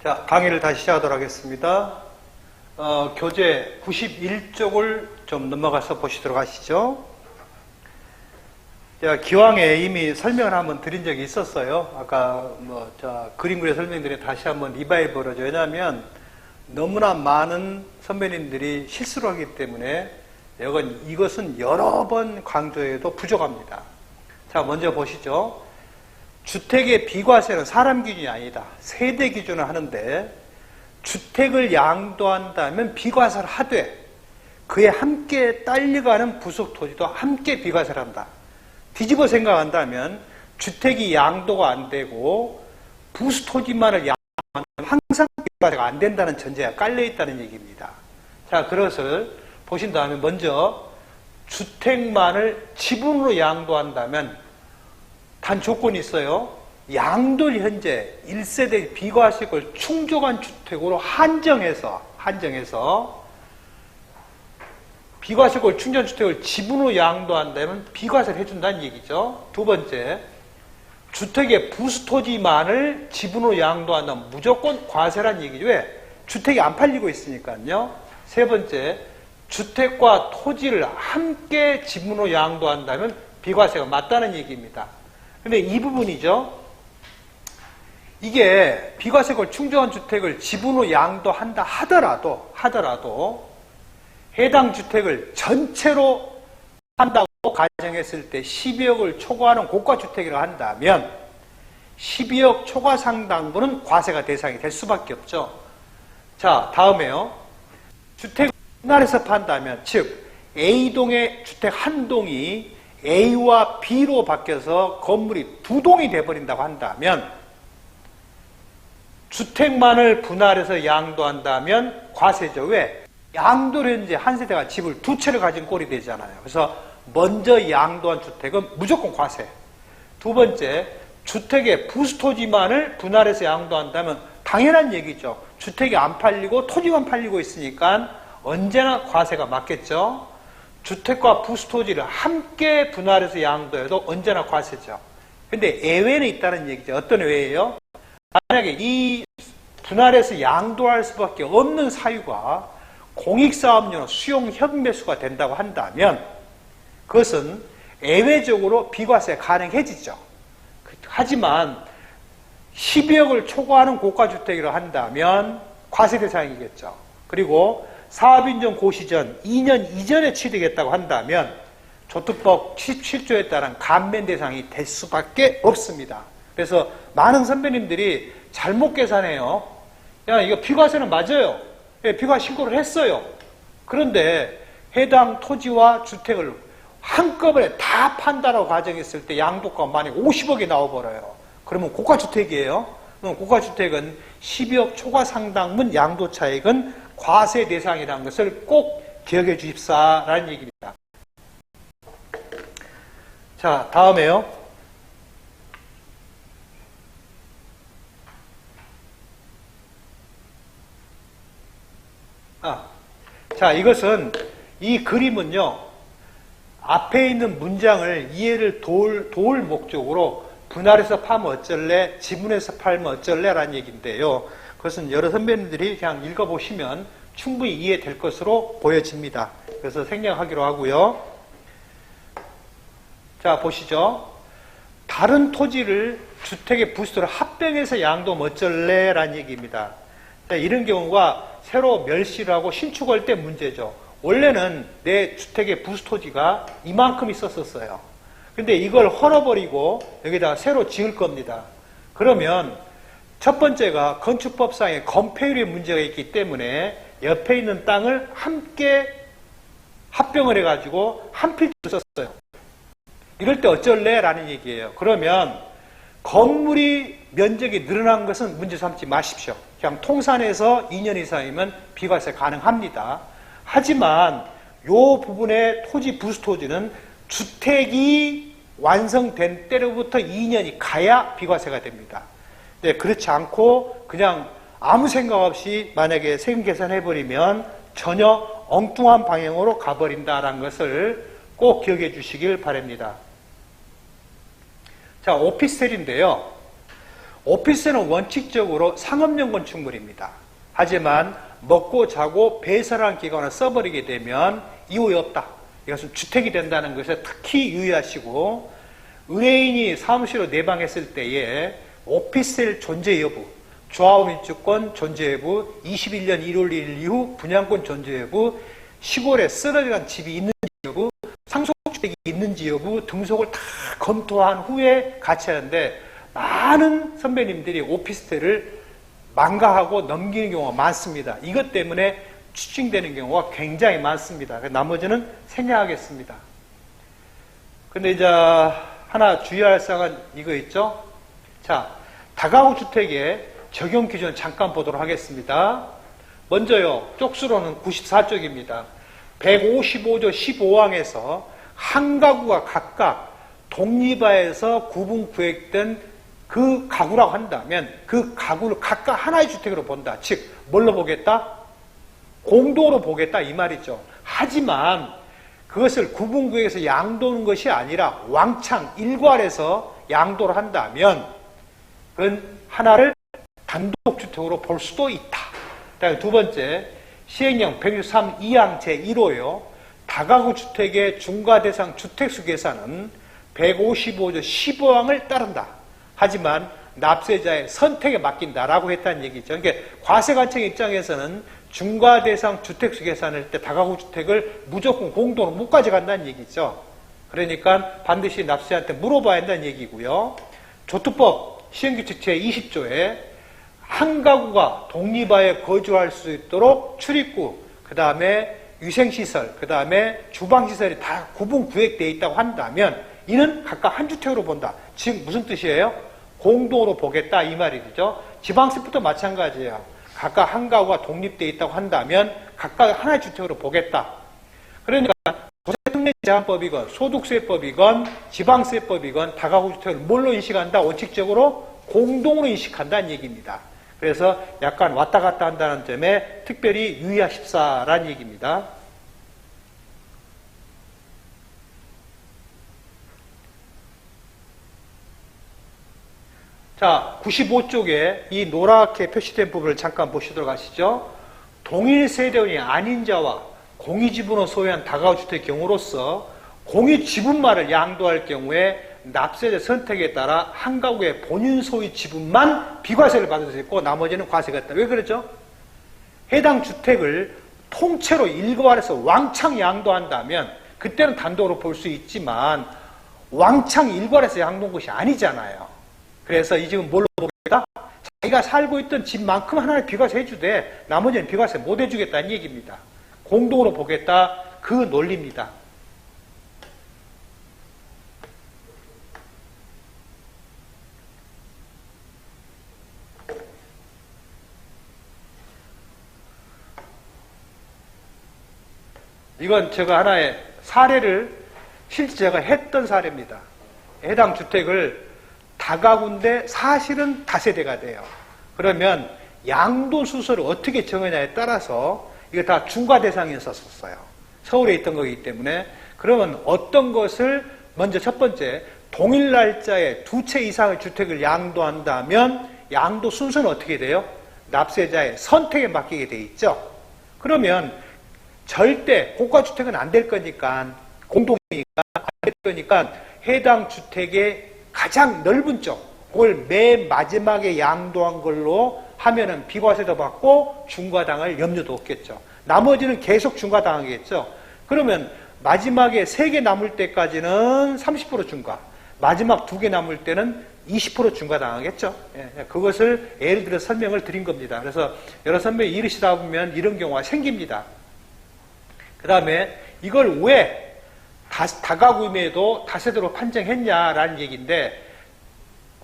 자, 강의를 다시 시작하도록 하겠습니다. 교재 91쪽을 좀 넘어가서 보시도록 하시죠. 제가 기왕에 이미 설명을 한번 드린 적이 있었어요. 아까 그림 그려 설명드린 다시 한번 리바이벌 하죠. 왜냐하면 너무나 많은 선배님들이 실수를 하기 때문에 이것은 여러 번 강조해도 부족합니다. 자, 먼저 보시죠. 주택의 비과세는 사람 기준이 아니다. 세대 기준을 하는데, 주택을 양도한다면 비과세를 하되 그에 함께 딸려가는 부속 토지도 함께 비과세를 한다. 뒤집어 생각한다면 주택이 양도가 안 되고 부수 토지만을 양도하면 항상 비과세가 안 된다는 전제가 깔려 있다는 얘기입니다. 자, 그것을 보신 다음에 먼저 주택만을 지분으로 양도한다면 단 조건이 있어요. 양도를 현재 1세대 비과세를 충족한 주택으로 한정해서 비과세를 충족한 주택을 지분으로 양도한다면 비과세를 해준다는 얘기죠. 두 번째, 주택의 부수토지만을 지분으로 양도한다면 무조건 과세란 얘기죠. 왜? 주택이 안 팔리고 있으니까요. 세 번째, 주택과 토지를 함께 지분으로 양도한다면 비과세가 맞다는 얘기입니다. 근데 이 부분이죠. 이게 비과세를 충족한 주택을 지분으로 양도한다 하더라도 해당 주택을 전체로 한다고 가정했을 때 12억을 초과하는 고가주택이라고 한다면 12억 초과 상당분은 과세가 대상이 될 수밖에 없죠. 자, 다음에요. 주택을 분할해서 판다면, 즉 A동의 주택 한 동이 A와 B로 바뀌어서 건물이 두 동이 돼버린다고 한다면 주택만을 분할해서 양도한다면 과세죠. 왜? 양도를 현재 한 세대가 집을 두 채를 가진 꼴이 되잖아요. 그래서 먼저 양도한 주택은 무조건 과세. 두 번째, 주택의 부수토지만을 분할해서 양도한다면 당연한 얘기죠. 주택이 안 팔리고 토지만 팔리고 있으니까 언제나 과세가 맞겠죠. 주택과 부수토지를 함께 분할해서 양도해도 언제나 과세죠. 근데 예외는 있다는 얘기죠. 어떤 예외예요? 만약에 이 분할해서 양도할 수밖에 없는 사유가 공익사업용 수용 현매수가 된다고 한다면 그것은 예외적으로 비과세 가능해지죠. 하지만 12억을 초과하는 고가주택이라고 한다면 과세 대상이겠죠. 그리고 사업인정 고시전 2년 이전에 취득했다고 한다면 조특법 77조에 따른 감면 대상이 될 수밖에 없습니다. 그래서 많은 선배님들이 잘못 계산해요. 야, 이거 비과세는 맞아요. 예, 비과세 신고를 했어요. 그런데 해당 토지와 주택을 한꺼번에 다 판다라고 가정했을 때 양도가 만약 50억이 나와버려요. 그러면 고가주택이에요. 그럼 고가주택은 12억 초과 상당분 양도 차익은 과세 대상이라는 것을 꼭 기억해 주십사라는 얘기입니다. 자, 다음에요. 자, 이것은 이 그림은요. 앞에 있는 문장을 이해를 도울 목적으로 분할해서 파면 어쩔래, 지분해서 팔면 어쩔래라는 얘기인데요. 그것은 여러 선배님들이 그냥 읽어보시면 충분히 이해될 것으로 보여집니다. 그래서 생략하기로 하고요. 자, 보시죠. 다른 토지를 주택의 부수토로 합병해서 양도하면 어쩔래라는 얘기입니다. 자, 이런 경우가 새로 멸시를 하고 신축할 때 문제죠. 원래는 내 주택의 부수토지가 이만큼 있었어요. 근데 이걸 헐어버리고 여기다가 새로 지을 겁니다. 그러면 첫 번째가 건축법상의 건폐율의 문제가 있기 때문에 옆에 있는 땅을 함께 합병을 해가지고 한 필지로 썼어요. 이럴 때 어쩔래? 라는 얘기예요. 그러면 건물이 면적이 늘어난 것은 문제 삼지 마십시오. 그냥 통산해서 2년 이상이면 비과세 가능합니다. 하지만 이 부분의 토지 부수토지는 주택이 완성된 때로부터 2년이 가야 비과세가 됩니다. 네, 그렇지 않고 그냥 아무 생각 없이 만약에 세금 계산해버리면 전혀 엉뚱한 방향으로 가버린다는 것을 꼭 기억해 주시길 바랍니다. 자, 오피스텔인데요. 오피스텔은 원칙적으로 상업용 건축물입니다. 하지만 먹고 자고 배설한 기간을 써버리게 되면 이후에 없다. 이것은 주택이 된다는 것에 특히 유의하시고, 의뢰인이 사무실로 내방했을 때에 오피스텔 존재 여부, 조합원입주권 존재 여부, 21년 1월 1일 이후 분양권 존재 여부, 시골에 쓰러져간 집이 있는지 여부, 상속주택이 있는지 여부 등속을 다 검토한 후에 같이 하는데, 많은 선배님들이 오피스텔을 망가하고 넘기는 경우가 많습니다. 이것 때문에 추징되는 경우가 굉장히 많습니다. 나머지는 생략하겠습니다. 근데 이제 하나 주의할 사항은 이거 있죠? 자, 다가구 주택의 적용 기준 잠깐 보도록 하겠습니다. 먼저요, 쪽수로는 94쪽입니다. 155조 15항에서 한 가구가 각각 독립하에서 구분 구획된 그 가구라고 한다면 그 가구를 각각 하나의 주택으로 본다. 즉, 뭘로 보겠다? 공동으로 보겠다 이 말이죠. 하지만 그것을 구분구역에서 양도하는 것이 아니라 왕창 일괄해서 양도를 한다면 그건 하나를 단독주택으로 볼 수도 있다. 다음에 두 번째, 시행령 163 2항 제1호요. 다가구 주택의 중과대상 주택수 계산은 155조 15항을 따른다. 하지만 납세자의 선택에 맡긴다라고 했다는 얘기죠. 그러니까 과세관청 입장에서는 중과대상 주택수 계산할 때 다가구 주택을 무조건 공동으로 못 가져간다는 얘기죠. 그러니까 반드시 납세자한테 물어봐야 한다는 얘기고요. 조투법 시행규칙 제20조에 한 가구가 독립하여 거주할 수 있도록 출입구, 그 다음에 위생시설, 그 다음에 주방시설이 다 구분 구획되어 있다고 한다면 이는 각각 한 주택으로 본다. 즉 무슨 뜻이에요? 공동으로 보겠다 이 말이죠. 지방세부터 마찬가지예요. 각각 한 가구가 독립되어 있다고 한다면 각각 하나의 주택으로 보겠다. 그러니까 도세특례제한법이건 소득세법이건 지방세법이건 다가구 주택을 뭘로 인식한다? 원칙적으로 공동으로 인식한다는 얘기입니다. 그래서 약간 왔다 갔다 한다는 점에 특별히 유의하십사라는 얘기입니다. 자, 95쪽에 이 노랗게 표시된 부분을 잠깐 보시도록 하시죠. 동일 세대원이 아닌 자와 공유지분을 소유한 다가구주택의 경우로서 공유지분만을 양도할 경우에 납세자 선택에 따라 한 가구의 본인 소유 지분만 비과세를 받을 수 있고 나머지는 과세가 있다. 왜 그러죠? 해당 주택을 통째로 일괄해서 왕창 양도한다면 그때는 단독으로 볼 수 있지만 왕창 일괄해서 양도한 것이 아니잖아요. 그래서 이 집은 뭘로 보겠다? 자기가 살고 있던 집만큼 하나를 비과세 해주되 나머지는 비과세 못 해주겠다는 얘기입니다. 공동으로 보겠다 그 논리입니다. 이건 제가 하나의 사례를 실제 제가 했던 사례입니다. 해당 주택을 다가구인데 사실은 다세대가 돼요. 그러면 양도수서를 어떻게 정하냐에 따라서 이거 다 중과 대상이었었어요. 서울에 있던 거기 때문에. 그러면 어떤 것을 먼저 첫 번째 동일 날짜에 두 채 이상의 주택을 양도한다면 양도 순서는 어떻게 돼요? 납세자의 선택에 맡기게 돼 있죠. 그러면 절대 고가주택은 안 될 거니까 공동이니까 안 될 거니까 해당 주택의 가장 넓은 쪽, 그걸 맨 마지막에 양도한 걸로 하면은 비과세도 받고 중과당할 염려도 없겠죠. 나머지는 계속 중과당하겠죠. 그러면 마지막에 3개 남을 때까지는 30% 중과, 마지막 2개 남을 때는 20% 중과당하겠죠. 그것을 예를 들어 설명을 드린 겁니다. 그래서 여러 선배가 이르시다 보면 이런 경우가 생깁니다. 그 다음에 이걸 왜 다가구임에도 다세대로 판정했냐라는 얘기인데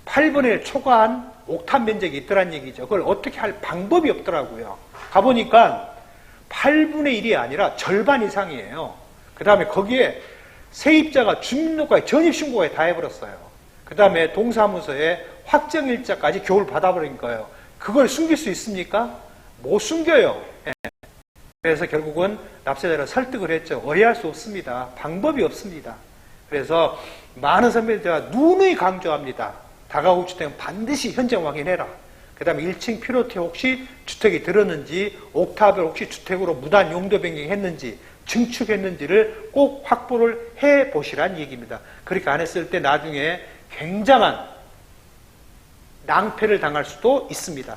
8분의 1 초과한 옥탑 면적이 있더란 얘기죠. 그걸 어떻게 할 방법이 없더라고요. 가보니까 8분의 1이 아니라 절반 이상이에요. 그 다음에 거기에 세입자가 주민등록과에 전입신고에 다 해버렸어요. 그 다음에 동사무소에 확정일자까지 겨울 받아버린 거예요. 그걸 숨길 수 있습니까? 못 숨겨요. 그래서 결국은 납세자를 설득을 했죠. 의뢰할 수 없습니다. 방법이 없습니다. 그래서 많은 선배들이 제가 누누이 강조합니다. 다가구 주택은 반드시 현장 확인해라. 그 다음에 1층 피로티 혹시 주택이 들었는지, 옥탑을 혹시 주택으로 무단 용도 변경했는지, 증축했는지를 꼭 확보를 해 보시란 얘기입니다. 그렇게 안 했을 때 나중에 굉장한 낭패를 당할 수도 있습니다.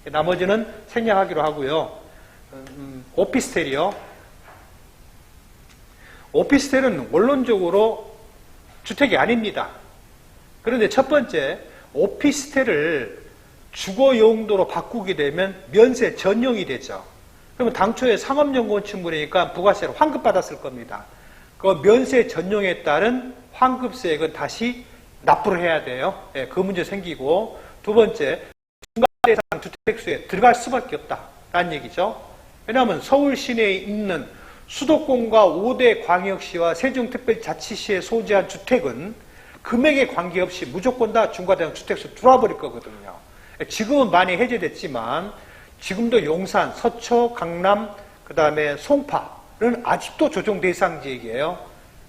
나머지는 생략하기로 하고요. 오피스텔이요. 오피스텔은 원론적으로 주택이 아닙니다. 그런데 첫 번째, 오피스텔을 주거 용도로 바꾸게 되면 면세 전용이 되죠. 그러면 당초에 상업용 건축물이니까 부가세를 환급받았을 겁니다. 그 면세 전용에 따른 환급세액은 다시 납부를 해야 돼요. 예, 그 문제 생기고, 두 번째, 중과대상 주택수에 들어갈 수밖에 없다라는 얘기죠. 왜냐하면 서울 시내에 있는 수도권과 5대 광역시와 세종특별자치시에 소재한 주택은 금액에 관계없이 무조건 다 중과대상 주택수 들어와 버릴 거거든요. 지금은 많이 해제됐지만 지금도 용산, 서초, 강남, 그 다음에 송파는 아직도 조정 대상 지역이에요.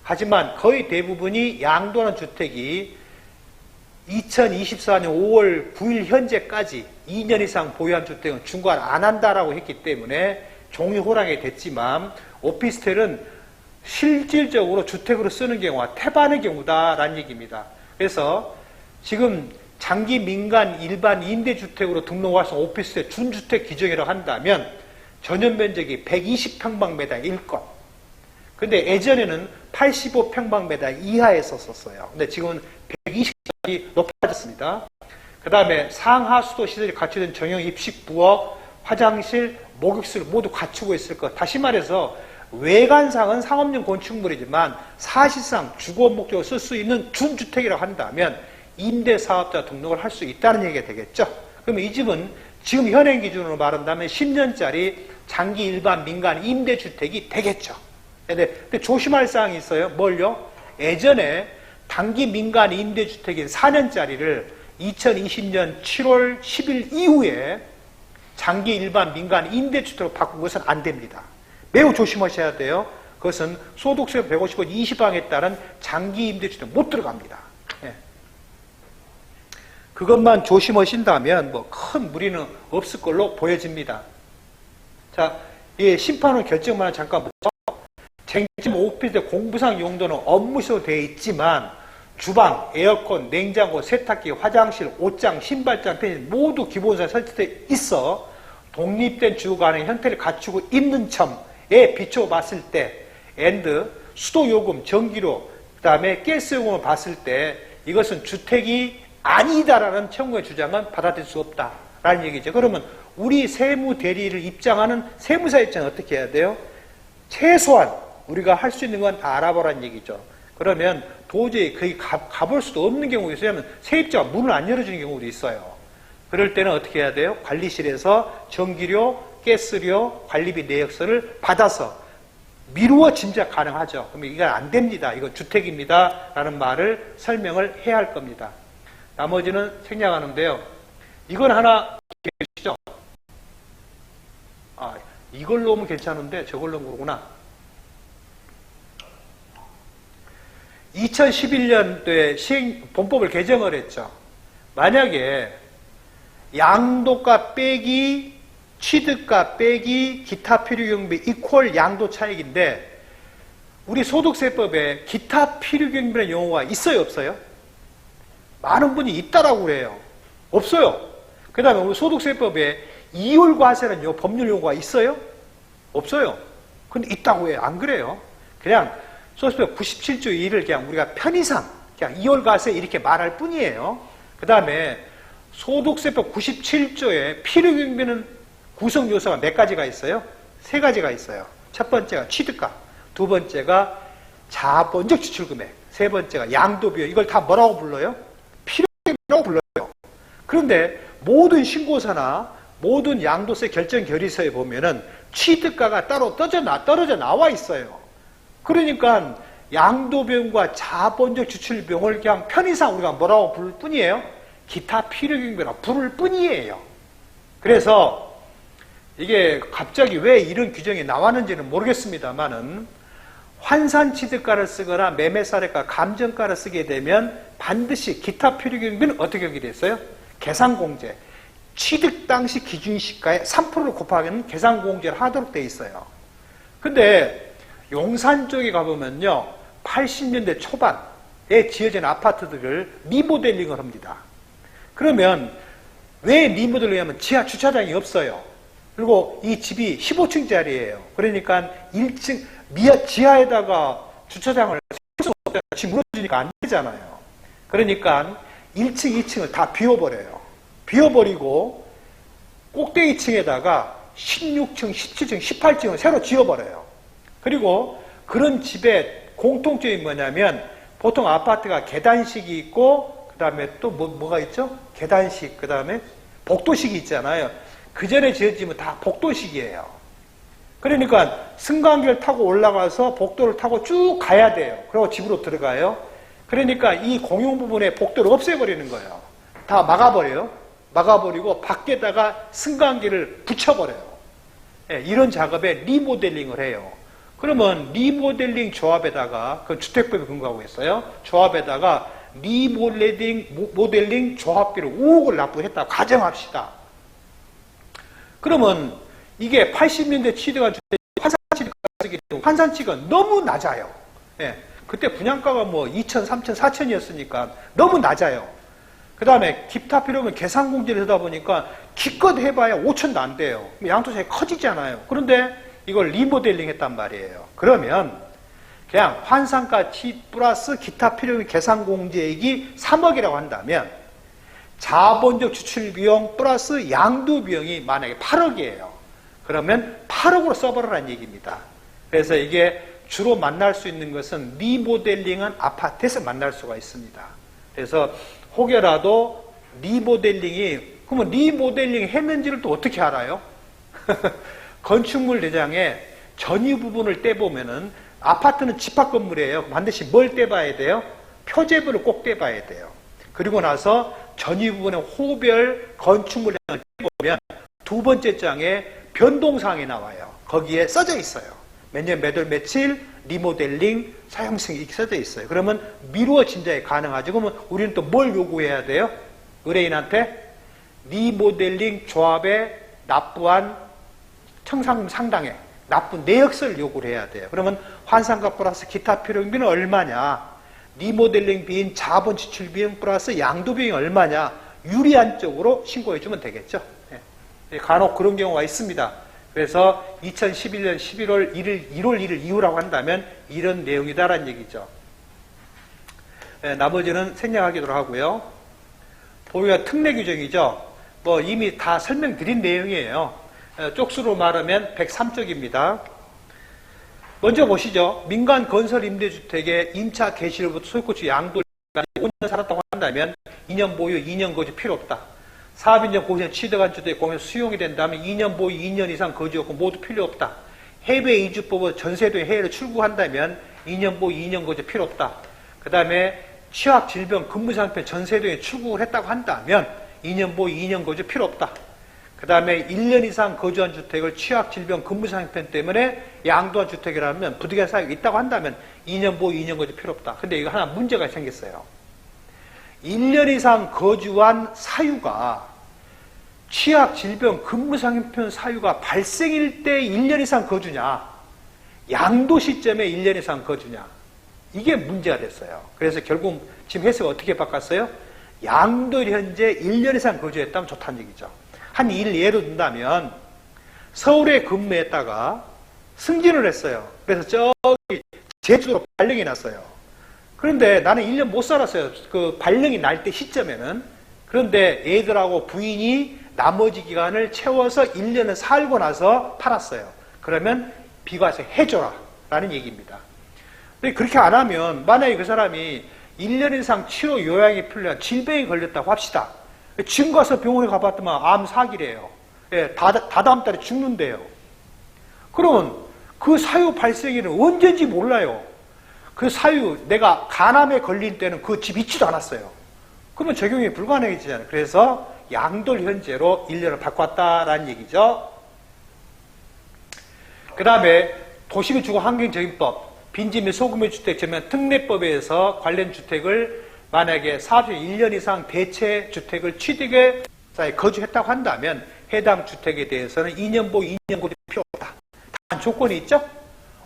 하지만 거의 대부분이 양도하는 주택이 2024년 5월 9일 현재까지 2년 이상 보유한 주택은 중과를 안 한다라고 했기 때문에 종이호랑이 됐지만 오피스텔은 실질적으로 주택으로 쓰는 경우가 태반의 경우다라는 얘기입니다. 그래서 지금 장기 민간 일반 임대주택으로 등록할 수 있는 오피스텔 준주택 규정이라고 한다면 전용 면적이 120평방미터 1건. 근데 예전에는 85평방미터 이하에 썼었어요. 근데 지금은 120평이 높아졌습니다. 그 다음에 상하수도 시설이 갖춰진 정형 입식 부엌, 화장실, 목욕실 모두 갖추고 있을 것. 다시 말해서 외관상은 상업용 건축물이지만 사실상 주거 목적으로 쓸 수 있는 준주택이라고 한다면 임대사업자 등록을 할 수 있다는 얘기가 되겠죠. 그러면 이 집은 지금 현행 기준으로 말한다면 10년짜리 장기 일반 민간 임대주택이 되겠죠. 근데 조심할 사항이 있어요. 뭘요? 예전에 단기 민간 임대주택인 4년짜리를 2020년 7월 10일 이후에 장기 일반 민간 임대주택으로 바꾼 것은 안 됩니다. 매우 조심하셔야 돼요. 그것은 소득세 150원 20항에 따른 장기 임대주택 못 들어갑니다. 예. 그것만 조심하신다면 뭐 큰 무리는 없을 걸로 보여집니다. 자, 이 심판원 결정만 잠깐 보죠. 쟁점 오피스텔 공부상 용도는 업무시로 되어 있지만 주방, 에어컨, 냉장고, 세탁기, 화장실, 옷장, 신발장, 편의 모두 기본사에 설치되어 있어 독립된 주거 가능한 형태를 갖추고 있는 점에 비춰봤을 때 and 수도요금, 전기료, 그 다음에 가스요금을 봤을 때 이것은 주택이 아니다라는 청구의 주장은 받아들일 수 없다라는 얘기죠. 그러면 우리 세무대리를 입장하는 세무사 입장은 어떻게 해야 돼요? 최소한 우리가 할 수 있는 건 다 알아보라는 얘기죠. 그러면 도저히 거기 가볼 수도 없는 경우가 있어요. 왜냐하면 세입자가 문을 안 열어주는 경우도 있어요. 그럴 때는 어떻게 해야 돼요? 관리실에서 전기료, 가스료, 관리비 내역서를 받아서 미루어 짐작 가능하죠. 그러면 이건 안 됩니다. 이건 주택입니다. 라는 말을 설명을 해야 할 겁니다. 나머지는 생략하는데요. 이건 하나 계시죠? 아, 이걸로 오면 괜찮은데 저걸로 오면 그러구나. 2011년도에 본법을 개정을 했죠. 만약에 양도가 빼기 취득가 빼기 기타 필요경비 이퀄 양도 차익인데 우리 소득세법에 기타 필요경비라는 용어가 있어요, 없어요? 많은 분이 있다라고 그래요. 없어요. 그 다음에 우리 소득세법에 이율과세라는 법률 용어가 있어요? 없어요. 근데 있다고 해요. 안 그래요? 그냥 소득세법 97조 2를 그냥 우리가 편의상 그냥 이율과세 이렇게 말할 뿐이에요. 그 다음에 소득세법 97조에 필요경비는 구성 요소가 몇 가지가 있어요? 세 가지가 있어요. 첫 번째가 취득가, 두 번째가 자본적 지출금액, 세 번째가 양도비용. 이걸 다 뭐라고 불러요? 필요경비라고 불러요. 그런데 모든 신고서나 모든 양도세 결정 결의서에 보면은 취득가가 따로 떨어져 나와 있어요. 그러니까 양도비용과 자본적 지출비용을 그냥 편의상 우리가 뭐라고 부를 뿐이에요? 기타 필요경비라고 부를 뿐이에요. 그래서 이게 갑자기 왜 이런 규정이 나왔는지는 모르겠습니다만은 환산취득가를 쓰거나 매매사례가 감정가를 쓰게 되면 반드시 기타 필요 경비는 어떻게 하게 됐어요? 계산공제. 취득 당시 기준시가의 3%를 곱하기는 계산공제를 하도록 돼 있어요. 근데 용산 쪽에 가보면요, 80년대 초반에 지어진 아파트들을 리모델링을 합니다. 그러면 왜 리모델링 하면 지하 주차장이 없어요. 그리고 이 집이 15층짜리예요. 그러니까 1층, 지하에다가 주차장을 집 무너지니까 안 되잖아요. 그러니까 1층, 2층을 다 비워버려요. 비워버리고 꼭대기층에다가 16층, 17층, 18층을 새로 지어버려요. 그리고 그런 집의 공통점이 뭐냐면 보통 아파트가 계단식이 있고 그 다음에 또 뭐가 있죠? 계단식, 그 다음에 복도식이 있잖아요. 그 전에 지어지면 다 복도식이에요. 그러니까 승강기를 타고 올라가서 복도를 타고 쭉 가야 돼요. 그리고 집으로 들어가요. 그러니까 이 공용 부분에 복도를 없애버리는 거예요. 다 막아버려요. 막아버리고 밖에다가 승강기를 붙여버려요. 예, 이런 작업에 리모델링을 해요. 그러면 리모델링 조합에다가, 그 주택법에 근거하고 있어요. 조합에다가 리모델링 조합비를 5억을 납부했다고 가정합시다. 그러면 이게 80년대 취득한 주택 환산치가 너무 낮아요. 예, 그때 분양가가 뭐 2천, 3천, 4천이었으니까 너무 낮아요. 그 다음에 기타 필요하면 계산공제를 하다 보니까 기껏 해봐야 5천도 안 돼요. 양도세가 커지잖아요. 그런데 이걸 리모델링 했단 말이에요. 그러면 그냥 환산가 플러스 기타 필요하면 계산공제액이 3억이라고 한다면 자본적 추출비용 플러스 양도비용이 만약에 8억이에요. 그러면 8억으로 써버리라는 얘기입니다. 그래서 이게 주로 만날 수 있는 것은 리모델링한 아파트에서 만날 수가 있습니다. 그래서 혹여라도 그러면 리모델링 했는지를 또 어떻게 알아요? 건축물 대장에 전유 부분을 떼보면은 아파트는 집합 건물이에요. 반드시 뭘 떼봐야 돼요? 표제부를 꼭 떼봐야 돼요. 그리고 나서 전유 부분의 호별 건축물 대장을 떼보면 두 번째 장에 변동사항이 나와요. 거기에 써져 있어요. 몇 년, 몇 월, 며칠, 리모델링, 사용승이 이렇게 써져 있어요. 그러면 미루어 진작에 가능하죠. 그러면 우리는 또 뭘 요구해야 돼요? 의뢰인한테 리모델링 조합에 납부한 청산금 상당의 납부 내역서를 요구를 해야 돼요. 그러면 환산가 플러스 기타 필요비는 얼마냐? 리모델링 비인 자본 지출 비용 플러스 양도 비용이 얼마냐? 유리한 쪽으로 신고해 주면 되겠죠. 간혹 그런 경우가 있습니다. 그래서 2011년 11월 1일, 1월 1일 이후라고 한다면 이런 내용이다라는 얘기죠. 나머지는 생략하기로 하고요. 보유가 특례 규정이죠. 뭐 이미 다 설명드린 내용이에요. 쪽수로 말하면 103쪽입니다. 먼저 보시죠. 민간 건설 임대주택의 임차 개시로부터 소유권자 양도를 5년 살았다고 한다면 2년 보유, 2년 거주 필요 없다. 사업인정 고시는 취득한 주택 공연 수용이 된다면 2년 보유, 2년 이상 거주였고 모두 필요 없다. 해외 이주법으로 전세도에 해외로 출국한다면 2년 보유, 2년 거주 필요 없다. 그 다음에 취약, 질병, 근무상편 전세도에 출국을 했다고 한다면 2년 보유, 2년 거주 필요 없다. 그 다음에 1년 이상 거주한 주택을 취약, 질병, 근무상편 때문에 양도한 주택이라면 부득이한 사유가 있다고 한다면 2년 보유, 2년 거주 필요 없다. 근데 이거 하나 문제가 생겼어요. 1년 이상 거주한 사유가 취약, 질병, 근무상편 사유가 발생일 때 1년 이상 거주냐, 양도 시점에 1년 이상 거주냐, 이게 문제가 됐어요. 그래서 결국 지금 해석을 어떻게 바꿨어요? 양도 현재 1년 이상 거주했다면 좋다는 얘기죠. 한 일 예로 든다면 서울에 근무했다가 승진을 했어요. 그래서 저기 제주도로 발령이 났어요. 그런데 나는 1년 못 살았어요. 그 발령이 날 때 시점에는. 그런데 애들하고 부인이 나머지 기간을 채워서 1년을 살고 나서 팔았어요. 그러면 비과세 해줘라 라는 얘기입니다. 근데 그렇게 안 하면 만약에 그 사람이 1년 이상 치료 요양이 필요한 질병이 걸렸다고 합시다. 지금 가서 병원에 가봤더만 암 사기래요. 예, 다다음 달에 죽는데요. 그러면 그 사유 발생일은 언제인지 몰라요. 그 사유, 내가 간암에 걸린 때는 그 집 있지도 않았어요. 그러면 적용이 불가능해지잖아요. 그래서 양돌 현재로 1년을 바꿨다라는 얘기죠. 그 다음에 도시구축 환경정의법, 빈지 및 소규모 주택 전면 특례법에서 관련 주택을 만약에 사업시 1년 이상 대체 주택을 취득에 거주했다고 한다면 해당 주택에 대해서는 2년보 2년권이 필요 없다. 단 조건이 있죠?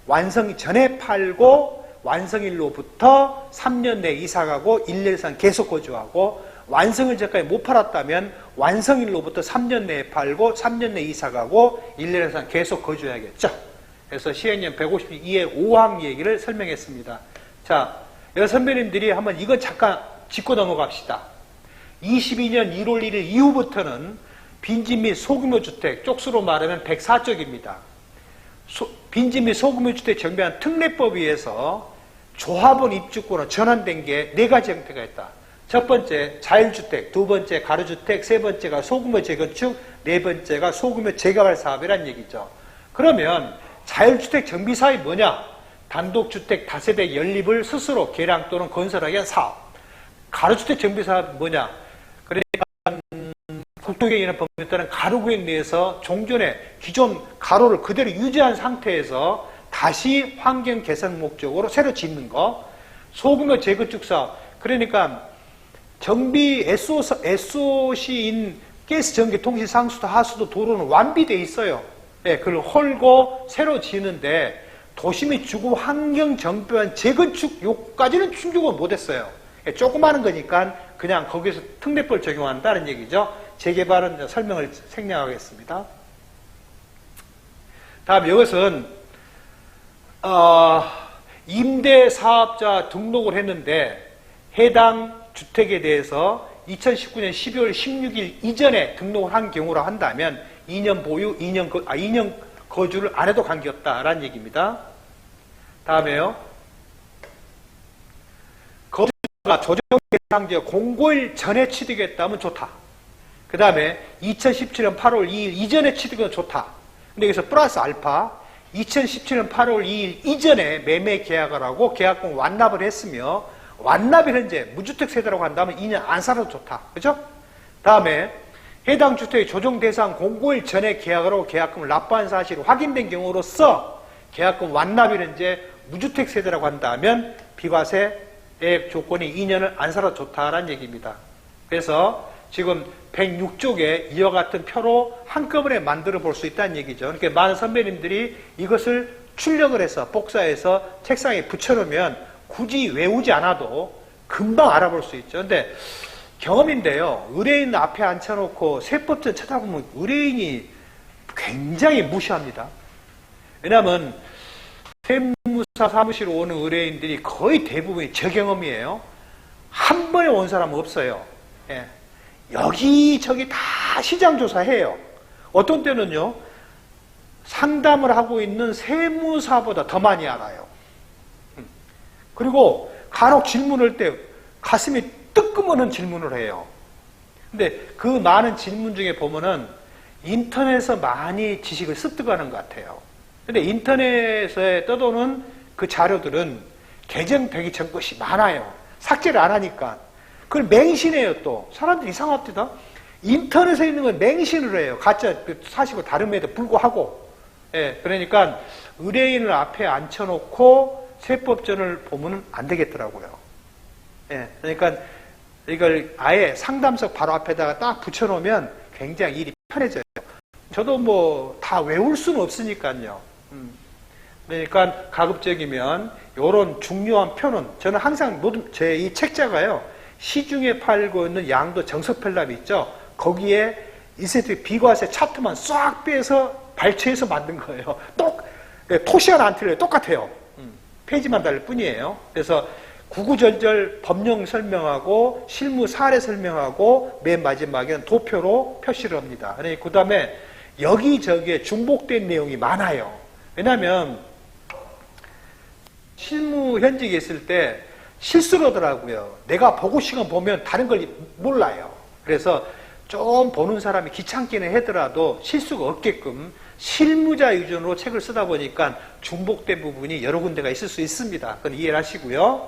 완성 전에 팔고 완성일로부터 3년 내에 이사가고 1년 이상 계속 거주하고, 완성일 전까지 못 팔았다면 완성일로부터 3년 내에 팔고 3년 내에 이사가고 1년 이상 계속 거주해야겠죠. 그래서 시행령 152의 5항 얘기를 설명했습니다. 자, 여러 선배님들이 한번 이건 잠깐 짚고 넘어갑시다. 22년 1월 1일 이후부터는 빈집 및 소규모 주택, 쪽수로 말하면 104쪽입니다. 빈집 및 소규모 주택 정비한 특례법에 의해서 조합원 입주권으로 전환된 게 4가지 형태가 있다. 첫 번째 자율주택, 두 번째 가로주택, 세 번째가 소규모 재건축, 네 번째가 소규모 재개발 사업이란 얘기죠. 그러면 자율주택 정비사업이 뭐냐? 단독주택 다세대 연립을 스스로 개량 또는 건설하기 위한 사업. 가로주택 정비사업이 뭐냐? 그러니까 국토개혁이라는 법률에 따른 가로구역 내에서 종전에 기존 가로를 그대로 유지한 상태에서 다시 환경 개선 목적으로 새로 짓는 거. 소규모 재건축 사업. 그러니까 정비 SOC인 가스, 전기, 통신, 상수도, 하수도, 도로는 완비되어 있어요. 네, 그걸 헐고 새로 지는데 도시 및 주거 환경 정비한 재건축 요까지는 충족을 못했어요. 조그마한 거니까 그냥 거기서 특례법을 적용한다는 얘기죠. 재개발은 설명을 생략하겠습니다. 다음 이것은 임대사업자 등록을 했는데 해당 주택에 대해서 2019년 12월 16일 이전에 등록을 한 경우라 한다면 2년 보유, 2년 거주를 안 해도 관계없다라는 얘기입니다. 다음에요. 거주가 조정 대상지역 공고일 전에 취득했다면 좋다. 그 다음에 2017년 8월 2일 이전에 취득은 좋다. 근데 여기서 플러스 알파 2017년 8월 2일 이전에 매매 계약을 하고 계약금 완납을 했으며 완납이 현재 무주택 세대라고 한다면 2년 안 살아도 좋다. 그죠? 다음에 해당 주택의 조정 대상 공고일 전에 계약을 하고 계약금을 납부한 사실이 확인된 경우로서 계약금 완납이 현재 무주택 세대라고 한다면 비과세의 조건이 2년을 안 살아도 좋다라는 얘기입니다. 그래서 지금 106쪽에 이와 같은 표로 한꺼번에 만들어 볼 수 있다는 얘기죠. 그러니까 많은 선배님들이 이것을 출력을 해서 복사해서 책상에 붙여놓으면 굳이 외우지 않아도 금방 알아볼 수 있죠. 근데 경험인데요. 의뢰인 앞에 앉혀놓고 세법전 찾아보면 의뢰인이 굉장히 무시합니다. 왜냐하면 세무사 사무실 오는 의뢰인들이 거의 대부분이 저 경험이에요. 한 번에 온 사람은 없어요. 예. 여기저기 다 시장 조사해요. 어떤 때는요. 상담을 하고 있는 세무사보다 더 많이 알아요. 그리고 간혹 질문할 때 가슴이 뜨끔하는 질문을 해요. 근데 그 많은 질문 중에 보면은 인터넷에서 많이 지식을 습득하는 것 같아요. 근데 인터넷에 떠도는 그 자료들은 개정되기 전 것이 많아요. 삭제를 안 하니까. 그걸 맹신해요 또. 사람들이 이상합니다. 인터넷에 있는 건 맹신을 해요. 가짜 사실과 다름에도 불구하고. 예, 그러니까 의뢰인을 앞에 앉혀놓고 세법전을 보면 안 되겠더라고요. 예, 그러니까 이걸 아예 상담석 바로 앞에다가 딱 붙여놓으면 굉장히 일이 편해져요. 저도 뭐 다 외울 수는 없으니까요. 그러니까 가급적이면 이런 중요한 표는 저는 항상 모든 제 이 책자가요. 시중에 팔고 있는 양도 정석 편납이 있죠. 거기에 인센티브 비과세 차트만 싹 빼서 발췌해서 만든 거예요. 토시가 안 틀려요. 똑같아요. 페이지만 다를 뿐이에요. 그래서 구구절절 법령 설명하고 실무 사례 설명하고 맨 마지막에는 도표로 표시를 합니다. 그 다음에 여기저기에 중복된 내용이 많아요. 왜냐하면 실무 현직에 있을 때 실수를 하더라고요. 내가 보고 시간 보면 다른 걸 몰라요. 그래서 좀 보는 사람이 귀찮기는 하더라도 실수가 없게끔 실무자 위주로 책을 쓰다 보니까 중복된 부분이 여러 군데가 있을 수 있습니다. 그건 이해를 하시고요.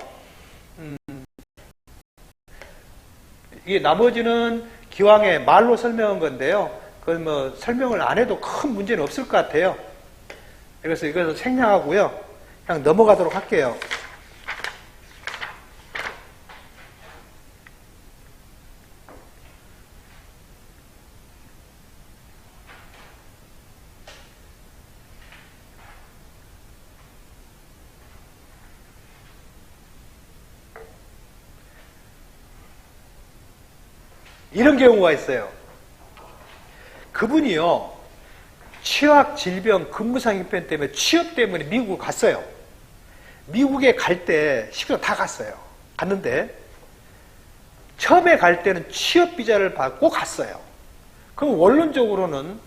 이게 나머지는 기왕에 말로 설명한 건데요. 그건 뭐 설명을 안 해도 큰 문제는 없을 것 같아요. 그래서 이것을 생략하고요. 그냥 넘어가도록 할게요. 이런 경우가 있어요. 그분이요, 취약, 질병, 근무상 형편 때문에 취업 때문에 미국을 갔어요. 미국에 갈 때 식구가 다 갔어요. 갔는데 처음에 갈 때는 취업 비자를 받고 갔어요. 그럼 원론적으로는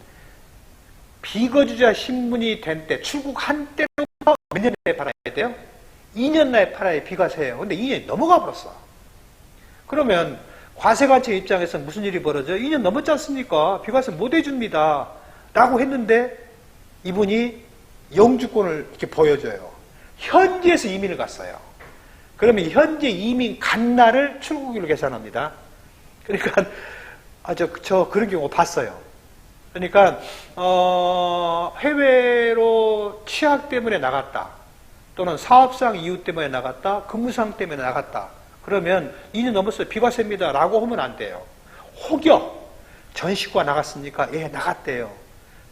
비거주자 신분이 된 때, 출국한 때로부터 몇 년 내에 팔아야 돼요? 2년 내에 팔아야 비과세예요. 근데 2년이 넘어가 버렸어. 그러면 과세관청 입장에서 무슨 일이 벌어져요? 2년 넘었지 않습니까? 비과세 못 해줍니다. 라고 했는데 이분이 영주권을 이렇게 보여줘요. 현지에서 이민을 갔어요. 그러면 현재 이민 간 날을 출국일로 계산합니다. 그러니까 저 그런 경우 봤어요. 그러니까 해외로 취약 때문에 나갔다, 또는 사업상 이유 때문에 나갔다, 근무상 때문에 나갔다. 그러면 2년 넘었어요. 비과세입니다. 라고 하면 안 돼요. 혹여 전 식구가 나갔습니까? 예, 나갔대요.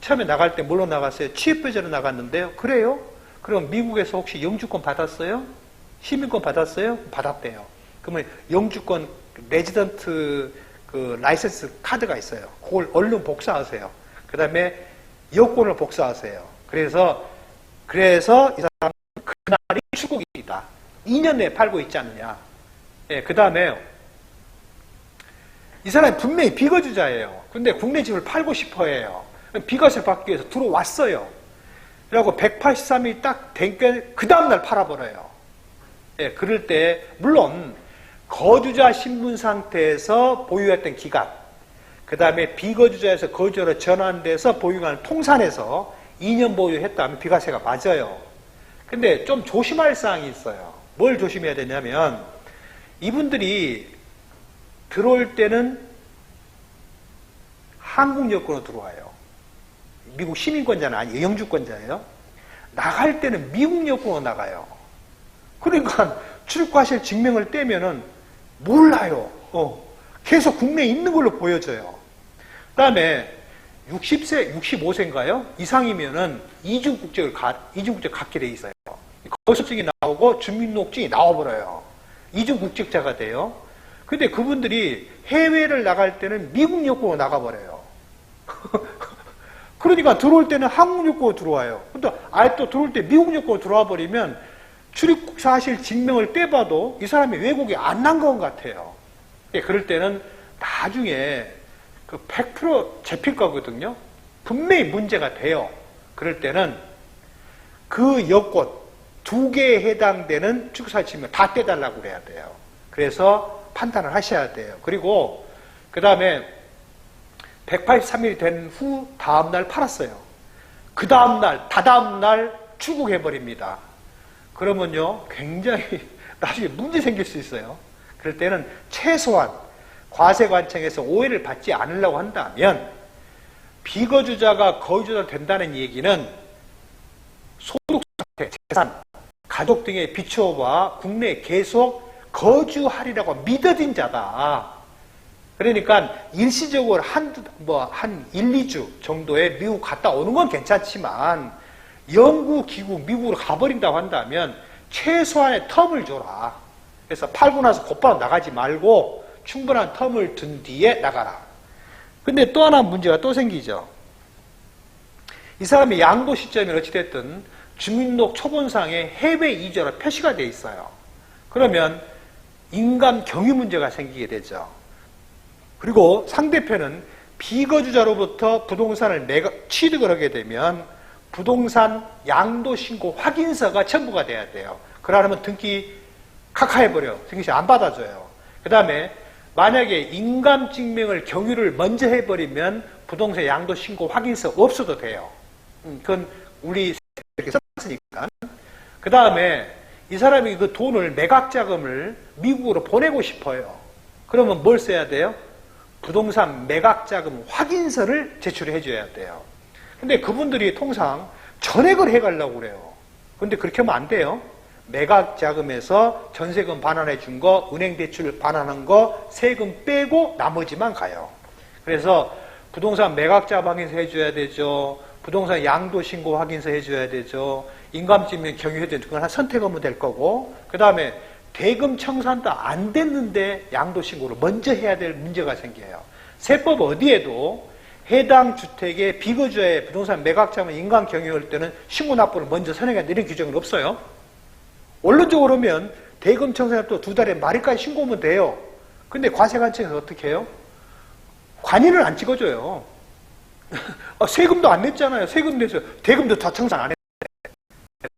처음에 나갈 때 뭘로 나갔어요? 취업비자로 나갔는데요. 그래요? 그럼 미국에서 혹시 영주권 받았어요? 시민권 받았어요? 받았대요. 그러면 영주권 레지던트 그 라이센스 카드가 있어요. 그걸 얼른 복사하세요. 그 다음에 여권을 복사하세요. 그래서 이 사람은 그날이 출국이다. 2년 내에 팔고 있지 않느냐. 예, 그 다음에 이 사람이 분명히 비거주자예요. 근데 국내 집을 팔고 싶어 해요. 비과세 받기 위해서 들어왔어요. 그래갖고 183일이 딱 된 게 그 다음날 팔아버려요. 예, 그럴 때 물론 거주자 신분 상태에서 보유했던 기간, 그 다음에 비거주자에서 거주자로 전환돼서 보유기간을 통산해서 2년 보유했다면 비과세가 맞아요. 근데 좀 조심할 사항이 있어요. 뭘 조심해야 되냐면 이분들이 들어올 때는 한국 여권으로 들어와요. 미국 시민권자는 아니에요. 영주권자예요. 나갈 때는 미국 여권으로 나가요. 그러니까 출국하실 증명을 떼면은 몰라요. 계속 국내에 있는 걸로 보여져요. 그 다음에 60세, 65세인가요? 이상이면은 이중국적 갖게 돼 있어요. 거소증이 나오고 주민등록증이 나와버려요. 이중국적자가 돼요. 근데 그분들이 해외를 나갈 때는 미국 여권으로 나가버려요. 그러니까 들어올 때는 한국 여권으로 들어와요. 근데 아예 또 들어올 때 미국 여권으로 들어와 버리면 출입국 사실 증명을 떼봐도 이 사람이 외국에 안 난 것 같아요. 그럴 때는 나중에 그 100% 잡힐 거거든요. 분명히 문제가 돼요. 그럴 때는 그 여권 2개에 해당되는 출국사 증명 다 떼달라고 그래야 돼요. 그래서 판단을 하셔야 돼요. 그리고 그 다음에 183일이 된 후 다음날 팔았어요. 그 다음날, 다다음날 출국해버립니다. 그러면요, 굉장히 나중에 문제 생길 수 있어요. 그럴 때는 최소한 과세관청에서 오해를 받지 않으려고 한다면 비거주자가 거주자가 된다는 얘기는 소득 상태, 재산, 가족 등의 비추어봐 국내에 계속 거주하리라고 믿어진 자다. 그러니까 일시적으로 한 1, 2주 정도에 미국 갔다 오는 건 괜찮지만 영구, 귀국, 미국으로 가버린다고 한다면 최소한의 텀을 줘라. 그래서 팔고 나서 곧바로 나가지 말고 충분한 텀을 둔 뒤에 나가라. 근데 또 하나 문제가 또 생기죠. 이 사람의 양도 시점이 어찌됐든 주민등록 초본상에 해외 이주로 표시가 돼 있어요. 그러면 인감 경유 문제가 생기게 되죠. 그리고 상대편은 비거주자로부터 부동산을 취득을 하게 되면 부동산 양도신고 확인서가 첨부가 돼야 돼요. 그러려면 등기 카카해버려. 등기시 안 받아줘요. 그 다음에 만약에 인감증명을 경유를 먼저 해버리면 부동산 양도신고 확인서 없어도 돼요. 그건 우리 이렇게 썼으니까. 그 다음에 이 사람이 그 돈을 매각자금을 미국으로 보내고 싶어요. 그러면 뭘 써야 돼요? 부동산 매각자금 확인서를 제출해 줘야 돼요. 근데 그분들이 통상 전액을 해가려고 그래요. 근데 그렇게 하면 안 돼요. 매각자금에서 전세금 반환해 준 거, 은행 대출 반환한 거, 세금 빼고 나머지만 가요. 그래서 부동산 매각자금 확인서 해줘야 되죠. 부동산 양도신고 확인서 해줘야 되죠. 인감증명 경유해야 되죠. 그건 선택하면 될 거고. 그 다음에 대금 청산도 안 됐는데 양도 신고를 먼저 해야 될 문제가 생겨요. 세법 어디에도 해당 주택의 비거주자의 부동산 매각자면 인간 경영할 때는 신고 납부를 먼저 선행해야 되는 규정은 없어요. 원론적으로 하면 대금 청산을 또 2달에 말일까지 신고하면 돼요. 근데 과세관청에서 어떻게 해요? 관인을 안 찍어줘요. 세금도 안 냈잖아요. 세금 내서 대금도 다 청산 안 했는데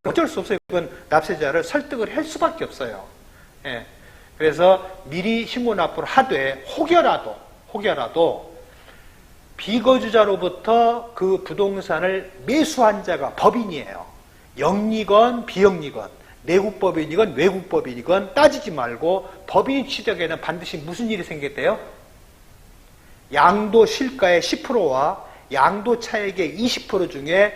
어쩔 수 없어요. 그건 납세자를 설득을 할 수밖에 없어요. 예. 그래서 미리 신고 납부를 하되 혹여라도 비거주자로부터 그 부동산을 매수한 자가 법인이에요. 영리건 비영리건 내국법인이건 외국법인이건 따지지 말고 법인 취득에는 반드시 무슨 일이 생겼대요? 양도 실가의 10%와 양도 차액의 20% 중에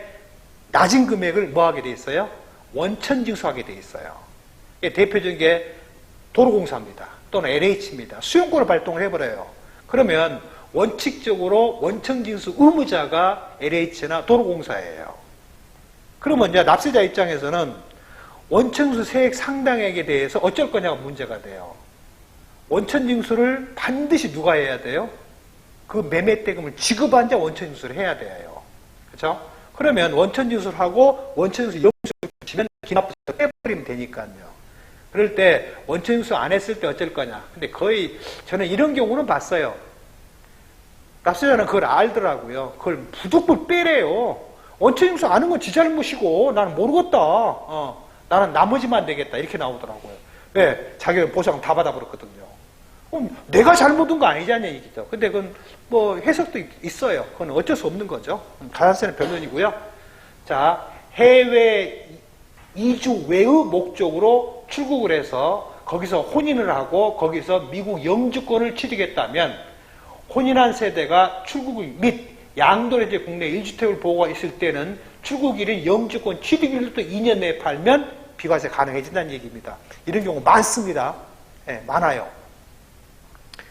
낮은 금액을 뭐하게 돼 있어요? 원천징수하게 돼 있어요. 대표적인 게 도로공사입니다. 또는 LH입니다. 수용권을 발동을 해버려요. 그러면 원칙적으로 원천징수 의무자가 LH나 도로공사예요. 그러면 이제 납세자 입장에서는 원천징수 세액 상당액에 대해서 어쩔 거냐가 문제가 돼요. 원천징수를 반드시 누가 해야 돼요? 그 매매대금을 지급한 자 원천징수를 해야 돼요. 그렇죠? 그러면 원천징수를 하고 원천징수 영수를 주면 기납부터 빼버리면 되니까요. 그럴 때 원천징수 안 했을 때 어쩔 거냐. 근데 거의 저는 이런 경우는 봤어요. 납세자는 그걸 알더라고요. 그걸 무조건 빼래요. 원천징수 아는 건 지 잘못이고 나는 모르겠다. 나는 나머지만 되겠다. 이렇게 나오더라고요. 왜? 자기는 보상 다 받아버렸거든요. 내가 잘못한 거 아니냐는 얘기죠. 근데 그건 뭐 해석도 있어요. 그건 어쩔 수 없는 거죠. 가산세는 변론이고요. 자, 해외 이주 외의 목적으로 출국을 해서 거기서 혼인을 하고 거기서 미국 영주권을 취득했다면 혼인한 세대가 출국 및 양도해제 국내 1주택을 보호가 있을 때는 출국일인 영주권 취득일로 또 2년 내에 팔면 비과세 가능해진다는 얘기입니다. 이런 경우 많습니다. 네, 많아요.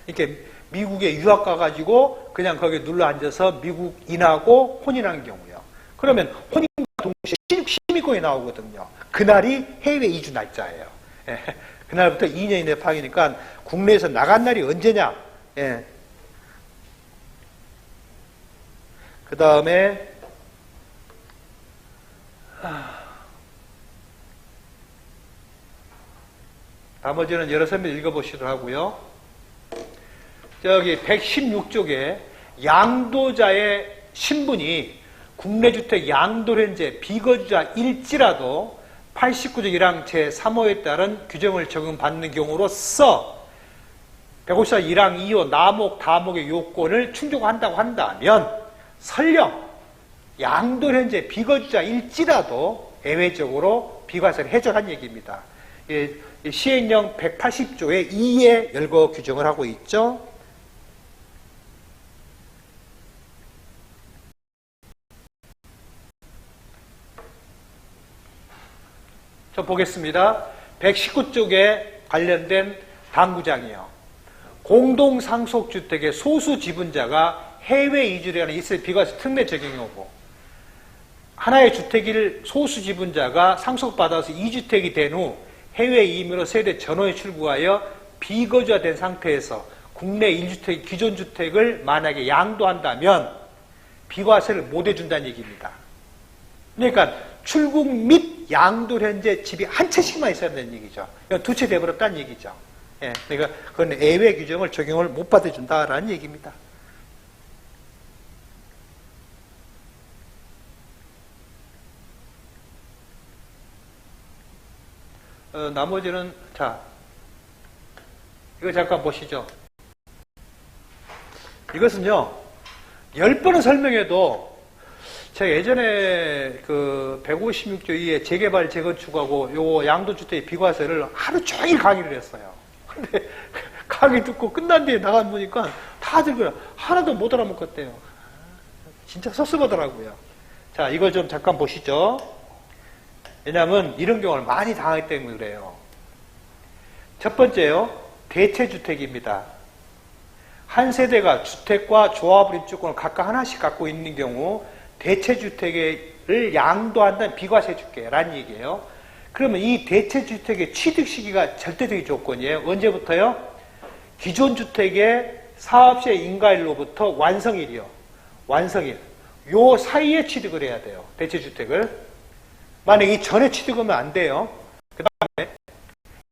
이렇게 미국에 유학 가가지고 그냥 거기에 눌러 앉아서 미국인하고 혼인한 경우요. 그러면 혼인과 동시에 시민권이 나오거든요. 그날이 해외 이주 날짜예요. 예, 그날부터 2년 이내 파기니까 국내에서 나간 날이 언제냐. 예. 그 다음에 나머지는 여러 선배 읽어보시도록 하고요. 저기 116쪽에 양도자의 신분이 국내주택 양도현재 비거주자일지라도 89조 1항 제3호에 따른 규정을 적용받는 경우로서 154 1항 2호 나목 다목의 요건을 충족한다고 한다면 설령 양도현재 비거주자일지라도 예외적으로 비과세를 해줘란 얘기입니다. 시행령 180조의 2에 열거 규정을 하고 있죠. 저 보겠습니다. 119쪽에 관련된 당구장이요. 공동상속주택의 소수 지분자가 해외 이주를 하는 이스라엘 비과세 특례 적용이고 하나의 주택일 소수 지분자가 상속받아서 2주택이 된 후 해외 이민으로 세대 전원에 출국하여 비거주화된 상태에서 국내 1주택 기존 주택을 만약에 양도한다면 비과세를 못 해준다는 얘기입니다. 그러니까 출국 및 양도 현재 집이 한 채씩만 있어야 된다는 얘기죠. 두 채 돼버렸다는 얘기죠. 예, 그러니까 그건 예외 규정을 적용을 못 받아준다라는 얘기입니다. 나머지는 자 이거 잠깐 보시죠. 이것은요 10번은 설명해도 제가 예전에 그 156조 2에 재개발 재건축하고 요 양도주택 비과세를 하루 종일 강의를 했어요. 근데 강의 듣고 끝난 뒤에 나가 보니까 다들 그래 하나도 못 알아먹었대요. 진짜 섭섭하더라고요. 자, 이걸 좀 잠깐 보시죠. 왜냐하면 이런 경우를 많이 당하기 때문에 그래요. 첫 번째요. 대체주택입니다. 한 세대가 주택과 조합을 입주권을 각각 하나씩 갖고 있는 경우 대체주택을 양도한다면 비과세 줄게 라는 얘기예요. 그러면 이 대체주택의 취득 시기가 절대적인 조건이에요. 언제부터요? 기존 주택의 사업시에 인가일로부터 완성일이요. 완성일. 요 사이에 취득을 해야 돼요. 대체주택을. 만약에 이 전에 취득하면 안 돼요. 그 다음에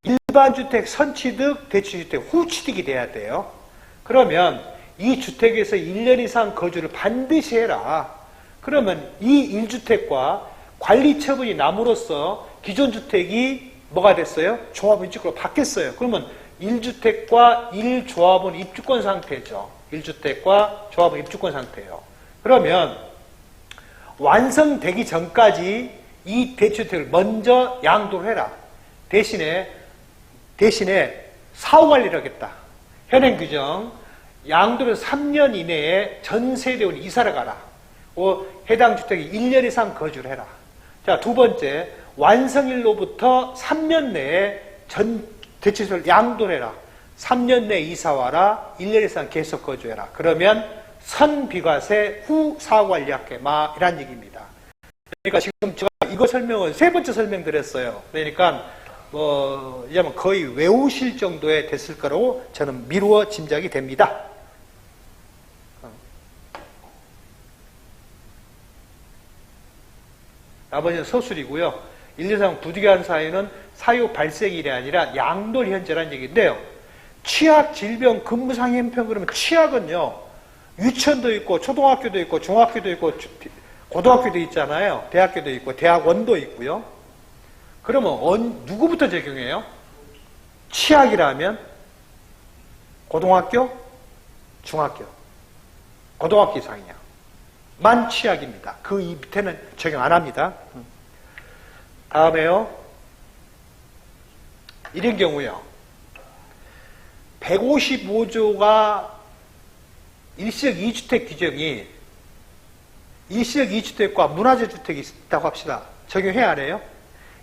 일반주택 선취득, 대체주택 후 취득이 돼야 돼요. 그러면 이 주택에서 1년 이상 거주를 반드시 해라. 그러면 이 1주택과 관리 처분이 남으로써 기존 주택이 뭐가 됐어요? 종합 입주권으로 바뀌었어요. 그러면 1주택과 1조합은 입주권 상태죠. 1주택과 조합은 입주권 상태예요. 그러면 완성되기 전까지 이 대체주택을 먼저 양도를 해라. 대신에 사후관리를 하겠다. 현행 규정 양도는 3년 이내에 전 세대원 이사를 가라. 해당 주택이 1년 이상 거주를 해라. 자, 두 번째, 완성일로부터 3년 내에 전 대체주택을 양도를 해라. 3년 내에 이사 와라. 1년 이상 계속 거주해라. 그러면 선비과세 후 사후관리할게 이란 얘기입니다. 그러니까 지금 제가 이거 설명을 세 번째 설명드렸어요. 그러니까 이제는 거의 외우실 정도에 됐을 거라고 저는 미루어 짐작이 됩니다. 나머지는 서술이고요. 1, 2, 3 부득이한 사유는 사유 발생일이 아니라 양돌 현재라는 얘기인데요. 취약, 질병, 근무상의 형편 그러면 취약은요. 유치원도 있고 초등학교도 있고 중학교도 있고 고등학교도 있잖아요. 대학교도 있고 대학원도 있고요. 그러면 누구부터 적용해요? 취약이라면 고등학교, 중학교, 고등학교 이상이냐. 만 취약입니다. 그 밑에는 적용 안 합니다. 다음에요. 이런 경우요. 155조가 일시적 2주택 규정이 일시적 2주택과 문화재 주택이 있다고 합시다. 적용해야 안 해요?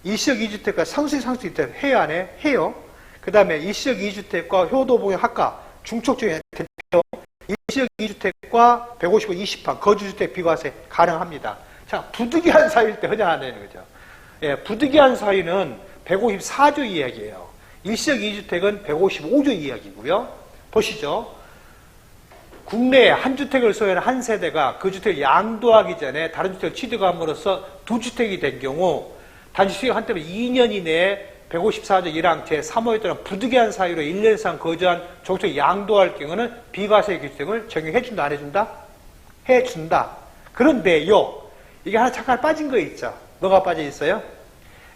일시적 2주택과 상수이 있다면 해야 안 해요? 해요. 그 다음에 일시적 2주택과 효도봉역 학과 중촉적인 대표 일시적 2주택과 155, 20판 거주주택 비과세 가능합니다. 자, 부득이한 사유일 때 허용 안 해요. 그죠? 예, 부득이한 사유는 154조 이야기예요. 일시적 2주택은 155조 이야기고요. 보시죠. 국내에 한 주택을 소유하는 한 세대가 그 주택을 양도하기 전에 다른 주택을 취득함으로써 두 주택이 된 경우 단지 수익한 때는 2년 이내에 154조 1항 제3호에 따른 부득이한 사유로 1년 이상 거주한 종주택 양도할 경우는 비과세 규정을 적용해준다 안 해준다? 해준다. 그런데요. 이게 하나 잠깐 빠진 거 있죠. 뭐가 빠져 있어요?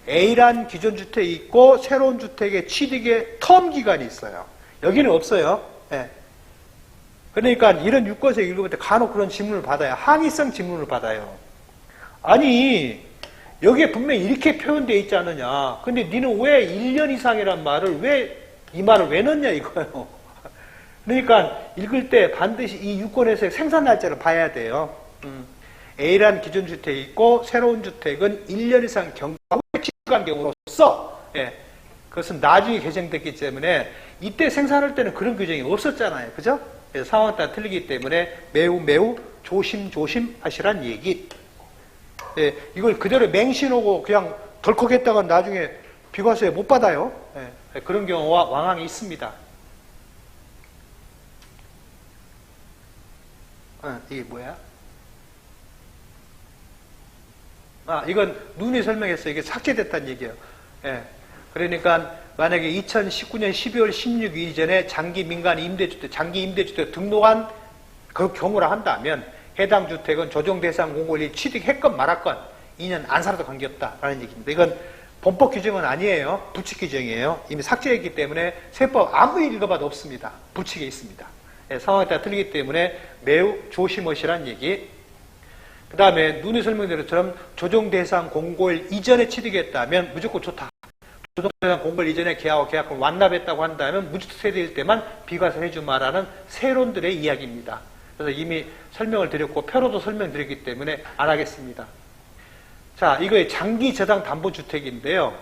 A란 기존 주택이 있고 새로운 주택의 취득의 텀 기간이 있어요. 여기는 없어요. 네. 그러니까 이런 유권서 읽을 때 간혹 그런 질문을 받아요. 항의성 질문을 받아요. 아니 여기에 분명히 이렇게 표현되어 있지 않느냐. 근데 니는 왜 1년 이상이란 말을 이 말을 왜 넣냐 이거예요. 그러니까 읽을 때 반드시 이 유권에서의 생산 날짜를 봐야 돼요. A라는 기존 주택이 있고 새로운 주택은 1년 이상 경과 후에 취득한 경우로서 그것은 나중에 개정됐기 때문에 이때 생산할 때는 그런 규정이 없었잖아요. 그죠? 상황에 따라 틀리기 때문에 매우 조심 하시란 얘기. 이걸 그대로 맹신하고 그냥 덜컥했다가 나중에 비과세 못 받아요. 그런 경우와 왕왕이 있습니다. 이게 뭐야? 이건 눈이 설명했어요. 이게 삭제됐다는 얘기예요. 그러니까 만약에 2019년 12월 16일 이전에 장기 민간 임대주택, 장기 임대주택 등록한 그 경우라 한다면 해당 주택은 조정대상 공고일이 취득했건 말았건 2년 안 살아도 관계없다라는 얘기입니다. 이건 범법 규정은 아니에요. 부칙 규정이에요. 이미 삭제했기 때문에 세법 아무리 읽어봐도 없습니다. 부칙에 있습니다. 상황에 따라 틀리기 때문에 매우 조심하시란 얘기. 그 다음에 눈이 설명드린 것처럼 조정대상 공고일 이전에 취득했다면 무조건 좋다. 조정대상 공고일 이전에 계약권 완납했다고 한다면 무주택 세대일 때만 비과세 해주마라는 세론들의 이야기입니다. 그래서 이미 설명을 드렸고 표로도 설명드렸기 때문에 안 하겠습니다. 자, 이거의 장기 저당 담보주택인데요.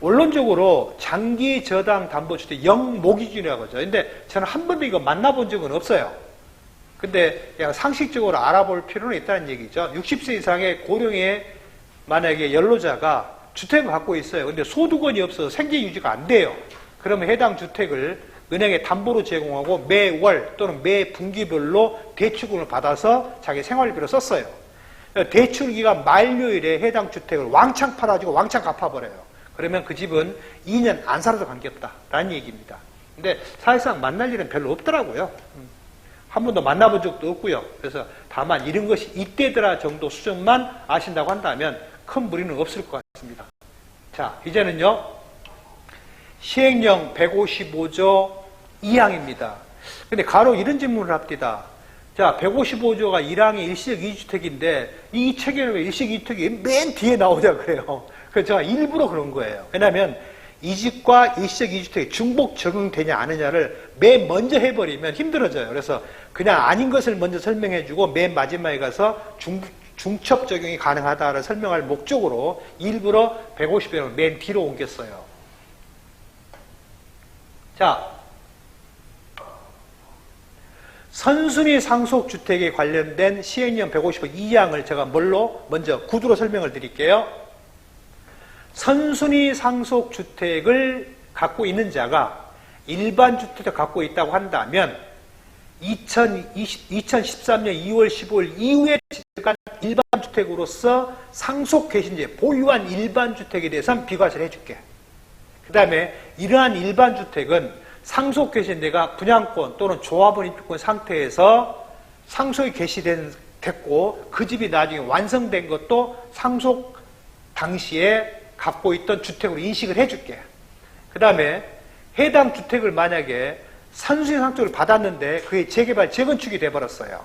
원론적으로 장기 저당 담보주택 영모기준이라고 하죠. 근데 저는 한 번도 이거 만나본 적은 없어요. 근데 그냥 상식적으로 알아볼 필요는 있다는 얘기죠. 60세 이상의 고령의 만약에 연로자가 주택을 갖고 있어요. 근데 소득원이 없어서 생계 유지가 안 돼요. 그러면 해당 주택을 은행에 담보로 제공하고 매월 또는 매 분기별로 대출금을 받아서 자기 생활비로 썼어요. 대출기간 만료일에 해당 주택을 왕창 팔아주고 왕창 갚아버려요. 그러면 그 집은 2년 안 살아도 관계없다라는 얘기입니다. 근데 사실상 만날 일은 별로 없더라고요. 한 번도 만나본 적도 없고요. 그래서 다만 이런 것이 이때더라 정도 수준만 아신다고 한다면 큰 무리는 없을 것 같습니다. 자, 이제는요. 시행령 155조 2항입니다. 근데 가로 이런 질문을 합니다. 자, 155조가 1항이 일시적 2주택인데 이 책에는 왜 일시적 2주택이 맨 뒤에 나오자 그래요. 그래서 제가 일부러 그런 거예요. 왜냐하면 이 집과 일시적 2주택이 중복 적용되냐 아느냐를 맨 먼저 해버리면 힘들어져요. 그래서 그냥 아닌 것을 먼저 설명해주고 맨 마지막에 가서 중첩 적용이 가능하다를 설명할 목적으로 일부러 150조를 맨 뒤로 옮겼어요. 자, 선순위 상속주택에 관련된 시행령 155 2항을 제가 먼저 구두로 설명을 드릴게요. 선순위 상속주택을 갖고 있는 자가 일반 주택을 갖고 있다고 한다면 2013년 2월 15일 이후에 지정한 일반 주택으로서 상속 개신제 보유한 일반 주택에 대해서는 비과세를 해줄게. 그 다음에 이러한 일반 주택은 상속 개신제가 분양권 또는 조합원 입주권 상태에서 상속이 개시됐고 그 집이 나중에 완성된 것도 상속 당시에 갖고 있던 주택으로 인식을 해줄게. 그 다음에 해당 주택을 만약에 선순위 상속을 받았는데 그게 재개발, 재건축이 돼버렸어요.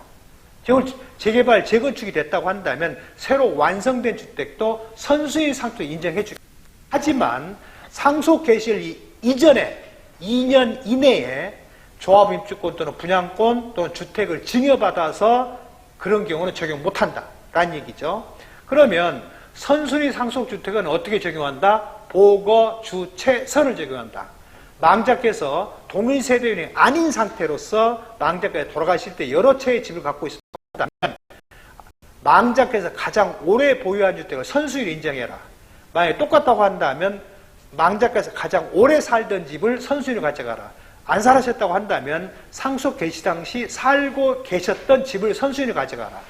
재개발, 재건축이 됐다고 한다면 새로 완성된 주택도 선순위 상속을 인정해줄게. 하지만 상속 개시일 이전에 2년 이내에 조합 입주권 또는 분양권 또는 주택을 증여받아서 그런 경우는 적용 못한다 라는 얘기죠. 그러면 선순위 상속주택은 어떻게 적용한다? 보거주체선을 적용한다. 망자께서 동일세대인이 아닌 상태로서 망자께서 돌아가실 때 여러 채의 집을 갖고 있었다면 망자께서 가장 오래 보유한 주택을 선순위로 인정해라. 만약에 똑같다고 한다면 망자께서 가장 오래 살던 집을 선순위로 가져가라. 안 살아셨다고 한다면 상속 개시 당시 살고 계셨던 집을 선순위로 가져가라.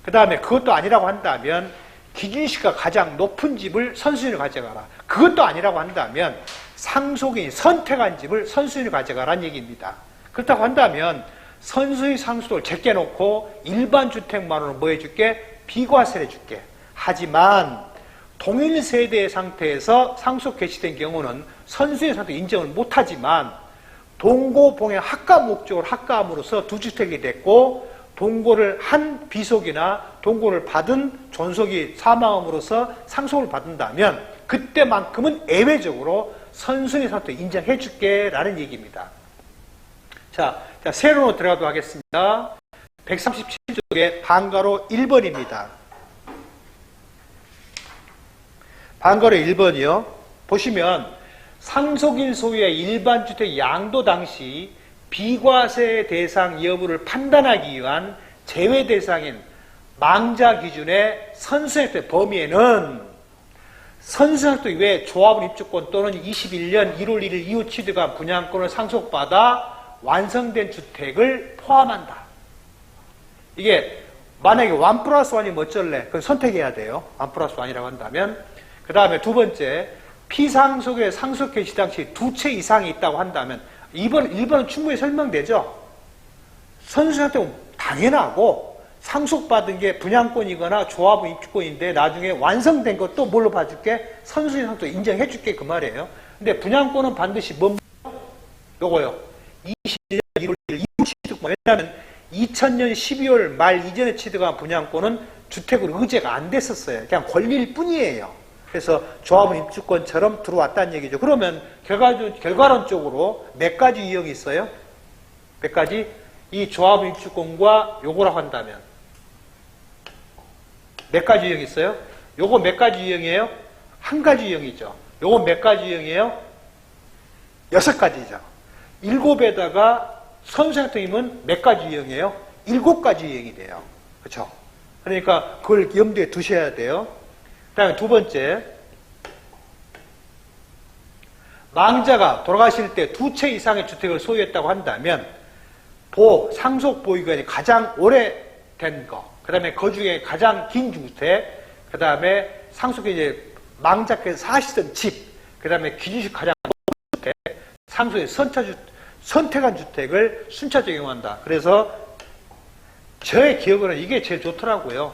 그 다음에 그것도 아니라고 한다면 기준시가 가장 높은 집을 선순위로 가져가라. 그것도 아니라고 한다면 상속인이 선택한 집을 선순위로 가져가라는 얘기입니다. 그렇다고 한다면 선순위 상속을 제껴놓고 일반 주택만으로 뭐 해줄게? 비과세를 해줄게. 하지만 동일 세대의 상태에서 상속 개시된 경우는 선순위 상속 인정을 못하지만 동고봉행 합가 목적으로 합가함으로써 두 주택이 됐고 동고를 한 비속이나 동고를 받은 존속이 사망함으로써 상속을 받는다면 그때만큼은 예외적으로 선순위 상속 인정해 줄게 라는 얘기입니다. 자, 세로로 들어가도록 하겠습니다. 137쪽에 반가로 1번입니다. 반가로 1번이요. 보시면 상속인 소유의 일반 주택 양도 당시 비과세 대상 여부를 판단하기 위한 제외 대상인 망자 기준의 선순위상속 범위에는 선순위상속 이외에 조합원 입주권 또는 21년 1월 1일 이후 취득한 분양권을 상속받아 완성된 주택을 포함한다. 이게 만약에 1+1이면 어쩔래? 그건 선택해야 돼요. 1+1이라고 한다면. 그 다음에 두 번째, 피상속의 상속 개시 당시 두 채 이상이 있다고 한다면 1번은 충분히 설명되죠. 선순위상속은 당연하고 상속받은 게 분양권이거나 조합원 입주권인데 나중에 완성된 것도 뭘로 봐줄게? 선순위상속 인정해줄게 그 말이에요. 근데 분양권은 반드시 요거요. 21년 1월 1일 이후 취득권. 왜냐하면 2000년 12월 말 이전에 취득한 분양권은 주택으로 의제가 안 됐었어요. 그냥 권리일 뿐이에요. 그래서 조합원 입주권처럼 들어왔다는 얘기죠. 그러면 결과론적으로 몇 가지 유형이 있어요? 몇 가지? 이 조합원 입주권과 요거라고 한다면 몇 가지 유형이 있어요? 요거 몇 가지 유형이에요? 한 가지 유형이죠. 요거 몇 가지 유형이에요? 6가지죠. 7에다가 선순위상속이면 몇 가지 유형이에요? 7가지 유형이 돼요. 그렇죠? 그러니까 그걸 염두에 두셔야 돼요. 그 다음에 두 번째, 망자가 돌아가실 때 2채 이상의 주택을 소유했다고 한다면 상속 보유기간이 가장 오래된 거, 그 다음에 그 중에 가장 긴 주택, 그 다음에 상속에 이제 망자께서 사시던 집, 그 다음에 기준시 가장 높은 주택, 상속에 선택한 주택을 순차 적용한다. 그래서 저의 기억으로는 이게 제일 좋더라고요.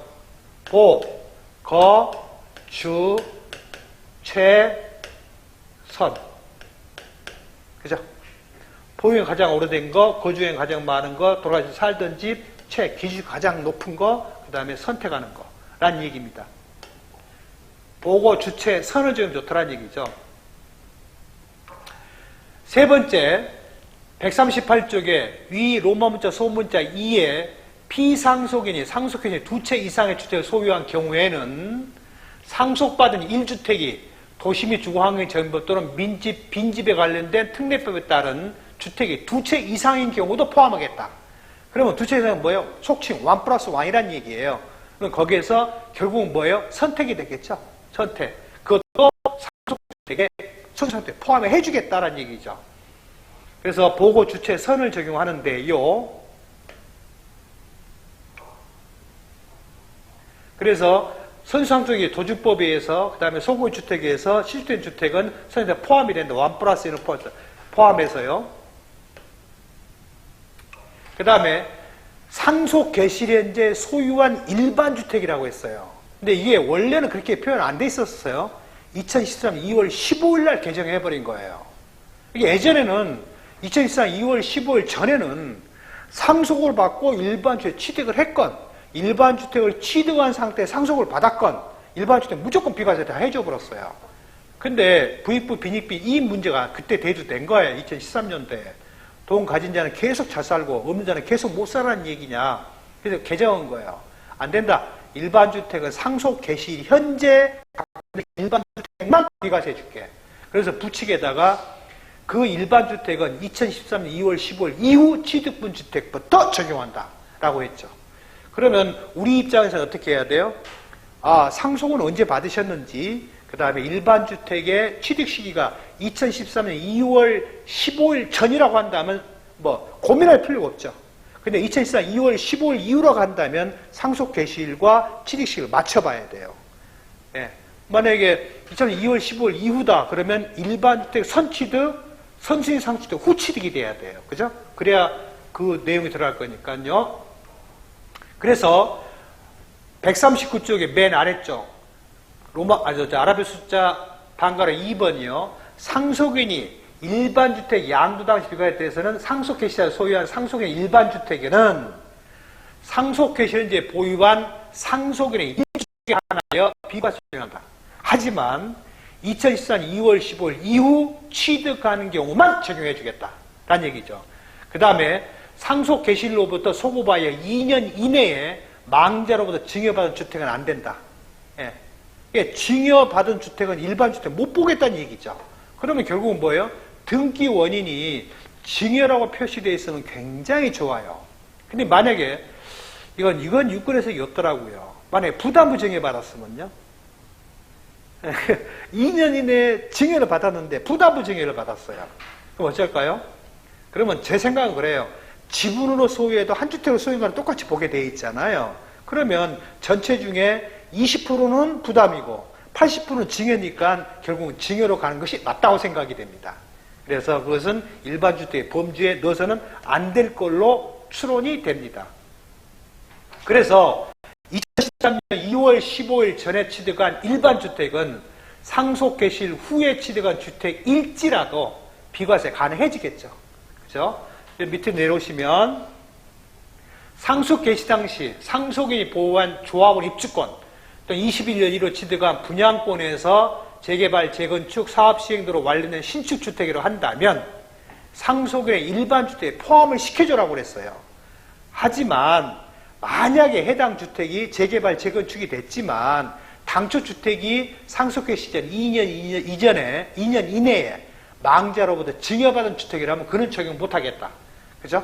주, 최, 선. 그죠? 보유가 가장 오래된 거, 거주행 가장 많은 거, 돌아가셔서 살던 집, 기준이 가장 높은 거, 그 다음에 선택하는 거. 라는 얘기입니다. 보고, 주체, 선을 적으면 좋더라는 얘기죠. 세 번째, 138쪽에 위 로마 문자 소문자 2에 피상속인이 상속인이 2채 이상의 주택을 소유한 경우에는 상속받은 1주택이 도시 및 주거환경 정보 또는 민집, 빈집에 관련된 특례법에 따른 주택이 2채 이상인 경우도 포함하겠다. 그러면 2채 이상은 뭐예요? 속칭 1+1이란 얘기예요. 그럼 거기에서 결국은 뭐예요? 선택이 되겠죠. 선택. 그것도 상속주택에 선택 포함해 해주겠다라는 얘기죠. 그래서 보고 주체 선을 적용하는데요. 그래서 선수상속이 도주법에 의해서, 그 다음에 소고주택에서 실수된 주택은 선택에 포함이 된다. 1+1을 포함해서요. 그 다음에 상속 개시현재 소유한 일반주택이라고 했어요. 근데 이게 원래는 그렇게 표현 안 돼 있었어요. 2013년 2월 15일 날 개정해버린 거예요. 이게 예전에는 2014년 2월 15일 전에는 상속을 받고 일반주택 취득을 했건, 일반주택을 취득한 상태에 상속을 받았건, 일반주택 무조건 비과세 다 해줘버렸어요. 근데 부익부, 빈익비 이 문제가 그때 대두된 거예요. 2013년도에. 돈 가진 자는 계속 잘 살고 없는 자는 계속 못 살라는 얘기냐. 그래서 개정한 거예요. 안 된다. 일반주택은 상속 개시 현재 일반주택만 비과세 해줄게. 그래서 부칙에다가 그 일반주택은 2013년 2월 15일 이후 취득분 주택부터 적용한다 라고 했죠. 그러면 우리 입장에서는 어떻게 해야 돼요? 상속은 언제 받으셨는지, 그 다음에 일반주택의 취득 시기가 2013년 2월 15일 전이라고 한다면 뭐 고민할 필요가 없죠. 근데 2014년 2월 15일 이후라고 한다면 상속 개시일과 취득 시기를 맞춰봐야 돼요. 예. 만약에 2000년 2월 15일 이후다 그러면 일반주택 선취득, 선순위 상취득, 후취득이 돼야 돼요. 그죠? 그래야 그 내용이 들어갈 거니까요. 그래서 139쪽에 맨 아래쪽 아랍의 숫자 단가로 2번이요. 상속인이 일반주택 양도 당시 비과세에 대해서는 상속 개시자를 소유한 상속인 일반주택에는 상속 개시현재 보유한 상속인의 1주택에 하나여 비과세 적용한다. 하지만 2014년 2월 15일 이후 취득하는 경우만 적용해 주겠다라는 얘기죠. 그 다음에 상속 개시일로부터 소급하여 2년 이내에 망자로부터 증여받은 주택은 안 된다. 예. 증여받은 주택은 일반주택 못 보겠다는 얘기죠. 그러면 결국은 뭐예요? 등기 원인이 증여라고 표시되어 있으면 굉장히 좋아요. 근데 만약에 이건 유권해석이 없더라고요. 만약에 부담부 증여받았으면요. 2년 이내에 증여를 받았는데 부담부 증여를 받았어요. 그럼 어쩔까요? 그러면 제 생각은 그래요. 지분으로 소유해도 한 주택으로 소유한 똑같이 보게 돼 있잖아요. 그러면 전체 중에 20%는 부담이고 80%는 증여니까 결국은 증여로 가는 것이 맞다고 생각이 됩니다. 그래서 그것은 일반주택의 범주에 넣어서는 안 될 걸로 추론이 됩니다. 그래서 2013년 2월 15일 전에 취득한 일반주택은 상속 개시일 후에 취득한 주택일지라도 비과세 가능해지겠죠. 그죠? 밑에 내려오시면 상속 개시 당시 상속인이 보유한 조합원 입주권 또 21년 1호 취득한 분양권에서 재개발, 재건축, 사업 시행도로 완료된 신축주택이라고 한다면 상속인의 일반주택에 포함을 시켜주라고 그랬어요. 하지만 만약에 해당 주택이 재개발, 재건축이 됐지만 당초 주택이 상속개 시전 2년 이내에 망자로부터 증여받은 주택이라면 그는 적용 못하겠다. 그죠?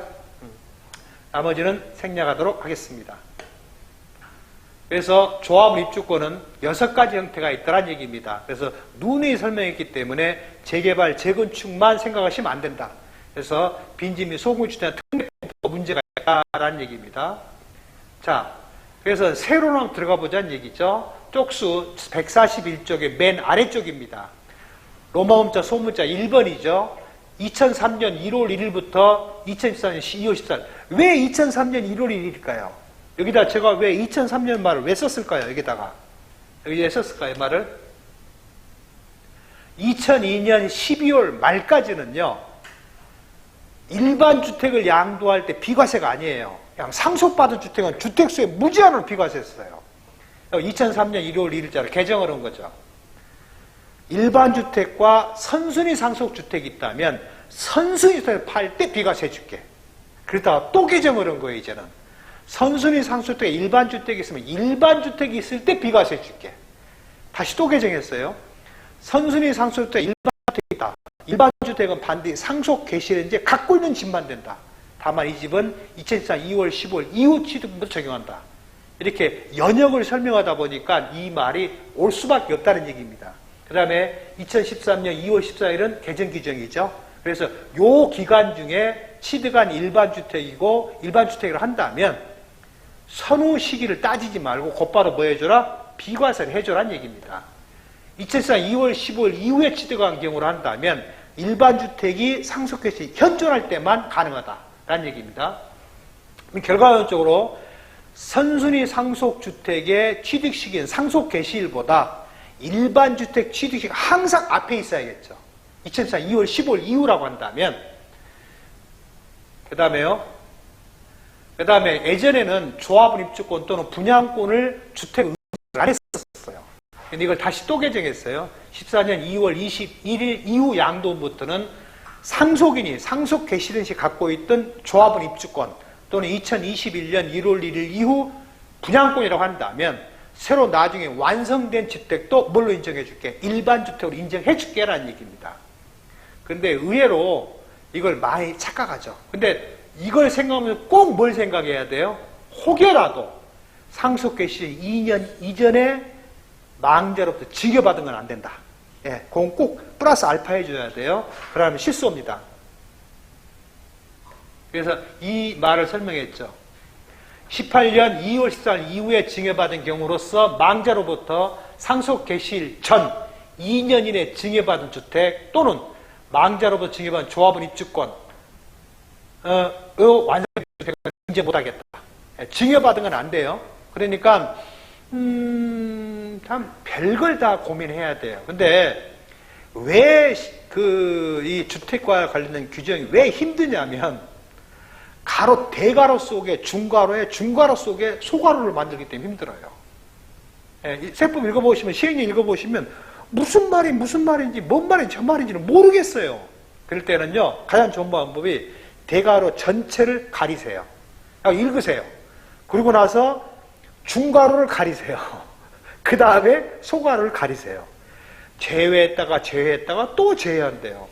나머지는 생략하도록 하겠습니다. 그래서 조합원 입주권은 6가지 형태가 있다는 얘기입니다. 그래서 누누이 설명했기 때문에 재개발, 재건축만 생각하시면 안 된다. 그래서 빈지 및 소규모주택 특례법 문제가 있다는 얘기입니다. 자, 그래서 세로로 한번 들어가 보자는 얘기죠. 쪽수 141쪽의 맨 아래쪽입니다. 로마 문자, 소문자 1번이죠. 2003년 1월 1일부터 2014년 2월 14일. 왜 2003년 1월 1일일까요? 여기다 제가 왜 2003년 말을 왜 썼을까요? 여기다가. 여기 왜 썼을까요? 말을? 2002년 12월 말까지는요, 일반 주택을 양도할 때 비과세가 아니에요. 그냥 상속받은 주택은 주택수에 무제한으로 비과세했어요. 2003년 1월 1일자로 개정을 한 거죠. 일반 주택과 선순위 상속주택이 있다면 선순위 주택을 팔 때 비과세 해줄게. 그러다가 또 개정을 한 거예요, 이제는. 선순위 상속주택에 일반 주택이 있으면 일반 주택이 있을 때 비과세 해줄게. 다시 또 개정했어요. 선순위 상속주택에 일반 주택이 있다. 일반 주택은 반드시 상속 개시했는지 갖고 있는 집만 된다. 다만 이 집은 2014년 2월 15일 이후 취득부터 적용한다. 이렇게 연역을 설명하다 보니까 이 말이 올 수밖에 없다는 얘기입니다. 그 다음에 2013년 2월 14일은 개정 규정이죠. 그래서 요 기간 중에 취득한 일반 주택이고 일반 주택을 한다면 선후 시기를 따지지 말고 곧바로 뭐 해줘라? 비과세를 해줘라는 얘기입니다. 2014년 2월 15일 이후에 취득한 경우로 한다면 일반 주택이 상속개시 현존할 때만 가능하다라는 얘기입니다. 결과론적으로 선순위 상속주택의 취득 시기는 상속개시일보다 일반 주택 취득시기가 항상 앞에 있어야겠죠. 2014년 2월 15일 이후라고 한다면 그 다음에 예전에는 조합원 입주권 또는 분양권을 주택 안 했었어요. 근데 이걸 다시 또 개정했어요. 14년 2월 21일 이후 양도부터는 상속인이 상속 개시된 시 갖고 있던 조합원 입주권 또는 2021년 1월 1일 이후 분양권이라고 한다면 새로 나중에 완성된 주택도 뭘로 인정해 줄게? 일반 주택으로 인정해 줄게 라는 얘기입니다. 근데 의외로 이걸 많이 착각하죠. 근데 이걸 생각하면 꼭 뭘 생각해야 돼요? 혹여라도 상속 개시 2년 이전에 망자로부터 증여받은 건 안 된다. 예, 그건 꼭 플러스 알파 해줘야 돼요. 그러면 실수입니다. 그래서 이 말을 설명했죠. 18년 2월 14일 이후에 증여받은 경우로서 망자로부터 상속 개시일 전 2년 이내 증여받은 주택 또는 망자로부터 증여받은 조합원 입주권 완성된 주택을 인정 못하겠다. 증여받은 건 안 돼요. 그러니까 참 별걸 다 고민해야 돼요. 근데 왜 이 주택과 관련된 규정이 왜 힘드냐면 가로 대가로 속에 중가로 속에 소가로를 만들기 때문에 힘들어요. 이 세법 읽어보시면 시행령 읽어보시면 무슨 말인지 뭔 말인지 저 말인지는 모르겠어요. 그럴 때는요 가장 좋은 방법이 대가로 전체를 가리세요. 읽으세요. 그리고 나서 중가로를 가리세요. 그 다음에 소가로를 가리세요. 제외했다가 또 제외한대요.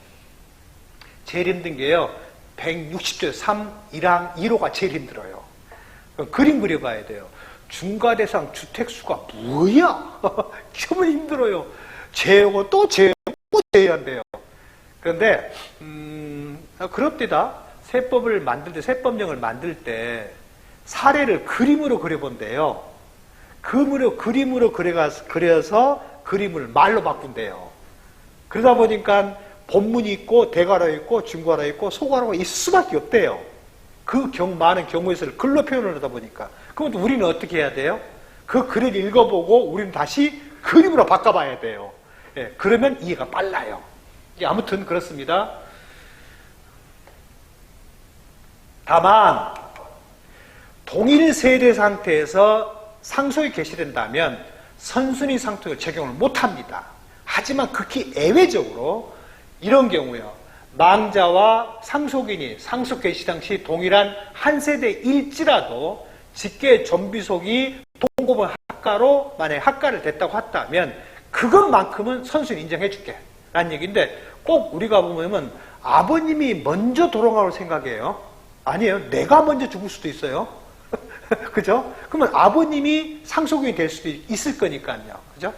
제일 힘든 게요. 160조 3, 1항 1호가 제일 힘들어요. 그림 그려봐야 돼요. 중과대상 주택수가 뭐야? 정말 힘들어요. 제외하고 또 제외하고 또 제외한대요. 그런데 그렇디다 세법을 만들 때, 세법령을 만들 때 사례를 그림으로 그려본대요. 그림으로 그려서 그림을 말로 바꾼대요. 그러다 보니까 본문이 있고 대가로 있고 중가로 있고 소가로가 있을 수밖에 없대요. 그 많은 경우에서 글로 표현을 하다 보니까. 그럼 우리는 어떻게 해야 돼요? 그 글을 읽어보고 우리는 다시 그림으로 바꿔봐야 돼요. 예, 그러면 이해가 빨라요. 아무튼 그렇습니다. 다만 동일 세대 상태에서 상속이 개시된다면 선순위 상속을 적용을 못합니다. 하지만 극히 예외적으로 이런 경우요. 망자와 상속인이 상속 개시 당시 동일한 한 세대일지라도 직계 존비속이 동급은 학가로 만약에 학가를 됐다고 했다면 그것만큼은 선순위 인정해 줄게 라는 얘기인데 꼭 우리가 보면 아버님이 먼저 돌아가고 생각해요. 아니에요. 내가 먼저 죽을 수도 있어요. 그죠? 그러면 아버님이 상속인이 될 수도 있을 거니까요. 그죠?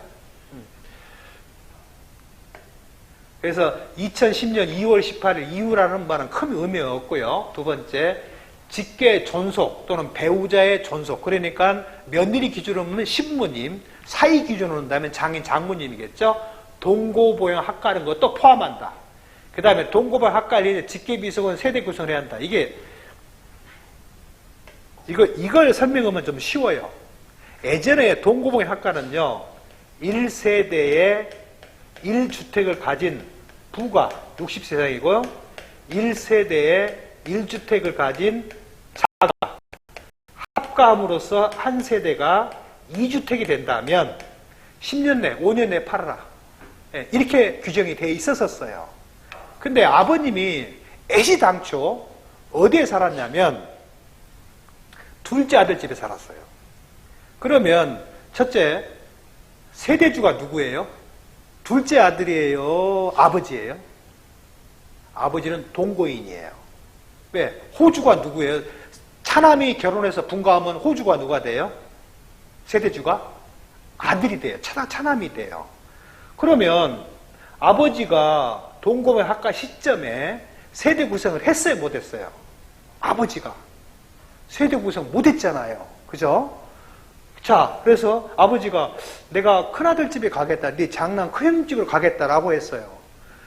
그래서 2010년 2월 18일 이후라는 말은 큰 의미가 없고요. 두 번째, 직계 존속 또는 배우자의 존속. 그러니까 며느리 기준으로는 신부님, 사위 기준으로 한다면 장인, 장모님이겠죠. 동고보양 학가는 것도 포함한다. 그 다음에 동고보양 학가를 직계 비속은 세대 구성을 해야 한다. 이걸 설명하면 좀 쉬워요. 예전에 동고보양 학가는요, 1세대에 1주택을 가진 부가 60세 이상이고요. 1세대에 1주택을 가진 자가 합감으로써 한 세대가 2주택이 된다면 10년 내, 5년 내에 팔아라. 이렇게 규정이 돼 있었어요. 근데 아버님이 애시당초 어디에 살았냐면 둘째 아들 집에 살았어요. 그러면 첫째, 세대주가 누구예요? 둘째 아들이에요? 아버지예요? 아버지는 동거인이에요. 왜? 호주가 누구예요? 차남이 결혼해서 분가하면 호주가 누가 돼요? 세대주가? 아들이 돼요. 차남이 돼요. 그러면 아버지가 동거의 학과 시점에 세대 구성을 했어요? 못했어요? 아버지가 세대 구성 못했잖아요. 그죠? 자, 그래서 아버지가 내가 큰아들 집에 가겠다, 네 장남 큰형 집으로 가겠다라고 했어요.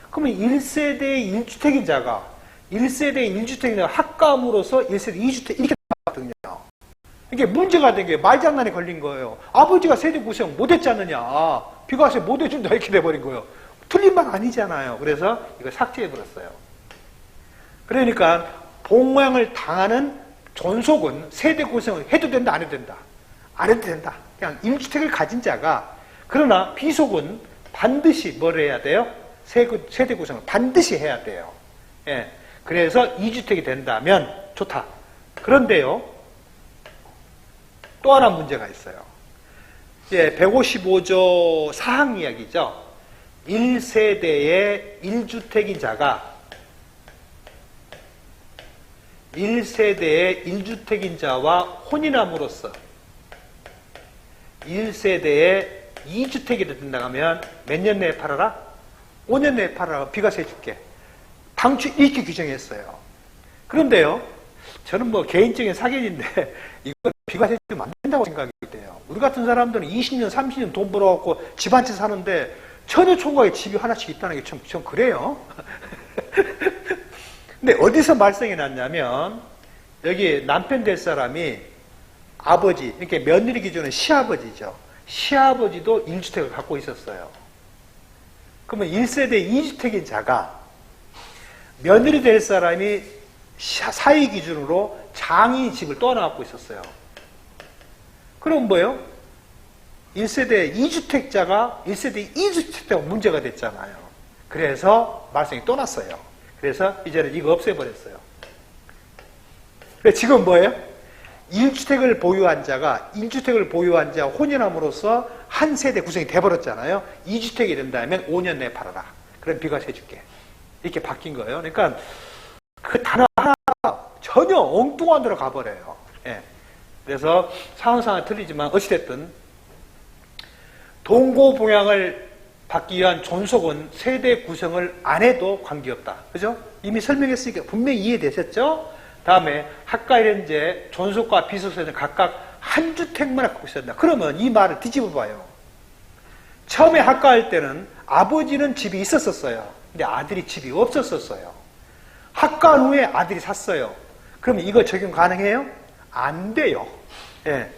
그러면 1세대 1주택인 자가 1세대 1주택인 자가 합감으로서 1세대 2주택 이렇게 나왔거든요. 이게 문제가 된 게 말장난이 걸린 거예요. 아버지가 세대 구성 못했지 않느냐, 비과세 못해준다 이렇게 돼버린 거예요. 틀린 말 아니잖아요. 그래서 이걸 삭제해버렸어요. 그러니까 복모양을 당하는 존속은 세대 구성을 해도 된다, 안 해도 된다? 안 해도 된다. 그냥 1주택을 가진 자가. 그러나 비속은 반드시 뭘 해야 돼요? 세대 구성을 반드시 해야 돼요. 예. 그래서 2주택이 된다면 좋다. 그런데요, 또 하나 문제가 있어요. 예, 155조 사항 이야기죠. 1세대의 1주택인 자가 1세대의 1주택인 자와 혼인함으로써 1세대에 2주택이 된다고 하면 몇 년 내에 팔아라? 5년 내에 팔아라. 비과세 줄게. 당초 이렇게 규정했어요. 그런데요, 저는 뭐 개인적인 사견인데 이거 비과세 주면 안 된다고 생각이 돼요. 우리 같은 사람들은 20년, 30년 돈 벌어갖고 집 한 채 사는데 처녀 총각에 집이 하나씩 있다는 게 좀 그래요. 근데 어디서 말썽이 났냐면 여기 남편 될 사람이 아버지, 이렇게 며느리 기준은 시아버지죠. 시아버지도 1주택을 갖고 있었어요. 그러면 1세대 2주택인 자가 며느리 될 사람이 사위 기준으로 장인 집을 또 하나 갖고 있었어요. 그럼 뭐예요? 1세대 2주택자가 1세대 2주택자가 문제가 됐잖아요. 그래서 말썽이 또 났어요. 그래서 이제는 이거 없애버렸어요. 지금 뭐예요? 1주택을 보유한 자가 1주택을 보유한 자 혼인함으로써 한 세대 구성이 돼버렸잖아요. 2주택이 된다면 5년 내에 팔아라. 그럼 비과세 해줄게. 이렇게 바뀐 거예요. 그러니까 그 단어 하나가 전혀 엉뚱한 데로 가버려요. 예. 그래서 상황상은 틀리지만 어찌됐든 동고봉양을 받기 위한 존속은 세대 구성을 안 해도 관계없다. 그죠? 이미 설명했으니까 분명히 이해되셨죠? 다음에 학가일현재 존속과 비속세는 각각 한 주택만 갖고 있었다. 그러면 이 말을 뒤집어 봐요. 처음에 학가할 때는 아버지는 집이 있었어요. 근데 아들이 집이 없었어요. 학가한 후에 아들이 샀어요. 그러면 이거 적용 가능해요? 안 돼요. 예.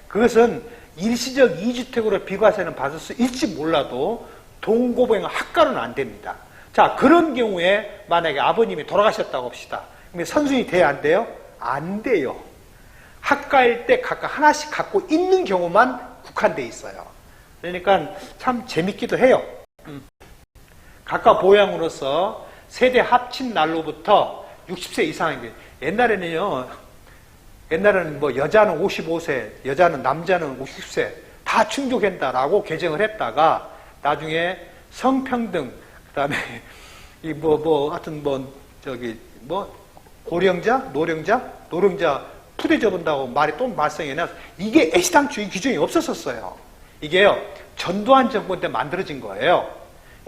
그것은 일시적 2주택으로 비과세는 받을 수 있지 몰라도 동고보행 학가는 안 됩니다. 자, 그런 경우에 만약에 아버님이 돌아가셨다고 합시다. 그럼 선순위 돼야 안 돼요? 안 돼요. 학가일 때 각각 하나씩 갖고 있는 경우만 국한돼 있어요. 그러니까 참 재밌기도 해요. 각각 보양으로서 세대 합친 날로부터 60세 이상인 게 옛날에는 뭐 여자는 55세, 여자는 남자는 50세 다 충족한다라고 개정을 했다가 나중에 성평등, 그다음에 하여튼 고령자, 노령자 푸대접은다고 말이 또 말썽이 나서 이게 애시당초 이 규정이 없었었어요. 이게요, 전두환 정권 때 만들어진 거예요.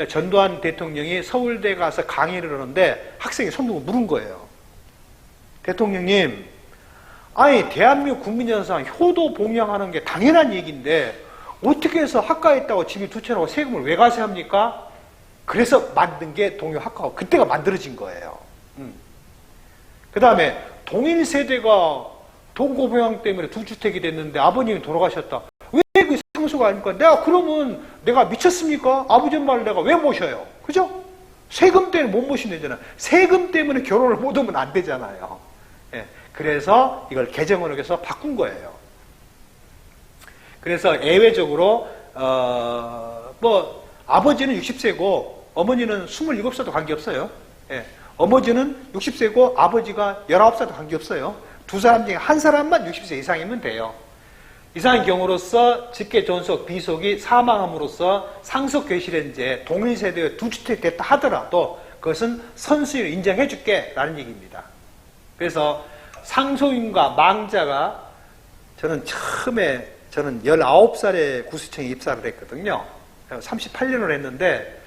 전두환 대통령이 서울대 가서 강의를 하는데 학생이 손 들고 물은 거예요. 대통령님, 아니 대한민국 국민연상 효도 봉양하는 게 당연한 얘기인데 어떻게 해서 학과에 있다고 집이 두 채라고 세금을 왜 과세합니까? 그래서 만든 게 동요학과고 그때가 만들어진 거예요. 그 다음에 동일 세대가 동고부양 때문에 두 주택이 됐는데 아버님이 돌아가셨다. 왜 그 상소가 아닙니까? 그러면 내가 미쳤습니까? 아버지 말을 내가 왜 모셔요? 그죠? 세금 때문에 못 모신다잖아요. 세금 때문에 결혼을 못 하면 안 되잖아요. 예, 그래서 이걸 개정을 해서 바꾼 거예요. 그래서 예외적으로 뭐 아버지는 60세고 어머니는 27살도 관계없어요. 예, 어머니는 60세고 아버지가 19살도 관계없어요. 두 사람 중에 한 사람만 60세 이상이면 돼요. 이상의 경우로서 직계 존속 비속이 사망함으로써 상속 괴실현재 동일 세대의 두 주택이 됐다 하더라도 그것은 선수를 인정해 줄게 라는 얘기입니다. 그래서 상속인과 망자가 저는 19살에 구수청에 입사를 했거든요. 38년을 했는데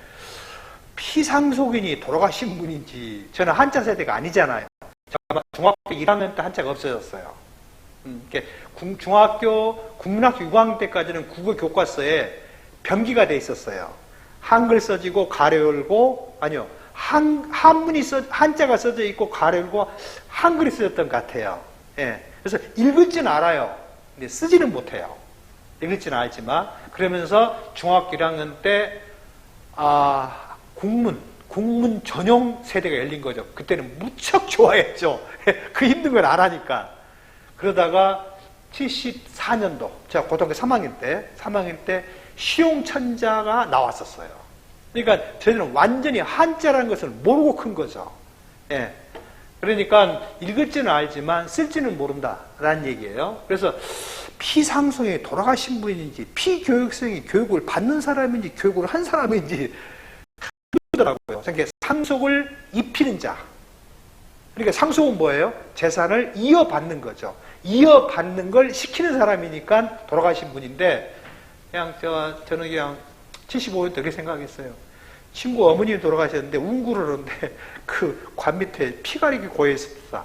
피상속인이 돌아가신 분인지, 저는 한자 세대가 아니잖아요. 중학교 1학년 때 한자가 없어졌어요. 중학교 국민학교 6학년 때까지는 국어 교과서에 병기가 돼 있었어요. 한글 써지고 가로 열고, 아니요, 한문이 한자가 써져 있고 가로 열고 한글이 써졌던 것 같아요. 예. 그래서 읽을지는 알아요. 근데 쓰지는 못해요. 읽을지는 알지만. 그러면서 중학교 1학년 때 국문 전용 세대가 열린 거죠. 그때는 무척 좋아했죠. 그 힘든 걸 알아니까. 그러다가 74년도, 제가 고등학교 3학년 때 시용천자가 나왔었어요. 그러니까 저희는 완전히 한자라는 것을 모르고 큰 거죠. 예. 그러니까 읽을지는 알지만 쓸지는 모른다라는 얘기예요. 그래서 피상속이 돌아가신 분인지 피교육생이 교육을 받는 사람인지 교육을 한 사람인지 힘들더라고요. 그러니까 상속을 입히는 자. 그러니까 상속은 뭐예요? 재산을 이어받는 거죠. 이어받는 걸 시키는 사람이니까 돌아가신 분인데, 저는 그냥 75년 때 그렇게 생각했어요. 친구 어머님이 돌아가셨는데 운구를 하는데 그 관 밑에 피가 이렇게 고여있었다.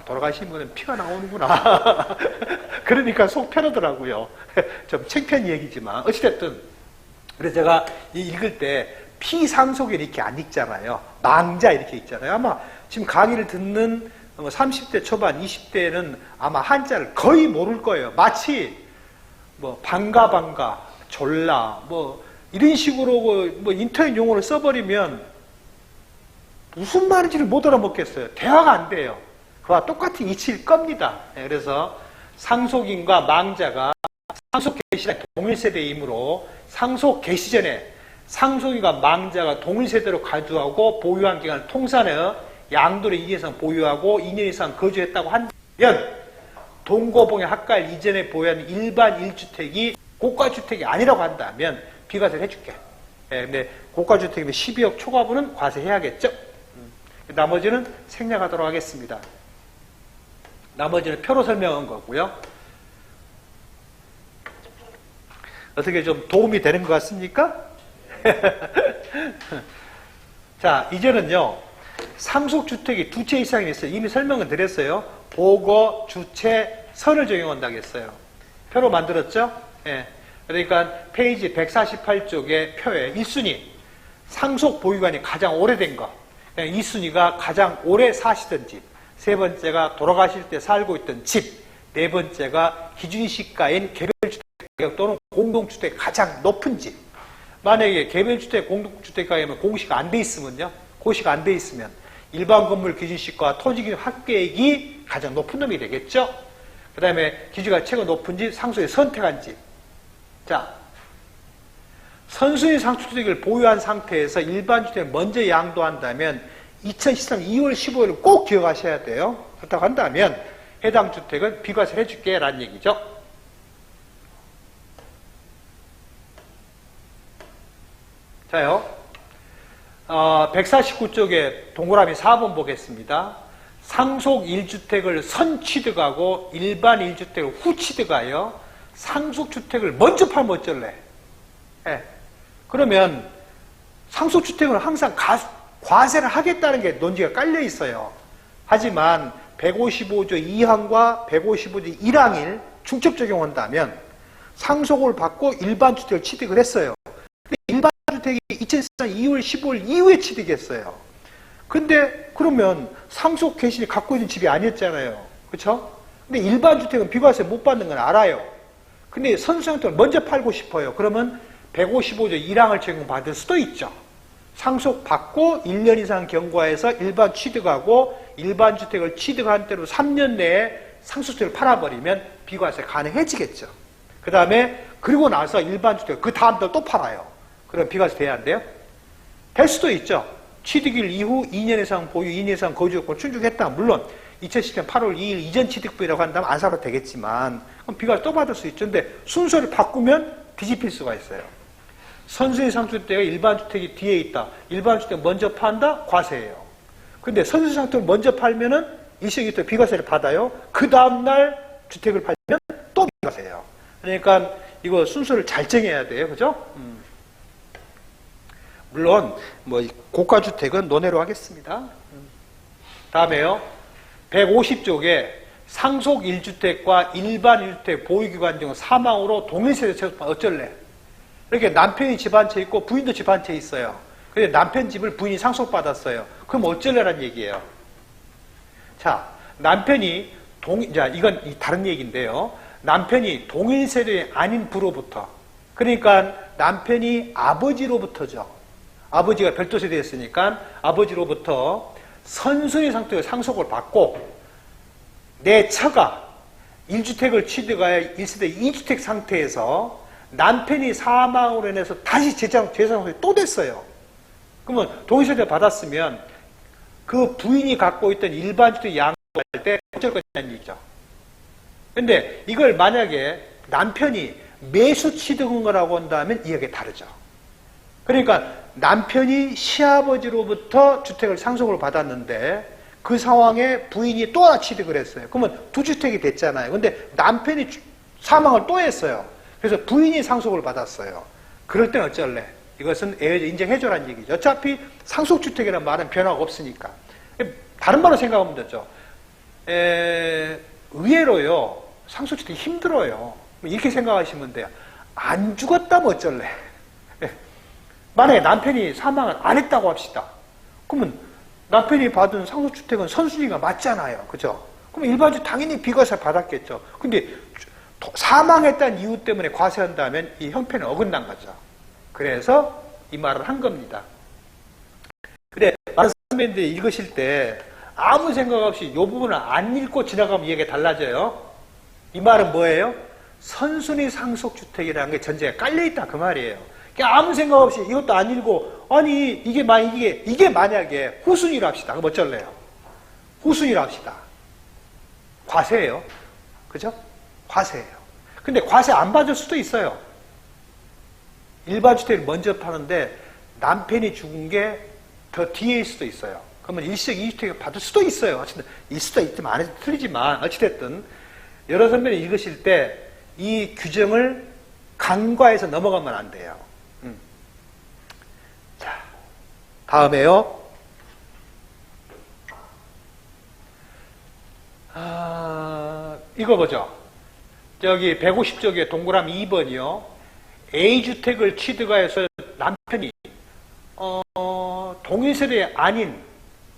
돌아가신 분은 피가 나오는구나. 그러니까 속 편하더라고요. 좀 창피한 얘기지만 어찌됐든, 그래서 제가 읽을 때 피상속이 이렇게 안 읽잖아요. 망자 이렇게 읽잖아요. 아마 지금 강의를 듣는 30대 초반, 20대는 아마 한자를 거의 모를 거예요. 마치 뭐 반가, 졸라, 뭐 이런 식으로 뭐 인터넷 용어를 써버리면 무슨 말인지를 못 알아먹겠어요. 대화가 안 돼요. 그와 똑같은 이치일 겁니다. 그래서 상속인과 망자가 상속 개시랑 동일 세대이므로 상속 개시 전에 상속인과 망자가 동일 세대로 가주하고 보유한 기간을 통산하여 양도를 2년 이상 보유하고 2년 이상 거주했다고 한다면 동거봉의 학갈 이전에 보유한 일반 1주택이 고가주택이 아니라고 한다면 비과세를 해줄게. 근데 고가주택이면 12억 초과분은 과세해야겠죠. 나머지는 생략하도록 하겠습니다. 나머지는 표로 설명한 거고요. 어떻게 좀 도움이 되는 것 같습니까? 자, 이제는요, 상속주택이 두 채 이상이 있어요. 이미 설명을 드렸어요. 보고, 주체, 선을 적용한다고 했어요. 표로 만들었죠? 예. 그러니까 페이지 148쪽의 표에 1순위, 상속 보유관이 가장 오래된 거. 2순위가 가장 오래 사시던 집. 세 번째가 돌아가실 때 살고 있던 집. 네 번째가 기준시가인 개별주택 가격 또는 공동주택 가장 높은 집. 만약에 개별주택, 공동주택 가격이 공시가 안 돼 있으면요. 고시가 안 돼 있으면 일반 건물 기준시가 토지기준 합계액이 가장 높은 놈이 되겠죠. 그 다음에 기준가 최고 높은 집, 상속에 선택한 집. 자, 선순위 상속주택을 보유한 상태에서 일반 주택을 먼저 양도한다면 2013년 2월 15일을 꼭 기억하셔야 돼요. 그렇다고 한다면 해당 주택은 비과세를 해줄게 라는 얘기죠. 자요. 149쪽에 동그라미 4번 보겠습니다. 상속 1주택을 선취득하고 일반 1주택을 후취득하여 상속주택을 먼저 팔면 어쩔래? 예. 그러면 상속주택은 항상 과세를 하겠다는 게 논지가 깔려 있어요. 하지만 155조 2항과 155조 1항을 중첩 적용한다면 상속을 받고 일반 주택을 취득을 했어요. 근데 일반 주택이 2014년 2월 15일 이후에 취득했어요. 근데 그러면 상속 개신이 갖고 있는 집이 아니었잖아요. 그렇죠? 근데 일반 주택은 비과세 못 받는 건 알아요. 근데 선수상택을 먼저 팔고 싶어요. 그러면 155조 1항을 적용받을 수도 있죠. 상속받고 1년 이상 경과해서 일반 취득하고 일반 주택을 취득한 때로 3년 내에 상속주택을 팔아버리면 비과세 가능해지겠죠. 그 다음에 그리고 나서 일반 주택을 그 다음 달 또 팔아요. 그럼 비과세 돼야 안 돼요? 될 수도 있죠. 취득일 이후 2년 이상 보유, 2년 이상 거주요건 충족했다. 물론 2017년 8월 2일 이전 취득부이라고 한다면 안 살아도 되겠지만 그럼 비과세 또 받을 수 있죠. 근데 순서를 바꾸면 뒤집힐 수가 있어요. 선순위 상속주택가 일반 주택이 뒤에 있다. 일반 주택 먼저 판다? 과세예요. 근데 선순위 상속을 먼저 팔면은 일시적으로 비과세를 받아요. 그 다음날 주택을 팔면 또 비과세예요. 그러니까 이거 순서를 잘 정해야 돼요. 그죠? 물론 뭐 고가주택은 논외로 하겠습니다. 다음에요. 150쪽에 상속 1주택과 일반 1주택 보유기간 중 사망으로 동일세대 채급하면 어쩔래? 이렇게 남편이 집 한 채 있고 부인도 집 한 채 있어요. 근데 남편 집을 부인이 상속받았어요. 그럼 어쩔래란 얘기예요. 자, 남편이 이건 다른 얘기인데요. 남편이 동일세대 아닌 부로부터, 그러니까 남편이 아버지로부터죠. 아버지가 별도 세대였으니까 아버지로부터 선순위 상태의 상속을 받고 내 처가 1주택을 취득하여 1세대 2주택 상태에서 남편이 사망으로 인해서 다시 재상속이 또 됐어요. 그러면 동일세대 받았으면 그 부인이 갖고 있던 일반 주택 양도할 때 어쩔 거냐는 얘기죠. 근데 이걸 만약에 남편이 매수 취득한 거라고 한다면 이야기가 다르죠. 그러니까 남편이 시아버지로부터 주택을 상속을 받았는데 그 상황에 부인이 또 하나 취득을 했어요. 그러면 두 주택이 됐잖아요. 근데 남편이 사망을 또 했어요. 그래서 부인이 상속을 받았어요. 그럴 땐 어쩔래? 이것은 인정해줘라는 얘기죠. 어차피 상속주택이라는 말은 변화가 없으니까. 다른 말로 생각하면 되죠. 의외로요, 상속주택이 힘들어요. 이렇게 생각하시면 돼요. 안 죽었다면 어쩔래? 만약에 남편이 사망을 안 했다고 합시다. 그러면 남편이 받은 상속주택은 선순위가 맞잖아요. 그죠? 그럼 일반주택 당연히 비과세 받았겠죠. 근데 사망했다는 이유 때문에 과세한다면 이 형편은 어긋난 거죠. 그래서 이 말을 한 겁니다. 근데 많은 선배님들이 읽으실 때 아무 생각 없이 이 부분을 안 읽고 지나가면 이야기가 달라져요. 이 말은 뭐예요? 선순위 상속주택이라는 게 전제가 깔려있다 그 말이에요. 아무 생각 없이 이것도 안 읽고 아니 이게 만약에 후순위로 합시다. 그럼 어쩔래요? 후순위로 합시다. 과세예요. 그죠? 과세예요. 근데 과세 안 받을 수도 있어요. 일반 주택을 먼저 파는데 남편이 죽은 게 더 뒤에일 수도 있어요. 그러면 일시적 2주택을 받을 수도 있어요. 어쨌든 일 수도 있지만 안 해도 틀리지만 어찌됐든 여러 선배님 읽으실 때 이 규정을 간과해서 넘어가면 안 돼요. 자, 다음에요. 이거 보죠. 저기 150쪽에 동그라미 2번이요. A주택을 취득하여서 남편이 동일세대 아닌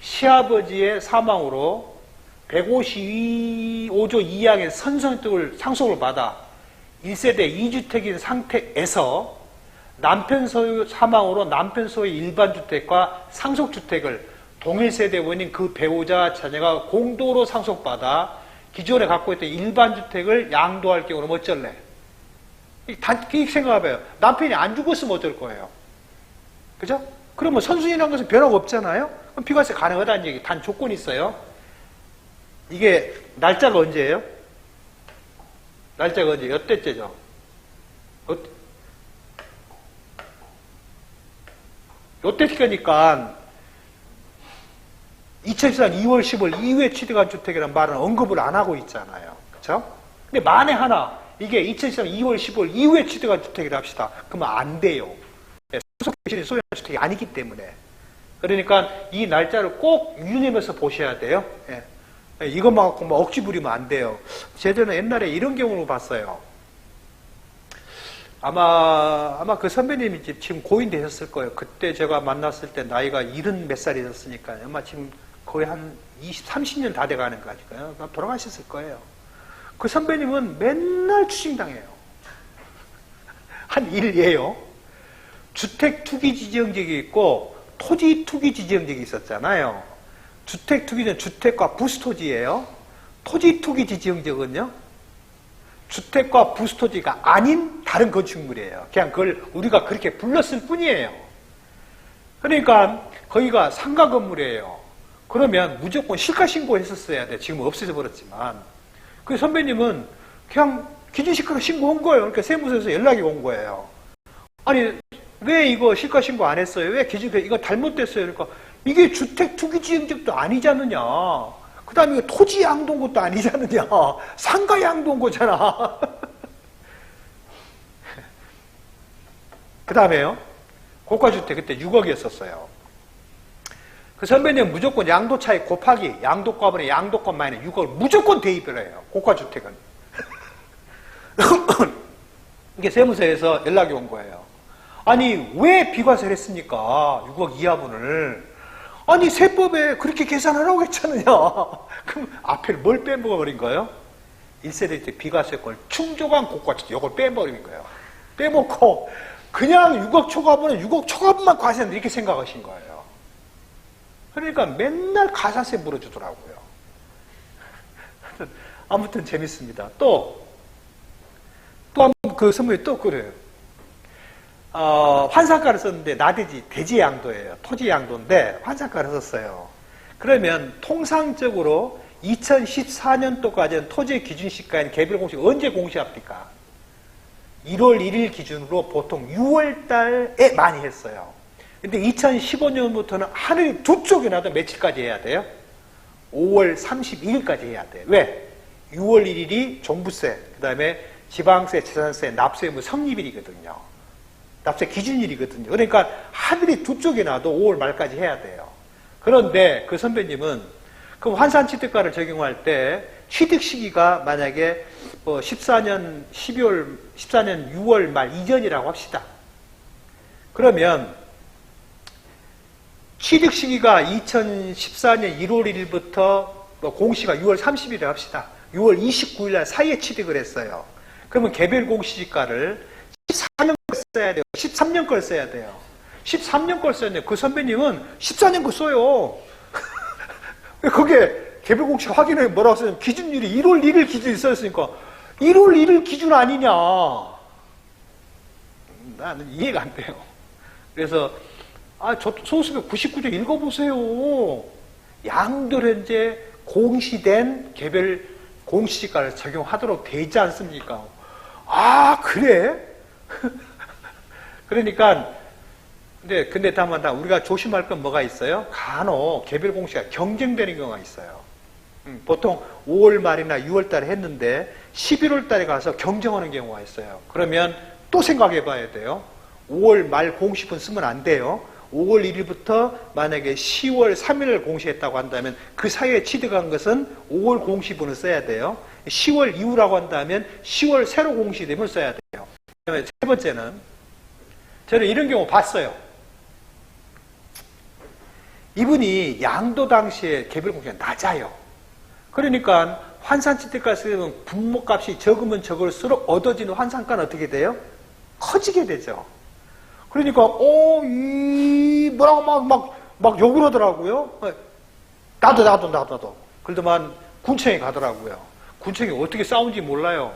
시아버지의 사망으로 155조 2항의 선성특을 상속을 받아 1세대 2주택인 상태에서 남편 소유 사망으로 남편 소유 일반주택과 상속주택을 동일세대원인 그 배우자 자녀가 공동으로 상속받아 기존에 갖고 있던 일반주택을 양도할 경우는 어쩔래? 이렇게 생각해봐요. 남편이 안 죽었으면 어쩔 거예요? 그죠? 그러면 선순위라는 것은 변화가 없잖아요? 그럼 비과세 가능하다는 얘기. 단 조건이 있어요. 이게 날짜가 언제예요? 날짜가 언제? 몇 대째죠? 요때 거니까 2014년 2월 10월 이후에 취득한 주택이라는 말은 언급을 안 하고 있잖아요. 그렇죠? 근데 만에 하나 이게 2014년 2월 10월 이후에 취득한 주택이라 합시다. 그러면 안 돼요. 소속 대신에 소유한 주택이 아니기 때문에. 그러니까 이 날짜를 꼭 유념해서 보셔야 돼요. 예. 이것만 갖고 뭐 억지 부리면 안 돼요. 제가 옛날에 이런 경우를 봤어요. 아마 그 선배님이 지금 고인 되셨을 거예요. 그때 제가 만났을 때 나이가 70 몇 살이 됐으니까요. 아마 지금 거의 한 20, 30년 다 돼가는 거니까요. 돌아가셨을 거예요. 그 선배님은 맨날 추징당해요. 한 일이에요. 주택 투기 지정적이 있고 토지 투기 지정적이 있었잖아요. 주택 투기는 주택과 부수토지예요. 토지 투기 지정적은요. 주택과 부수토지가 아닌 다른 건축물이에요. 그냥 그걸 우리가 그렇게 불렀을 뿐이에요. 그러니까 거기가 상가 건물이에요. 그러면 무조건 실가신고 했었어야 돼. 지금 없어져 버렸지만. 그 선배님은 그냥 기준시가로 신고한 거예요. 그러니까 세무서에서 연락이 온 거예요. 아니 왜 이거 실가신고 안 했어요? 왜 기준 이거 잘못됐어요? 그러니까 이게 주택 투기 지정적도 아니지 않느냐. 그 다음에 이거 토지 양도한 것도 아니지 않느냐. 상가 양도한 거잖아. 그 다음에요. 고가주택 그때 6억이었었어요. 그 선배님 무조건 양도 차익 곱하기 양도가분의 양도권 마이너스 6억을 무조건 대입을 해요. 고가주택은. 이게 세무서에서 연락이 온 거예요. 아니 왜 비과세를 했습니까? 6억 이하분을. 아니 세법에 그렇게 계산하라고 했잖아요. 그럼 앞에 뭘 빼먹어버린 거예요? 1세대 때 비과세권을 충족한 고가주택 이걸 빼버린 거예요. 빼먹고 그냥 6억 초과분은 6억 초과분만 과세한다 이렇게 생각하신 거예요. 그러니까 맨날 가산세 물어주더라고요. 아무튼 재밌습니다. 또 그 선물이 또 그래요. 환산가를 썼는데 나대지 대지 양도예요. 토지 양도인데 환산가를 썼어요. 그러면 통상적으로 2014년도까지는 토지 기준시가인 개별공시 언제 공시합니까? 1월 1일 기준으로 보통 6월 달에 많이 했어요. 근데 2015년부터는 하늘이 두 쪽이 나도 며칠까지 해야 돼요? 5월 32일까지 해야 돼요. 왜? 6월 1일이 종부세, 그 다음에 지방세, 재산세, 납세의무 성립일이거든요. 납세 기준일이거든요. 그러니까 하늘이 두 쪽이 나도 5월 말까지 해야 돼요. 그런데 그 선배님은 그 환산취득가를 적용할 때 취득 시기가 만약에 14년 12월, 14년 6월 말 이전이라고 합시다. 그러면 취득 시기가 2014년 1월 1일부터 공시가 6월 30일에 합시다. 6월 29일 날 사이에 취득을 했어요. 그러면 개별 공시지가를 14년 걸 써야 돼요. 13년 걸 써야 돼요. 13년 걸 써야 돼요. 그 선배님은 14년 걸 써요. 그게 개별 공시 확인해 뭐라고 써요? 기준일이 1월 1일 기준이 써있으니까 1월 1일 기준 아니냐. 나는 이해가 안 돼요. 그래서 저 소수표 99조 읽어보세요. 양도현재 공시된 개별 공시지가를 적용하도록 돼 있지 않습니까? 그래? 그러니까 근데 다만 우리가 조심할 건 뭐가 있어요? 간혹 개별 공시가 경쟁되는 경우가 있어요. 보통 5월 말이나 6월 달에 했는데 11월 달에 가서 경쟁하는 경우가 있어요. 그러면 또 생각해 봐야 돼요. 5월 말 공시분 쓰면 안 돼요. 5월 1일부터 만약에 10월 3일 공시했다고 한다면 그 사이에 취득한 것은 5월 공시분을 써야 돼요. 10월 이후라고 한다면 10월 새로 공시되면 써야 돼요. 그다음에 세 번째는 저는 이런 경우 봤어요. 이분이 양도 당시에 개별 공시가 낮아요. 그러니까 환산취득가 쓰면 분모값이 적으면 적을수록 얻어지는 환산가는 어떻게 돼요? 커지게 되죠. 그러니까 뭐라고 막 욕을 하더라고요. 나도. 그러더만 군청에 가더라고요. 군청이 어떻게 싸운지 몰라요.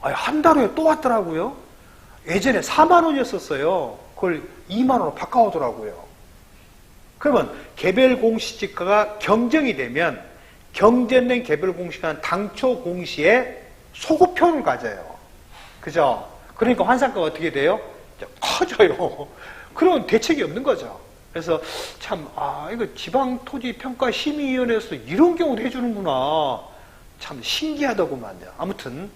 한 달 후에 또 왔더라고요. 예전에 4만 원이었었어요. 그걸 2만 원으로 바꿔오더라고요. 그러면 개별 공시지가가 경정이 되면 경쟁된 개별 공시가는 당초 공시에 소급표를 가져요. 그죠? 그러니까 환산가가 어떻게 돼요? 커져요. 그러면 대책이 없는 거죠. 그래서 참, 이거 지방토지평가심의위원회에서 이런 경우도 해주는구나. 참 신기하더구만요. 아무튼.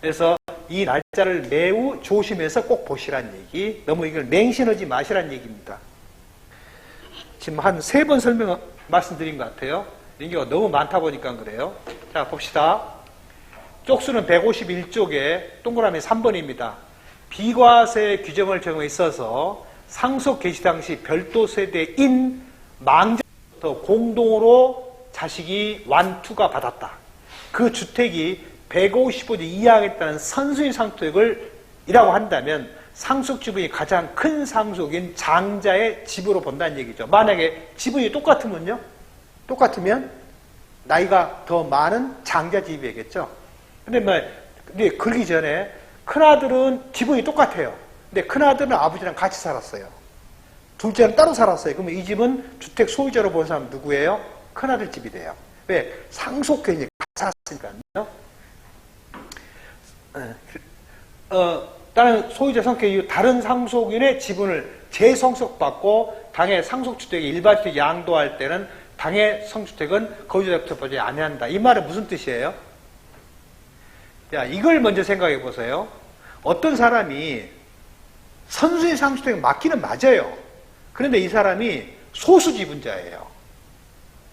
그래서 이 날짜를 매우 조심해서 꼭 보시란 얘기. 너무 이걸 맹신하지 마시란 얘기입니다. 지금 한 3번 말씀드린 것 같아요. 인기가 너무 많다 보니까 그래요. 자, 봅시다. 쪽수는 151쪽에 동그라미 3번입니다. 비과세 규정을 적용해 있어서 상속 개시 당시 별도 세대인 망자부터 공동으로 자식이 완투가 받았다. 그 주택이 155주 이하겠다는 선순위 상속을 이라고 한다면 상속 지분이 가장 큰 상속인 장자의 집으로 본다는 얘기죠. 만약에 지분이 똑같으면요? 똑같으면 나이가 더 많은 장자 집이겠죠. 근데 그러기 전에 큰아들은 지분이 똑같아요. 근데 큰아들은 아버지랑 같이 살았어요. 둘째는 따로 살았어요. 그러면 이 집은 주택 소유자로 본 사람 누구예요? 큰아들 집이 돼요. 왜? 상속권이 같이 살았으니까요. 다른 소유자 성격 이후 다른 상속인의 지분을 재성속받고 당해 상속주택이 일반주택 양도할 때는 당해 성주택은 거주자부터 보지 아니한다. 이 말은 무슨 뜻이에요? 자, 이걸 먼저 생각해 보세요. 어떤 사람이 선순위 상속주택을 맞기는 맞아요. 그런데 이 사람이 소수 지분자예요.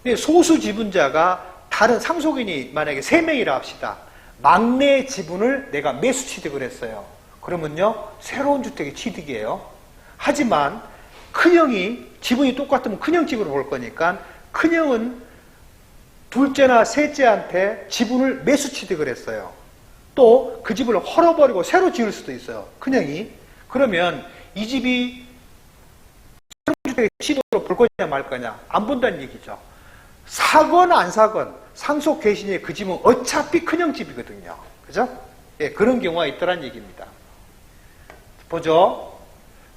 근데 소수 지분자가 다른 상속인이 만약에 3명이라 합시다. 막내 지분을 내가 매수 취득을 했어요. 그러면요, 새로운 주택이 취득이에요. 하지만 큰형이 지분이 똑같으면 큰형 집으로 볼 거니까 큰형은 둘째나 셋째한테 지분을 매수 취득을 했어요. 또 그 집을 헐어버리고 새로 지을 수도 있어요. 큰형이. 그러면 이 집이 새로운 주택의 취득으로 볼 거냐 말 거냐 안 본다는 얘기죠. 사건 안 사건 상속 개시에 그 집은 어차피 큰형 집이거든요. 그죠? 예, 그런 경우가 있더란 얘기입니다. 보죠.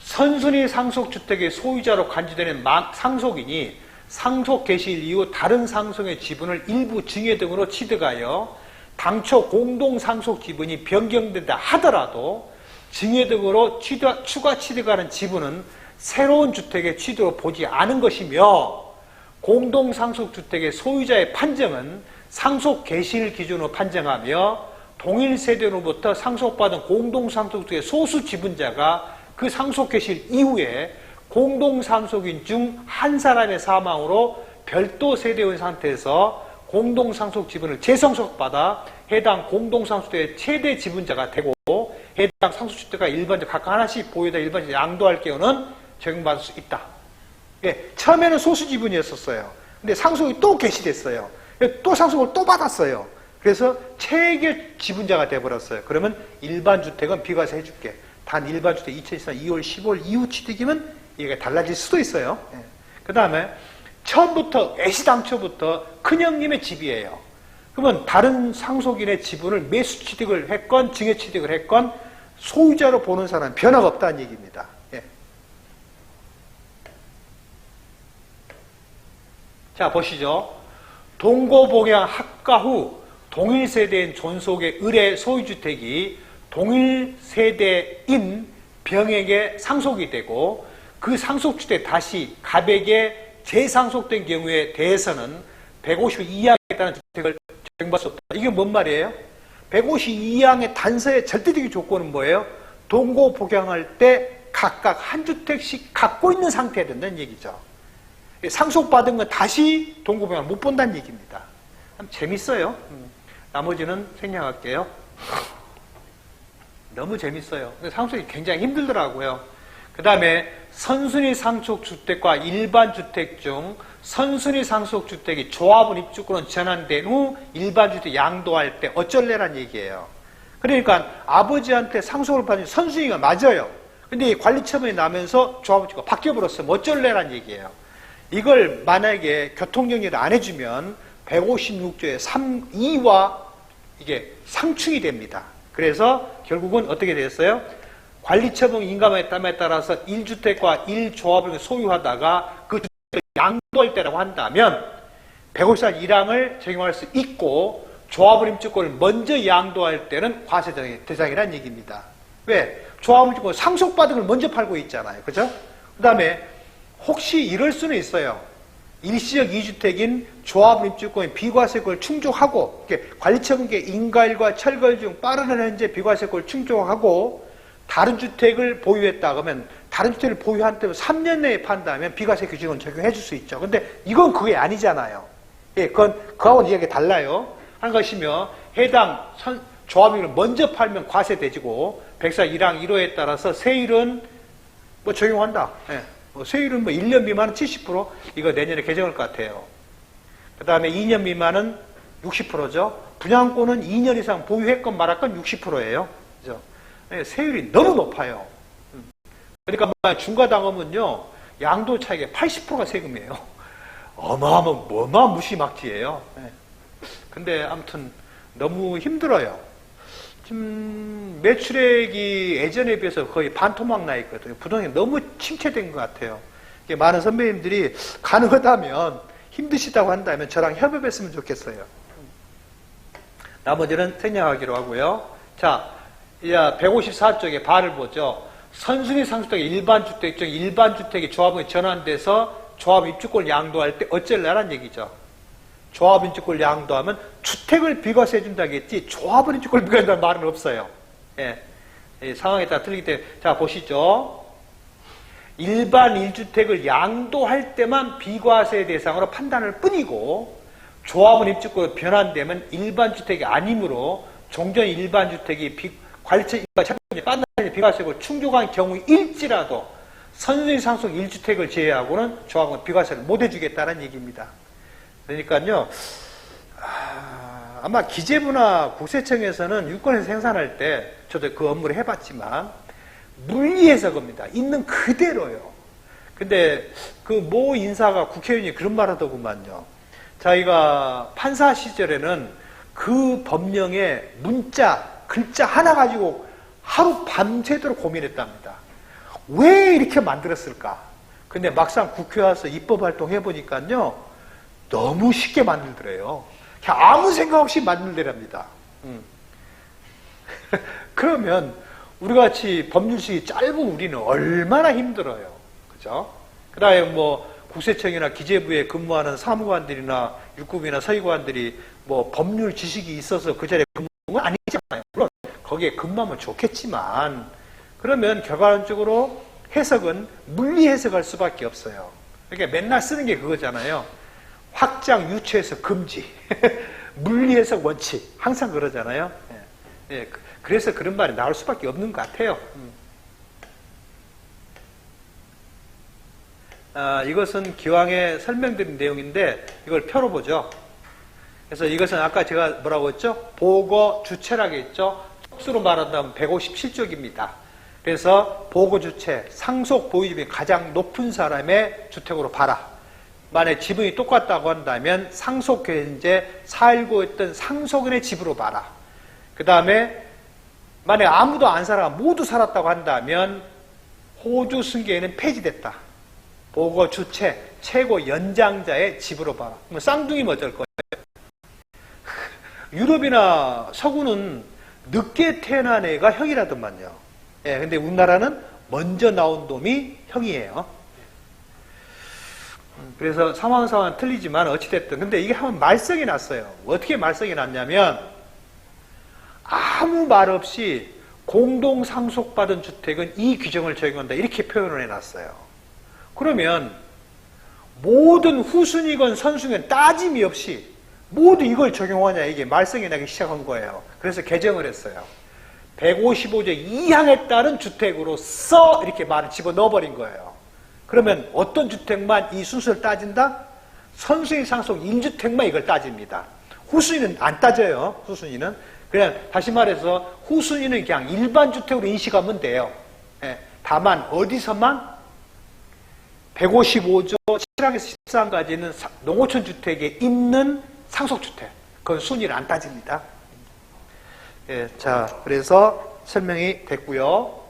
선순위 상속주택의 소유자로 간주되는 상속인이 상속 개시일 이후 다른 상속의 지분을 일부 증여 등으로 취득하여 당초 공동 상속 지분이 변경된다 하더라도 증여 등으로 추가 취득하는 지분은 새로운 주택의 취득으로 보지 않은 것이며 공동 상속주택의 소유자의 판정은 상속 개시일 기준으로 판정하며 동일 세대로부터 상속받은 공동 상속주택의 소수 지분자가 그 상속 개시일 이후에 공동 상속인 중 한 사람의 사망으로 별도 세대인 상태에서 공동 상속 지분을 재상속받아 해당 공동 상속주택의 최대 지분자가 되고 해당 상속주택과 일반적 각각 하나씩 보유다 일반적 양도할 경우는 적용받을 수 있다. 예, 처음에는 소수 지분이었었어요. 근데 상속이 또 개시됐어요. 또 상속을 또 받았어요. 그래서 최대 지분자가 돼버렸어요. 그러면 일반주택은 비과세 해줄게. 단 일반주택 2024 2월 15일 이후 취득이면 이게 달라질 수도 있어요. 예. 그 다음에 처음부터 애시당초부터 큰형님의 집이에요. 그러면 다른 상속인의 지분을 매수 취득을 했건 증여 취득을 했건 소유자로 보는 사람은 변화가 없다는 얘기입니다. 예. 자, 보시죠. 동고봉양 합가 후 동일 세대인 존속의 을의 소유주택이 동일 세대인 병에게 상속이 되고 그 상속주택 다시 갑에게 재상속된 경우에 대해서는 150 이하에 따른 주택을 적용받을 수 없다. 이게 뭔 말이에요? 150 이하의 단서의 절대적인 조건은 뭐예요? 동고복양할 때 각각 한 주택씩 갖고 있는 상태야 된다는 얘기죠. 상속받은 건 다시 동고복양을 못 본다는 얘기입니다. 참 재밌어요. 나머지는 생략할게요. 너무 재밌어요. 상속이 굉장히 힘들더라고요. 그 다음에 선순위 상속주택과 일반주택 중 선순위 상속주택이 조합원 입주권은 전환된 후 일반주택 양도할 때 어쩔래란 얘기예요. 그러니까 아버지한테 상속을 받은 선순위가 맞아요. 근데 이 관리처분이 나면서 조합원 입주권 바뀌어버렸어요. 어쩔래란 얘기예요. 이걸 만약에 교통정리를 안 해주면 156조의 3.2와 이게 상충이 됩니다. 그래서 결국은 어떻게 됐어요? 관리처분 인가에 따라서 1주택과 1조합을 소유하다가 그 주택을 양도할 때라고 한다면 154 1항을 적용할 수 있고 조합을 임주권을 먼저 양도할 때는 과세 대상이라는 얘기입니다. 왜? 조합을 임주권 상속받은 걸 먼저 팔고 있잖아요. 그죠? 그 다음에 혹시 이럴 수는 있어요. 일시적 2주택인 조합원 입주권의 비과세권을 충족하고 관리처분계 인가일과 철거 중 빠른 현재 비과세권을 충족하고 다른 주택을 보유했다 그러면 다른 주택을 보유한 때면 3년 내에 판다면 비과세 규정은 적용해 줄 수 있죠. 근데 이건 그게 아니잖아요. 예, 그하고는 이야기가 달라요. 한 것이며 해당 조합원을 먼저 팔면 과세되지고 백사 1항 1호에 따라서 세율은 뭐 적용한다. 예. 세율은 뭐 1년 미만은 70%, 이거 내년에 개정할 것 같아요. 그 다음에 2년 미만은 60%죠. 분양권은 2년 이상 보유했건 말았건 60%예요. 그죠? 세율이 너무 높아요. 그러니까 중과당하면요, 양도 차익의 80%가 세금이에요. 어마어마한 무시막지예요. 근데 아무튼 너무 힘들어요. 지금 매출액이 예전에 비해서 거의 반토막 나 있거든요. 부동산이 너무 침체된 것 같아요. 많은 선배님들이 가능하다면 힘드시다고 한다면 저랑 협업했으면 좋겠어요. 나머지는 생략하기로 하고요. 자, 이제 154쪽에 발을 보죠. 선순위 상속된 일반 주택 중 일반 주택이 조합원이 전환돼서 조합 입주권을 양도할 때 어쩔라는 얘기죠. 조합 입주권을 양도하면 주택을 비과세 해준다겠지 조합원 입주권을 비과세한다는 말은 없어요. 예. 상황에 따라 틀리기 때문에 자 보시죠. 일반 1주택을 양도할 때만 비과세 대상으로 판단할 뿐이고 조합원 입주권으로 변환되면 일반 주택이 아니므로 종전 일반 주택이 관리처 비과세를 충족한 경우일지라도 선순위 상속 1주택을 제외하고는 조합원 비과세를 못 해주겠다는 얘기입니다. 그러니까요, 아마 기재부나 국세청에서는 유권에서 생산할 때 저도 그 업무를 해봤지만 물리해서 겁니다. 있는 그대로요. 근데 그 모 인사가 국회의원이 그런 말 하더구만요. 자기가 판사 시절에는 그 법령의 문자, 글자 하나 가지고 하루 밤새도록 고민했답니다. 왜 이렇게 만들었을까? 근데 막상 국회 와서 입법 활동 해보니까요, 너무 쉽게 만들더래요. 그냥 아무 생각 없이 만들더랍니다. 그러면 우리같이 법률식이 짧은 우리는 얼마나 힘들어요. 그죠? 그 다음에 뭐 국세청이나 기재부에 근무하는 사무관들이나 육급이나 서기관들이 뭐 법률 지식이 있어서 그 자리에 근무한 건 아니잖아요. 물론 거기에 근무하면 좋겠지만 그러면 결과론적으로 해석은 물리 해석할 수밖에 없어요. 그러니까 맨날 쓰는 게 그거잖아요. 확장, 유추해석 금지. 물리 해석 원칙. 항상 그러잖아요. 예, 그래서 그런 말이 나올 수밖에 없는 것 같아요. 이것은 기왕에 설명드린 내용인데 이걸 표로 보죠. 그래서 이것은 아까 제가 뭐라고 했죠? 보고 주체라고 했죠? 속수로 말한다면 157쪽입니다. 그래서 보고 주체, 상속 보유집이 가장 높은 사람의 주택으로 봐라. 만약에 지분이 똑같다고 한다면 상속 현재 살고 있던 상속인의 집으로 봐라. 그 다음에 만약에 아무도 안 살아 모두 살았다고 한다면 호주 승계에는 폐지됐다. 보고 주체, 최고 연장자의 집으로 봐라. 그럼 쌍둥이면 어쩔 거예요? 유럽이나 서구는 늦게 태어난 애가 형이라더만요. 예, 근데 우리나라는 먼저 나온 놈이 형이에요. 그래서 상황은 틀리지만 어찌됐든 근데 이게 한번 말썽이 났어요. 어떻게 말썽이 났냐면 아무 말 없이 공동 상속받은 주택은 이 규정을 적용한다 이렇게 표현을 해놨어요. 그러면 모든 후순위건 선순위건 따짐이 없이 모두 이걸 적용하냐 이게 말썽이 나기 시작한 거예요. 그래서 개정을 했어요. 155조 2항에 따른 주택으로서 이렇게 말을 집어넣어버린 거예요. 그러면 어떤 주택만 이 순서를 따진다? 선순위 상속 1주택만 이걸 따집니다. 후순위는 안 따져요. 후순위는. 그냥 다시 말해서 후순위는 그냥 일반 주택으로 인식하면 돼요. 예, 다만 어디서만 155조 7항에서 13까지는 농어촌 주택에 있는 상속주택. 그건 순위를 안 따집니다. 예, 자, 그래서 설명이 됐고요.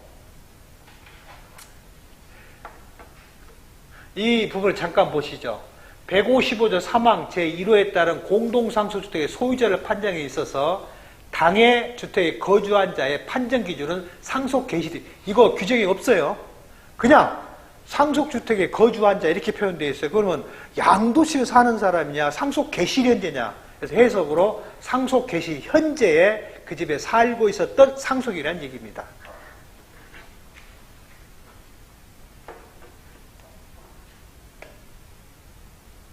이 부분을 잠깐 보시죠. 155조 3항 제1호에 따른 공동상속주택의 소유자를 판정에 있어서 당해 주택에 거주한 자의 판정 기준은 상속 개시. 이거 규정이 없어요. 그냥 상속주택에 거주한 자 이렇게 표현되어 있어요. 그러면 양도시에 사는 사람이냐 상속개시현재냐. 그래서 해석으로 상속개시현재에 그 집에 살고 있었던 상속이라는 얘기입니다.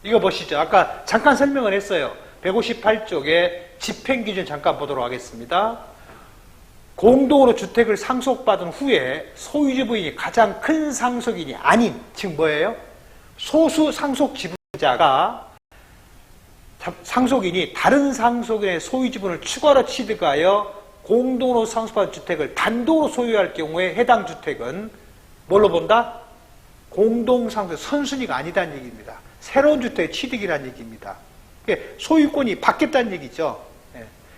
이거 보시죠. 아까 잠깐 설명을 했어요. 158쪽에 집행기준 잠깐 보도록 하겠습니다. 공동으로 주택을 상속받은 후에 소유주 부인이 가장 큰 상속인이 아닌, 즉 뭐예요? 소수 상속 지분자가 상속인이 다른 상속인의 소유 지분을 추가로 취득하여 공동으로 상속받은 주택을 단독으로 소유할 경우에 해당 주택은 뭘로 본다? 공동상속 선순위가 아니다는 얘기입니다. 새로운 주택 취득이라는 얘기입니다. 소유권이 바뀌었다는 얘기죠.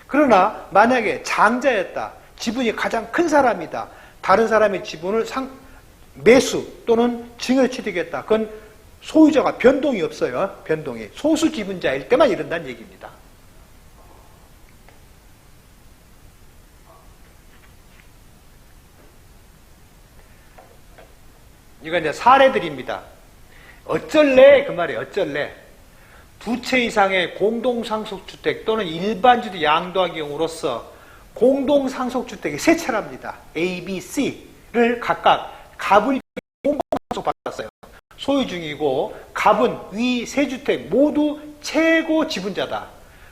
그러나 만약에 장자였다. 지분이 가장 큰 사람이다. 다른 사람의 지분을 매수 또는 증여 취득했다. 그건 소유자가 변동이 없어요. 변동이. 소수 지분자일 때만 이른다는 얘기입니다. 이거 이제 사례들입니다. 어쩔래? 그 말이에요. 어쩔래? 두 채 이상의 공동상속주택 또는 일반주택 양도한 경우로서 공동상속주택이 세 채랍니다. A, B, C를 각각 갑을 공동상속받았어요. 소유 중이고 갑은 위 세 주택 모두 최고 지분자다.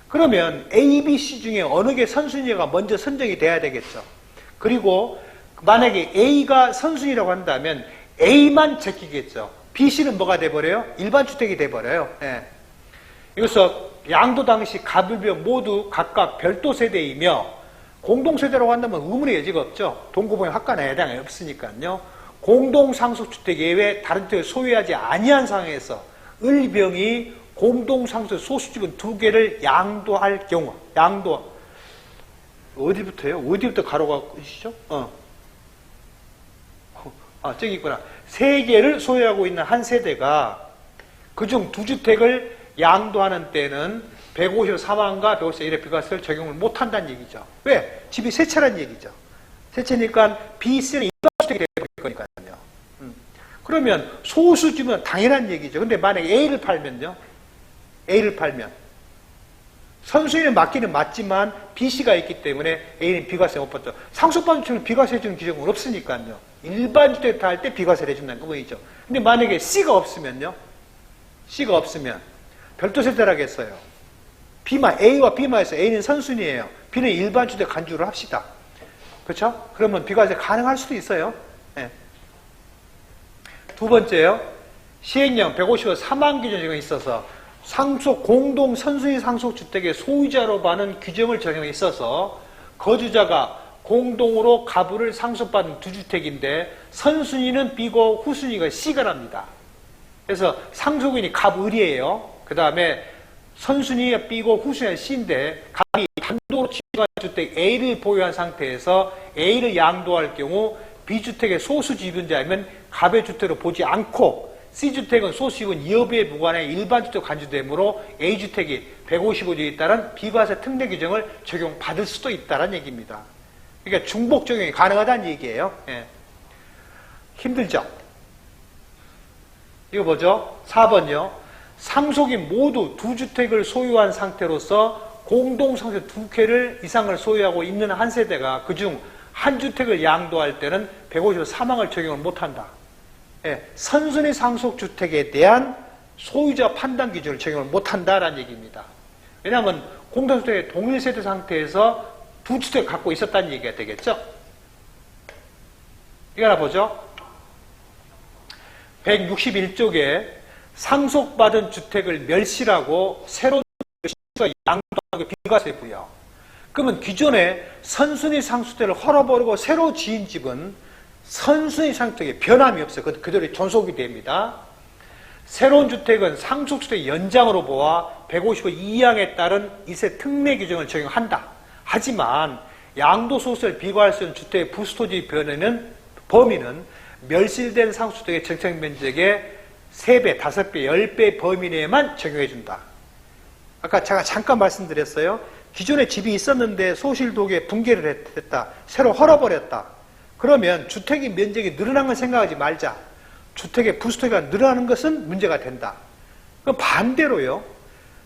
그러면 A, B, C 중에 어느 게 선순위가 먼저 선정이 돼야 되겠죠. 그리고 만약에 A가 선순위라고 한다면 A만 제끼겠죠. B, C는 뭐가 돼버려요? 일반주택이 돼버려요. 예. 이것서 양도 당시 갑을비어 모두 각각 별도 세대이며 공동세대라고 한다면 의문의 여지가 없죠. 동거보행 학관에 해당이 없으니까요. 공동상속주택 예외 다른 주택을 소유하지 아니한 상황에서 을병이 공동상속 소수지분 두 개를 양도할 경우, 양도 어디부터요? 어디부터 가로가 있으시죠? 저기 있구나. 세 개를 소유하고 있는 한 세대가 그중 두 주택을 양도하는 때는 154만과 154일의 비과세를 적용을 못한다는 얘기죠. 왜? 집이 세 채라는 얘기죠. 세 채니까 B, C는 일반주택이 될 거니까요. 그러면 소수지분은 당연한 얘기죠. 근데 만약에 A를 팔면요. A를 팔면 선수인은 맞기는 맞지만 B, C가 있기 때문에 A는 비과세 못 받죠. 상속받은 주택은 비과세 해주는 규정은 없으니까요. 일반주택 다 할 때 비과세를 해준다는 거 보이죠. 근데 만약에 C가 없으면요. C가 없으면 별도 세대라겠어요. A와 B만에서 A는 선순위예요. B는 일반주택 간주를 합시다. 그렇죠? 그러면 비과세 가능할 수도 있어요. 네. 두 번째요. 시행령 155 사망 규정이 있어서 상속 공동 선순위 상속주택의 소유자로 받는 규정을 적용해 있어서 거주자가 공동으로 가부를 상속받은 두 주택인데 선순위는 B고 후순위가 C가 납니다. 그래서 상속인이 갑을이에요. 그 다음에 선순위가 B고 후순위가 C인데 갑이 단독으로 취득한 주택 A를 보유한 상태에서 A를 양도할 경우 B주택의 소수 지분자이면 갑의 주택으로 보지 않고 C주택은 소수지분 여부에 무관해 일반주택 간주되므로 A주택이 155조에 따른 비과세 특례 규정을 적용받을 수도 있다는 얘기입니다. 그러니까 중복 적용이 가능하다는 얘기예요. 예. 힘들죠? 이거 뭐죠? 4번요. 상속인 모두 두 주택을 소유한 상태로서 공동상속 두 개를 이상을 소유하고 있는 한 세대가 그중 한 주택을 양도할 때는 155 사망을 적용을 못한다. 예, 선순위 상속주택에 대한 소유자 판단 기준을 적용을 못한다라는 얘기입니다. 왜냐하면 공동주택의 동일세대 상태에서 두 주택을 갖고 있었다는 얘기가 되겠죠. 이거 하나 보죠. 161쪽에 상속받은 주택을 멸실하고 새로운 주택을 양도하고 비과세 부여. 그러면 기존에 선순위 상속주택을 헐어버리고 새로 지은 집은 선순위 상속에 변함이 없어요. 그대로 존속이 됩니다. 새로운 주택은 상속주택 연장으로 보아 155 2항에 따른 이세 특례 규정을 적용한다. 하지만 양도소득세를 비과할 수 있는 주택의 부수토지 범위는 멸실된 상속주택의 정책면적의 3배, 5배, 10배 범위 내에만 적용해준다. 아까 제가 잠깐 말씀드렸어요. 기존에 집이 있었는데 소실도에 붕괴를 했다. 새로 헐어버렸다. 그러면 주택의 면적이 늘어난 걸 생각하지 말자. 주택의 부수토가 늘어나는 것은 문제가 된다. 그럼 반대로요.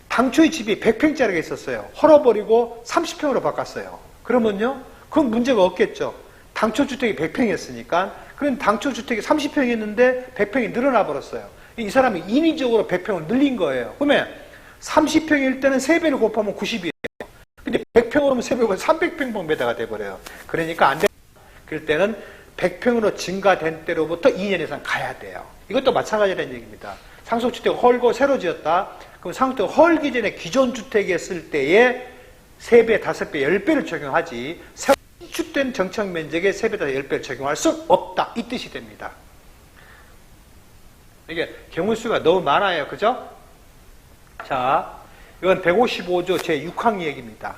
당초의 집이 100평짜리가 있었어요. 헐어버리고 30평으로 바꿨어요. 그러면요. 그건 문제가 없겠죠. 당초 주택이 100평이었으니까. 그럼 당초 주택이 30평이었는데 100평이 늘어나 버렸어요. 이 사람이 인위적으로 100평을 늘린 거예요. 그러면 30평일 때는 3배를 곱하면 90이에요. 근데 100평으로 하면 3배가 300평방미터가 돼버려요. 그러니까 안 돼. 그럴 때는 100평으로 증가된 때로부터 2년 이상 가야 돼요. 이것도 마찬가지라는 얘기입니다. 상속주택 헐고 새로 지었다. 그럼 상속주택 헐기 전에 기존 주택이었을 때에 3배, 5배, 10배를 적용하지 새로 신축된 정착면적에 3배, 10배를 적용할 수 없다. 이 뜻이 됩니다. 이게 경우수가 너무 많아요. 그죠? 자, 이건 155조 제6항 얘기입니다.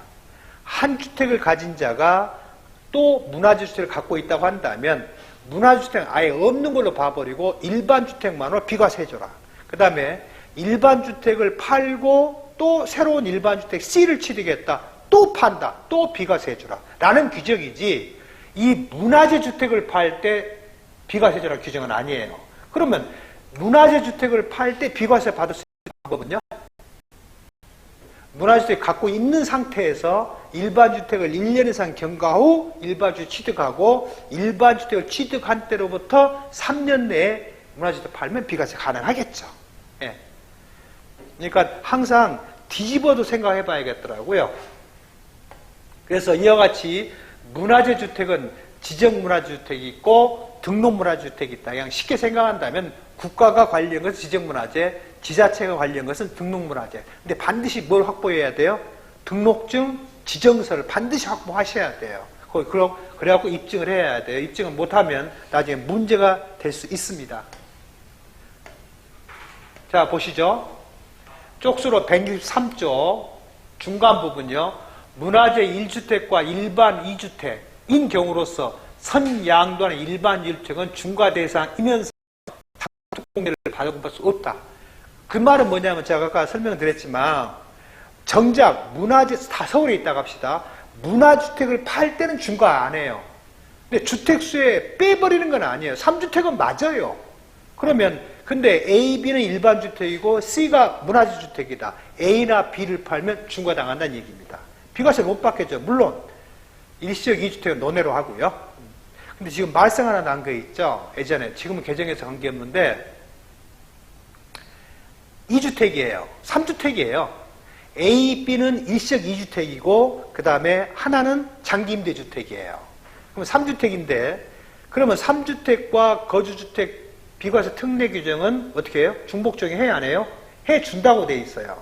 한 주택을 가진 자가 또 문화주택을 갖고 있다고 한다면 문화주택은 아예 없는 걸로 봐버리고 일반 주택만으로 비과세 해줘라. 그 다음에 일반 주택을 팔고 또 새로운 일반 주택 C를 취득했다. 또 판다. 또 비과세 해줘라. 라는 규정이지 이 문화재 주택을 팔 때 비과세 해줘라 규정은 아니에요. 그러면 문화재 주택을 팔 때 비과세 받을 수 있는 방법은요? 문화주택 갖고 있는 상태에서 일반 주택을 1년 이상 경과 후 일반 주택 취득하고 일반 주택을 취득한 때로부터 3년 내에 문화주택 팔면 비과세 가능하겠죠. 예. 그러니까 항상 뒤집어도 생각해 봐야겠더라고요. 그래서 이와 같이 문화재 주택은 지정문화주택이 있고 등록문화주택이 있다. 그냥 쉽게 생각한다면 국가가 관리한 것은 지정문화재, 지자체가 관리한 것은 등록문화재. 근데 반드시 뭘 확보해야 돼요? 등록증, 지정서를 반드시 확보하셔야 돼요. 그래갖고 입증을 해야 돼요. 입증을 못하면 나중에 문제가 될 수 있습니다. 자, 보시죠. 쪽수로 163조 중간 부분요. 문화재 1주택과 일반 2주택인 경우로서 선양도하는 일반 1주택은 중과 대상이면서 공개를 받을 수 없다. 그 말은 뭐냐면 제가 아까 설명드렸지만 정작 문화재 다 서울에 있다고 합시다. 문화주택을 팔 때는 중과 안 해요. 근데 주택수에 빼버리는 건 아니에요. 3주택은 맞아요. 그러면 근데 A, B는 일반 주택이고 C가 문화재 주택이다. A나 B를 팔면 중과당한다는 얘기입니다. 비과세 못 받겠죠. 물론 일시적 2주택은 논외로 하고요. 근데 지금 말썽 하나 난 거 있죠. 예전에 지금은 개정해서 관계없는데 2주택이에요. 3주택이에요. A, B는 일시적 2주택이고 그 다음에 하나는 장기임대주택이에요. 그럼 3주택인데 그러면 3주택과 거주주택 비과세 특례 규정은 어떻게 해요? 중복 적용해야 안 해요? 해준다고 돼 있어요.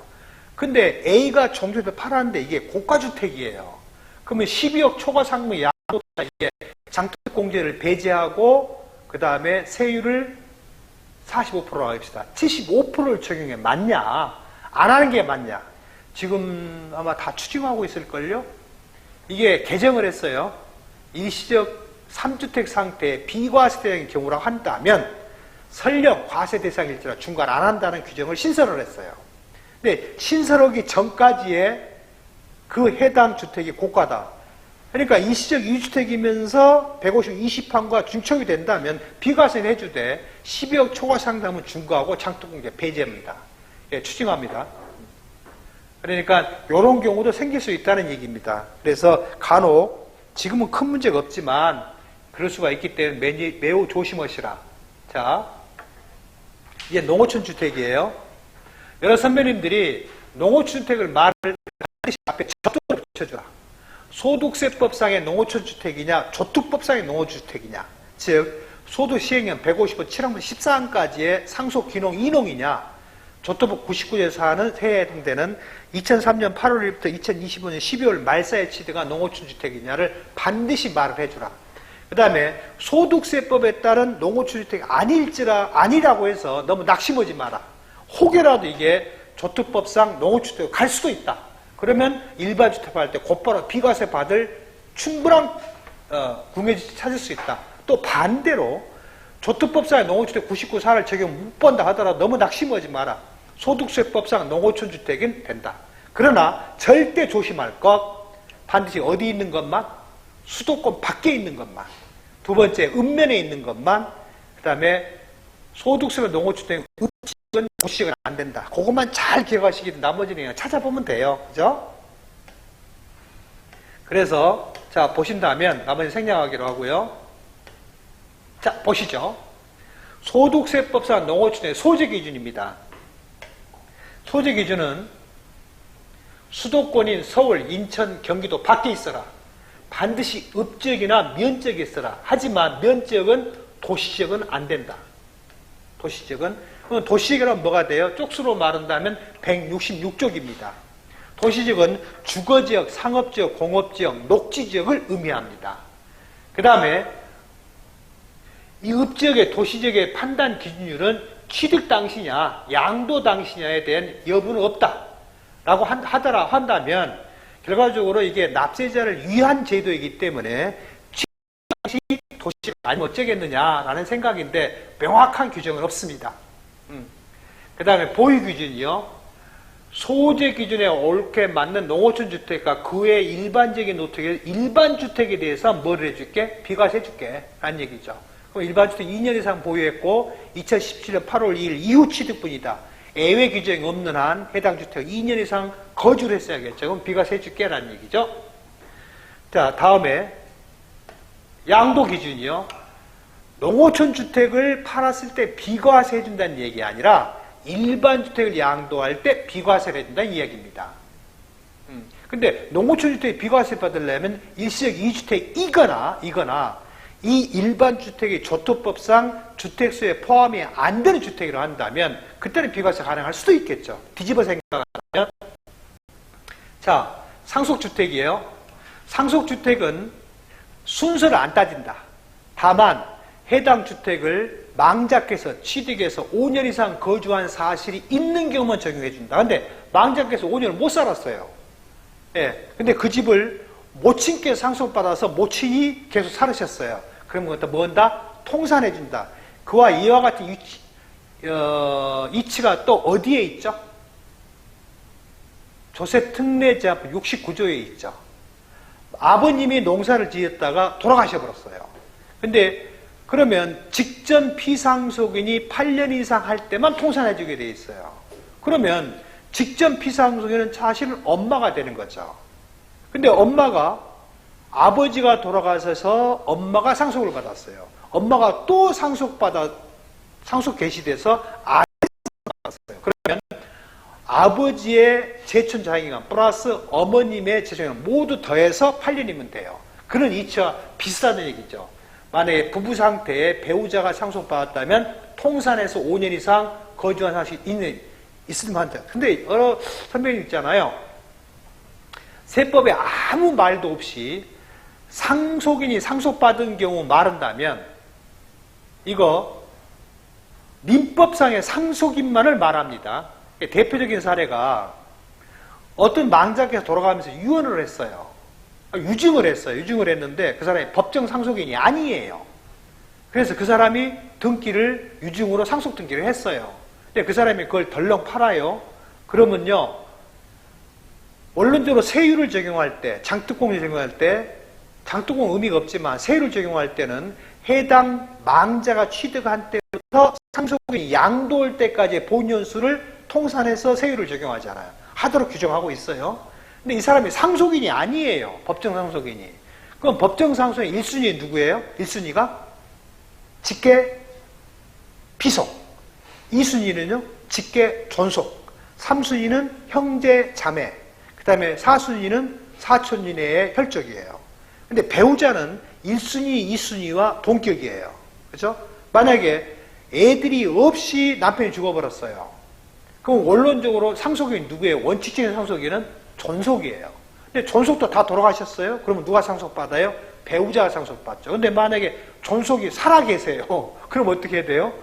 근데 A가 종주택을 팔았는데 이게 고가주택이에요. 그러면 12억 초과 상무 양도자 이게 장특공제를 배제하고 그 다음에 세율을 45%라고 합시다. 75%를 적용해. 맞냐? 안 하는 게 맞냐? 지금 아마 다 추징하고 있을걸요? 이게 개정을 했어요. 일시적 3주택 상태의 비과세된 경우라고 한다면 설령 과세 대상일지라 중과를 안 한다는 규정을 신설을 했어요. 근데 신설하기 전까지의 그 해당 주택이 고가다. 그러니까 일시적 2주택이면서 150, 20항과 중첩이 된다면 비과세는 해주되 12억 초과 상담은 중과하고 장특공제 배제입니다. 예, 추징합니다. 그러니까 이런 경우도 생길 수 있다는 얘기입니다. 그래서 간혹 지금은 큰 문제가 없지만 그럴 수가 있기 때문에 매우 조심하시라. 자, 이게 농어촌 주택이에요. 여러 선배님들이 농어촌 주택을 말을 반드시 앞에 저쪽으로 붙여줘라. 소득세법상의 농어촌 주택이냐 조특법상의 농어촌 주택이냐, 즉 소득시행령 150호 7항 14항까지의 상속 기농 2농이냐, 조특법 99조에서 하는 해당되는 2003년 8월 1일부터 2025년 12월 말사에 취득한 농어촌 주택이냐를 반드시 말을 해주라. 그 다음에 소득세법에 따른 농어촌 주택이 아니라고 해서 너무 낙심하지 마라. 혹여라도 이게 조특법상 농어촌 주택으로 갈 수도 있다. 그러면 일반 주택 받을 때 곧바로 비과세 받을 충분한 구매주택 찾을 수 있다. 또 반대로 조특법상의 농어주택 99사를 적용 못 본다 하더라도 너무 낙심하지 마라. 소득세법상 농어촌 주택은 된다. 그러나 절대 조심할 것, 반드시 어디 있는 것만, 수도권 밖에 있는 것만, 두 번째 읍면에 있는 것만, 그 다음에 소득세가 농어주택, 읍지역은 도시지역은 안 된다. 그것만 잘 기억하시기 나머지는 그냥 찾아보면 돼요. 그죠? 그래서 자 보신다면 나머지 생략하기로 하고요. 자 보시죠. 소득세법상 농어주택 소재 기준입니다. 소재 기준은 수도권인 서울, 인천, 경기도 밖에 있어라. 반드시 읍지역이나 면적에 있어라. 하지만 면적은 도시지역은 안 된다. 도시지역은. 그럼 도시지역이라면 뭐가 돼요? 쪽수로 말한다면 166쪽입니다. 도시지역은 주거지역, 상업지역, 공업지역, 녹지지역을 의미합니다. 그 다음에 이 읍지역의 도시지역의 판단 기준율은 취득 당시냐, 양도 당시냐에 대한 여부는 없다. 라고 한다면 결과적으로 이게 납세자를 위한 제도이기 때문에 취득 당시 도시지역 아니면 어쩌겠느냐라는 생각인데 명확한 규정은 없습니다. 그 다음에 보유 기준이요. 소재 기준에 옳게 맞는 농어촌 주택과 그 외 일반적인 노트에 일반 주택에 대해서 뭐를 해줄게? 비과세 해줄게. 라는 얘기죠. 그럼 일반 주택 2년 이상 보유했고 2017년 8월 2일 이후 취득분이다. 예외 규정이 없는 한 해당 주택 2년 이상 거주를 했어야겠죠. 그럼 비과세 해줄게. 라는 얘기죠. 자, 다음에 양도 기준이요. 농어촌 주택을 팔았을 때 비과세 해준다는 얘기 아니라 일반 주택을 양도할 때 비과세를 해준다는 이야기입니다. 근데 농어촌 주택에 비과세 받으려면 일시적 2주택이거나 이 일반 주택이 조토법상 주택수에 포함이 안 되는 주택이라고 한다면 그때는 비과세 가능할 수도 있겠죠. 뒤집어 생각하면. 자, 상속주택이에요. 상속주택은 순서를 안 따진다. 다만 해당 주택을 망작해서 취득해서 5년 이상 거주한 사실이 있는 경우만 적용해 준다. 근데 망작해서 5년을 못 살았어요. 예. 근데 그 집을 모친께 상속받아서 모친이 계속 살으셨어요. 그러면 그것도 뭔다? 통산해 준다. 그와 이와 같은 이치가 또 어디에 있죠? 조세특례제한법 69조에 있죠. 아버님이 농사를 지었다가 돌아가셔 버렸어요. 근데 그러면 직전 피상속인이 8년 이상 할 때만 통산해주게 돼 있어요. 그러면 직전 피상속인은 사실은 엄마가 되는 거죠. 근데 엄마가 아버지가 돌아가셔서 엄마가 상속을 받았어요. 엄마가 또 상속 개시돼서 아들이 받았어요. 그러면 아버지의 재천자행기간 플러스 어머님의 재천자행기간 모두 더해서 8년이면 돼요. 그런 이치와 비슷하다는 얘기죠. 만약에 부부 상태에 배우자가 상속받았다면 통산해서 5년 이상 거주한 사실이 있으면 한다. 근데 여러 선배님 있잖아요. 세법에 아무 말도 없이 상속인이 상속받은 경우 말한다면 이거 민법상의 상속인만을 말합니다. 대표적인 사례가 어떤 망자께서 돌아가면서 유언을 했어요. 유증을 했어요. 유증을 했는데 그 사람이 법정 상속인이 아니에요. 그래서 그 사람이 등기를 유증으로 상속 등기를 했어요. 근데 그 사람이 그걸 덜렁 팔아요. 그러면요. 원론적으로 세율을 적용할 때, 장특공을 적용할 때, 장특공 의미가 없지만 세율을 적용할 때는 해당 망자가 취득한 때부터 상속인이 양도할 때까지의 보존연수를 통산해서 세율을 적용하잖아요. 하도록 규정하고 있어요. 근데 이 사람이 상속인이 아니에요. 법정 상속인이. 그럼 법정 상속인 1순위 누구예요? 1순위가 직계 피속. 2순위는요? 직계 존속. 3순위는 형제 자매. 그 다음에 4순위는 사촌 이내의 혈족이에요. 근데 배우자는 1순위, 2순위와 동격이에요. 그렇죠? 만약에 애들이 없이 남편이 죽어버렸어요. 그럼 원론적으로 상속인이 누구예요? 원칙적인 상속인은 존속이에요. 근데 존속도 다 돌아가셨어요? 그러면 누가 상속받아요? 배우자가 상속받죠. 근데 만약에 존속이 살아계세요. 그럼 어떻게 돼요?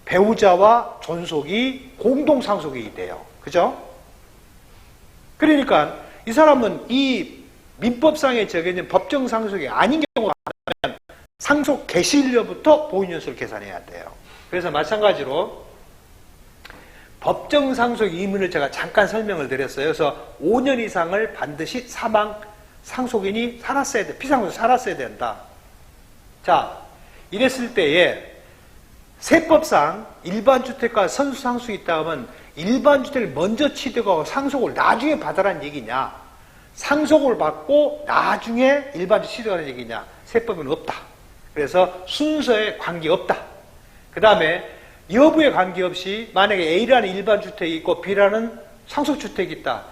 배우자와 존속이 공동 상속이 돼요. 그죠? 그러니까 이 사람은 이 민법상에 적혀있는 법정 상속이 아닌 경우가 많으면 상속 개시일로부터 보유연수를 계산해야 돼요. 그래서 마찬가지로 법정 상속 의무를 제가 잠깐 설명을 드렸어요. 그래서 5년 이상을 반드시 사망 상속인이 살았어야 돼. 피상속이 살았어야 된다. 자, 이랬을 때에 세법상 일반 주택과 선수 상속이 있다 하면 일반 주택을 먼저 취득하고 상속을 나중에 받으라는 얘기냐, 상속을 받고 나중에 일반 주택 취득하는 얘기냐. 세법은 없다. 그래서 순서에 관계없다. 그 다음에 여부에 관계없이 만약에 A라는 일반 주택이 있고 B라는 상속주택이 있다,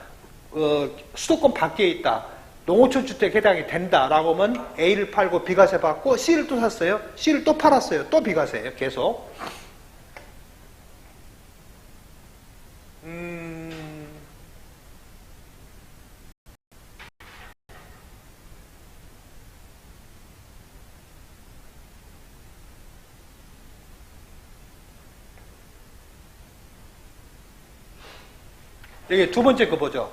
수도권 밖에 있다, 농어촌 주택에 해당이 된다라고 하면 A를 팔고 비과세 받고 C를 또 샀어요. C를 또 팔았어요. 또 비과세예요. 계속. 여기 두 번째 거 보죠.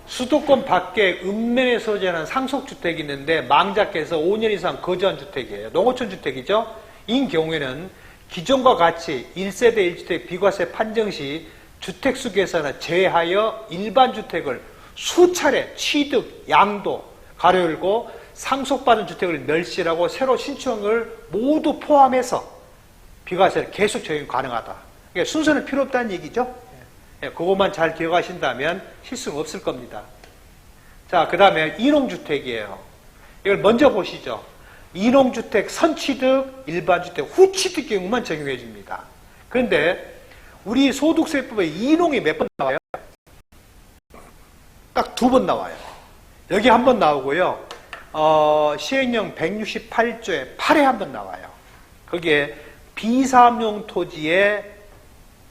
수도권 밖에 읍면에 소재하는 상속주택이 있는데 망작해서 5년 이상 거주한 주택이에요. 농어촌 주택이죠. 이 경우에는 기존과 같이 1세대 1주택 비과세 판정 시 주택수 계산을 제하여 일반 주택을 수차례 취득, 양도, 가로 열고 상속받은 주택을 멸실하고 새로 신청한 걸 모두 포함해서 비과세를 계속 적용 가능하다. 그러니까 순서는 필요 없다는 얘기죠. 그것만 잘 기억하신다면 실수는 없을 겁니다. 자, 그 다음에 이농주택이에요. 이걸 먼저 보시죠. 이농주택 선취득, 일반주택 후취득 경우만 적용해 줍니다. 그런데 우리 소득세법에 이농이 몇 번 나와요? 딱 2번 나와요. 여기 한 번 나오고요. 시행령 168조에 8회 한 번 나와요. 거기에 비사업용 토지에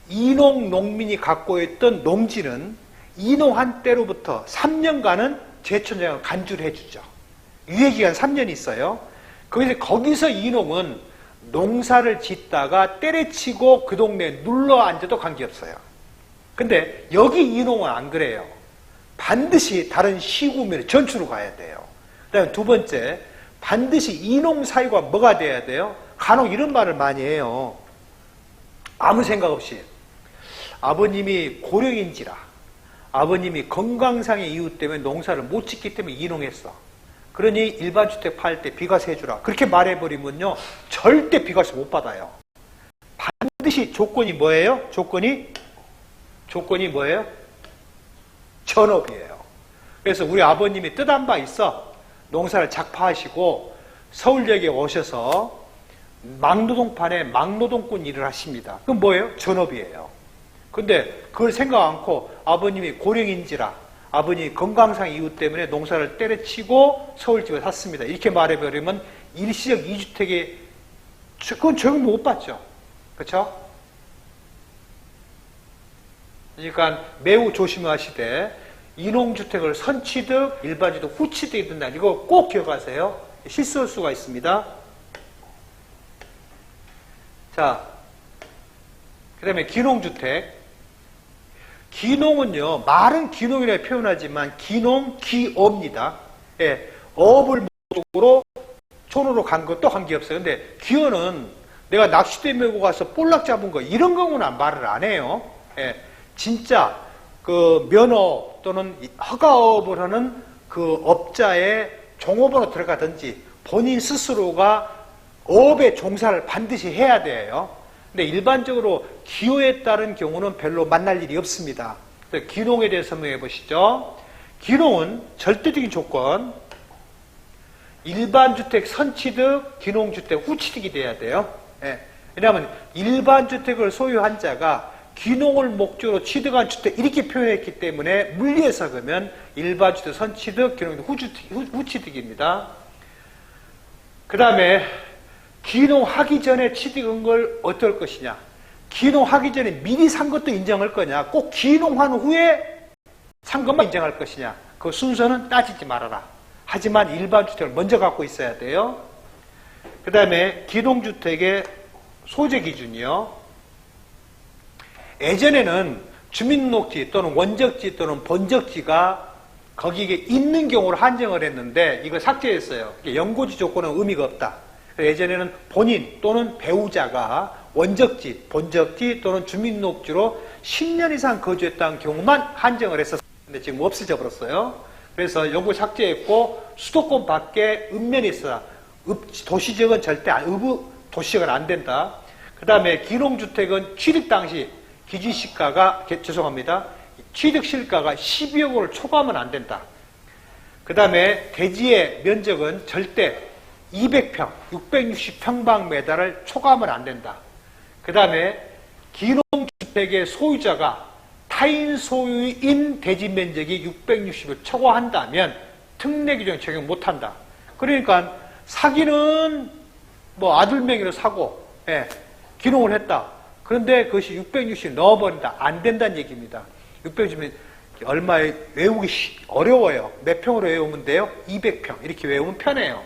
이농 농민이 갖고 있던 농지는 이농한 때로부터 3년간은 제천장을 간주를 해주죠. 유예기간 3년이 있어요. 거기서 이농은 농사를 짓다가 때려치고 그 동네에 눌러 앉아도 관계없어요. 근데 여기 이농은 안 그래요. 반드시 다른 시구면 전주로 가야 돼요. 그 다음에 두 번째, 반드시 이농 사유가 뭐가 돼야 돼요? 간혹 이런 말을 많이 해요. 아무 생각 없이. 아버님이 고령인지라, 아버님이 건강상의 이유 때문에 농사를 못 짓기 때문에 이농했어. 그러니 일반 주택 팔 때 비과세 해주라. 그렇게 말해버리면요, 절대 비과세 못 받아요. 반드시 조건이 뭐예요? 조건이 뭐예요? 전업이에요. 그래서 우리 아버님이 뜻한 바 있어. 농사를 작파하시고 서울역에 오셔서 막노동판에 막노동꾼 일을 하십니다. 그럼 뭐예요? 전업이에요. 근데 그걸 생각 않고 아버님이 고령인지라, 아버님이 건강상 이유 때문에 농사를 때려치고 서울집에 샀습니다. 이렇게 말해버리면 일시적 2주택에 그건 적용 못 받죠. 그렇죠? 그러니까 매우 조심하시되 이농주택을 선취득, 일반주택 후취득이 된다. 이거 꼭 기억하세요. 실수할 수가 있습니다. 자, 그 다음에 기농주택. 기농은요, 말은 기농이라고 표현하지만 기농, 기어입니다. 예, 어업을 목적으로 촌으로 간 것도 관계없어요. 근데 기어는 내가 낚싯대 메고 가서 볼락 잡은 거 이런 경우는 말을 안 해요. 예, 진짜 그 면허 또는 허가업을 하는 그 업자의 종업원으로 들어가든지 본인 스스로가 어업의 종사를 반드시 해야 돼요. 근데 일반적으로 기호에 따른 경우는 별로 만날 일이 없습니다. 기농에 대해서 설명해 보시죠. 기농은 절대적인 조건, 일반주택 선취득, 기농주택 후취득이 돼야 돼요. 예. 왜냐하면 일반주택을 소유한 자가 기농을 목적으로 취득한 주택 이렇게 표현했기 때문에 물리해서 그러면 일반주택 선취득, 기농주택 후취득입니다. 그 다음에 기농하기 전에 취득한 걸 어떨 것이냐. 기농하기 전에 미리 산 것도 인정할 거냐. 꼭 기농한 후에 산 것만 인정할 것이냐. 그 순서는 따지지 말아라. 하지만 일반 주택을 먼저 갖고 있어야 돼요. 그 다음에 기농주택의 소재 기준이요. 예전에는 주민등록지 또는 원적지 또는 본적지가 거기에 있는 경우로 한정을 했는데 이걸 삭제했어요. 연고지 조건은 의미가 없다. 예전에는 본인 또는 배우자가 원적지, 본적지 또는 주민등록지로 10년 이상 거주했다는 경우만 한정을 했었는데 지금 없어져 버렸어요. 그래서 요거 삭제했고 수도권 밖에 읍면이 있어라. 도시적은 절대 도시적은 안 된다. 그 다음에 기농주택은 취득 당시 기준시가가, 죄송합니다. 취득시가가 12억 원을 초과하면 안 된다. 그 다음에 대지의 면적은 절대 200평, 660평방미터를 초과하면 안 된다. 그 다음에 기농주택의 소유자가 타인 소유인 대지 면적이 660을 초과한다면 특례 규정 적용 못한다. 그러니까 사기는 뭐 아들 명의로 사고, 예, 기농을 했다. 그런데 그것이 660을 넣어버린다. 안 된다는 얘기입니다. 660은 얼마에 외우기 어려워요. 몇 평으로 외우면 돼요? 200평. 이렇게 외우면 편해요.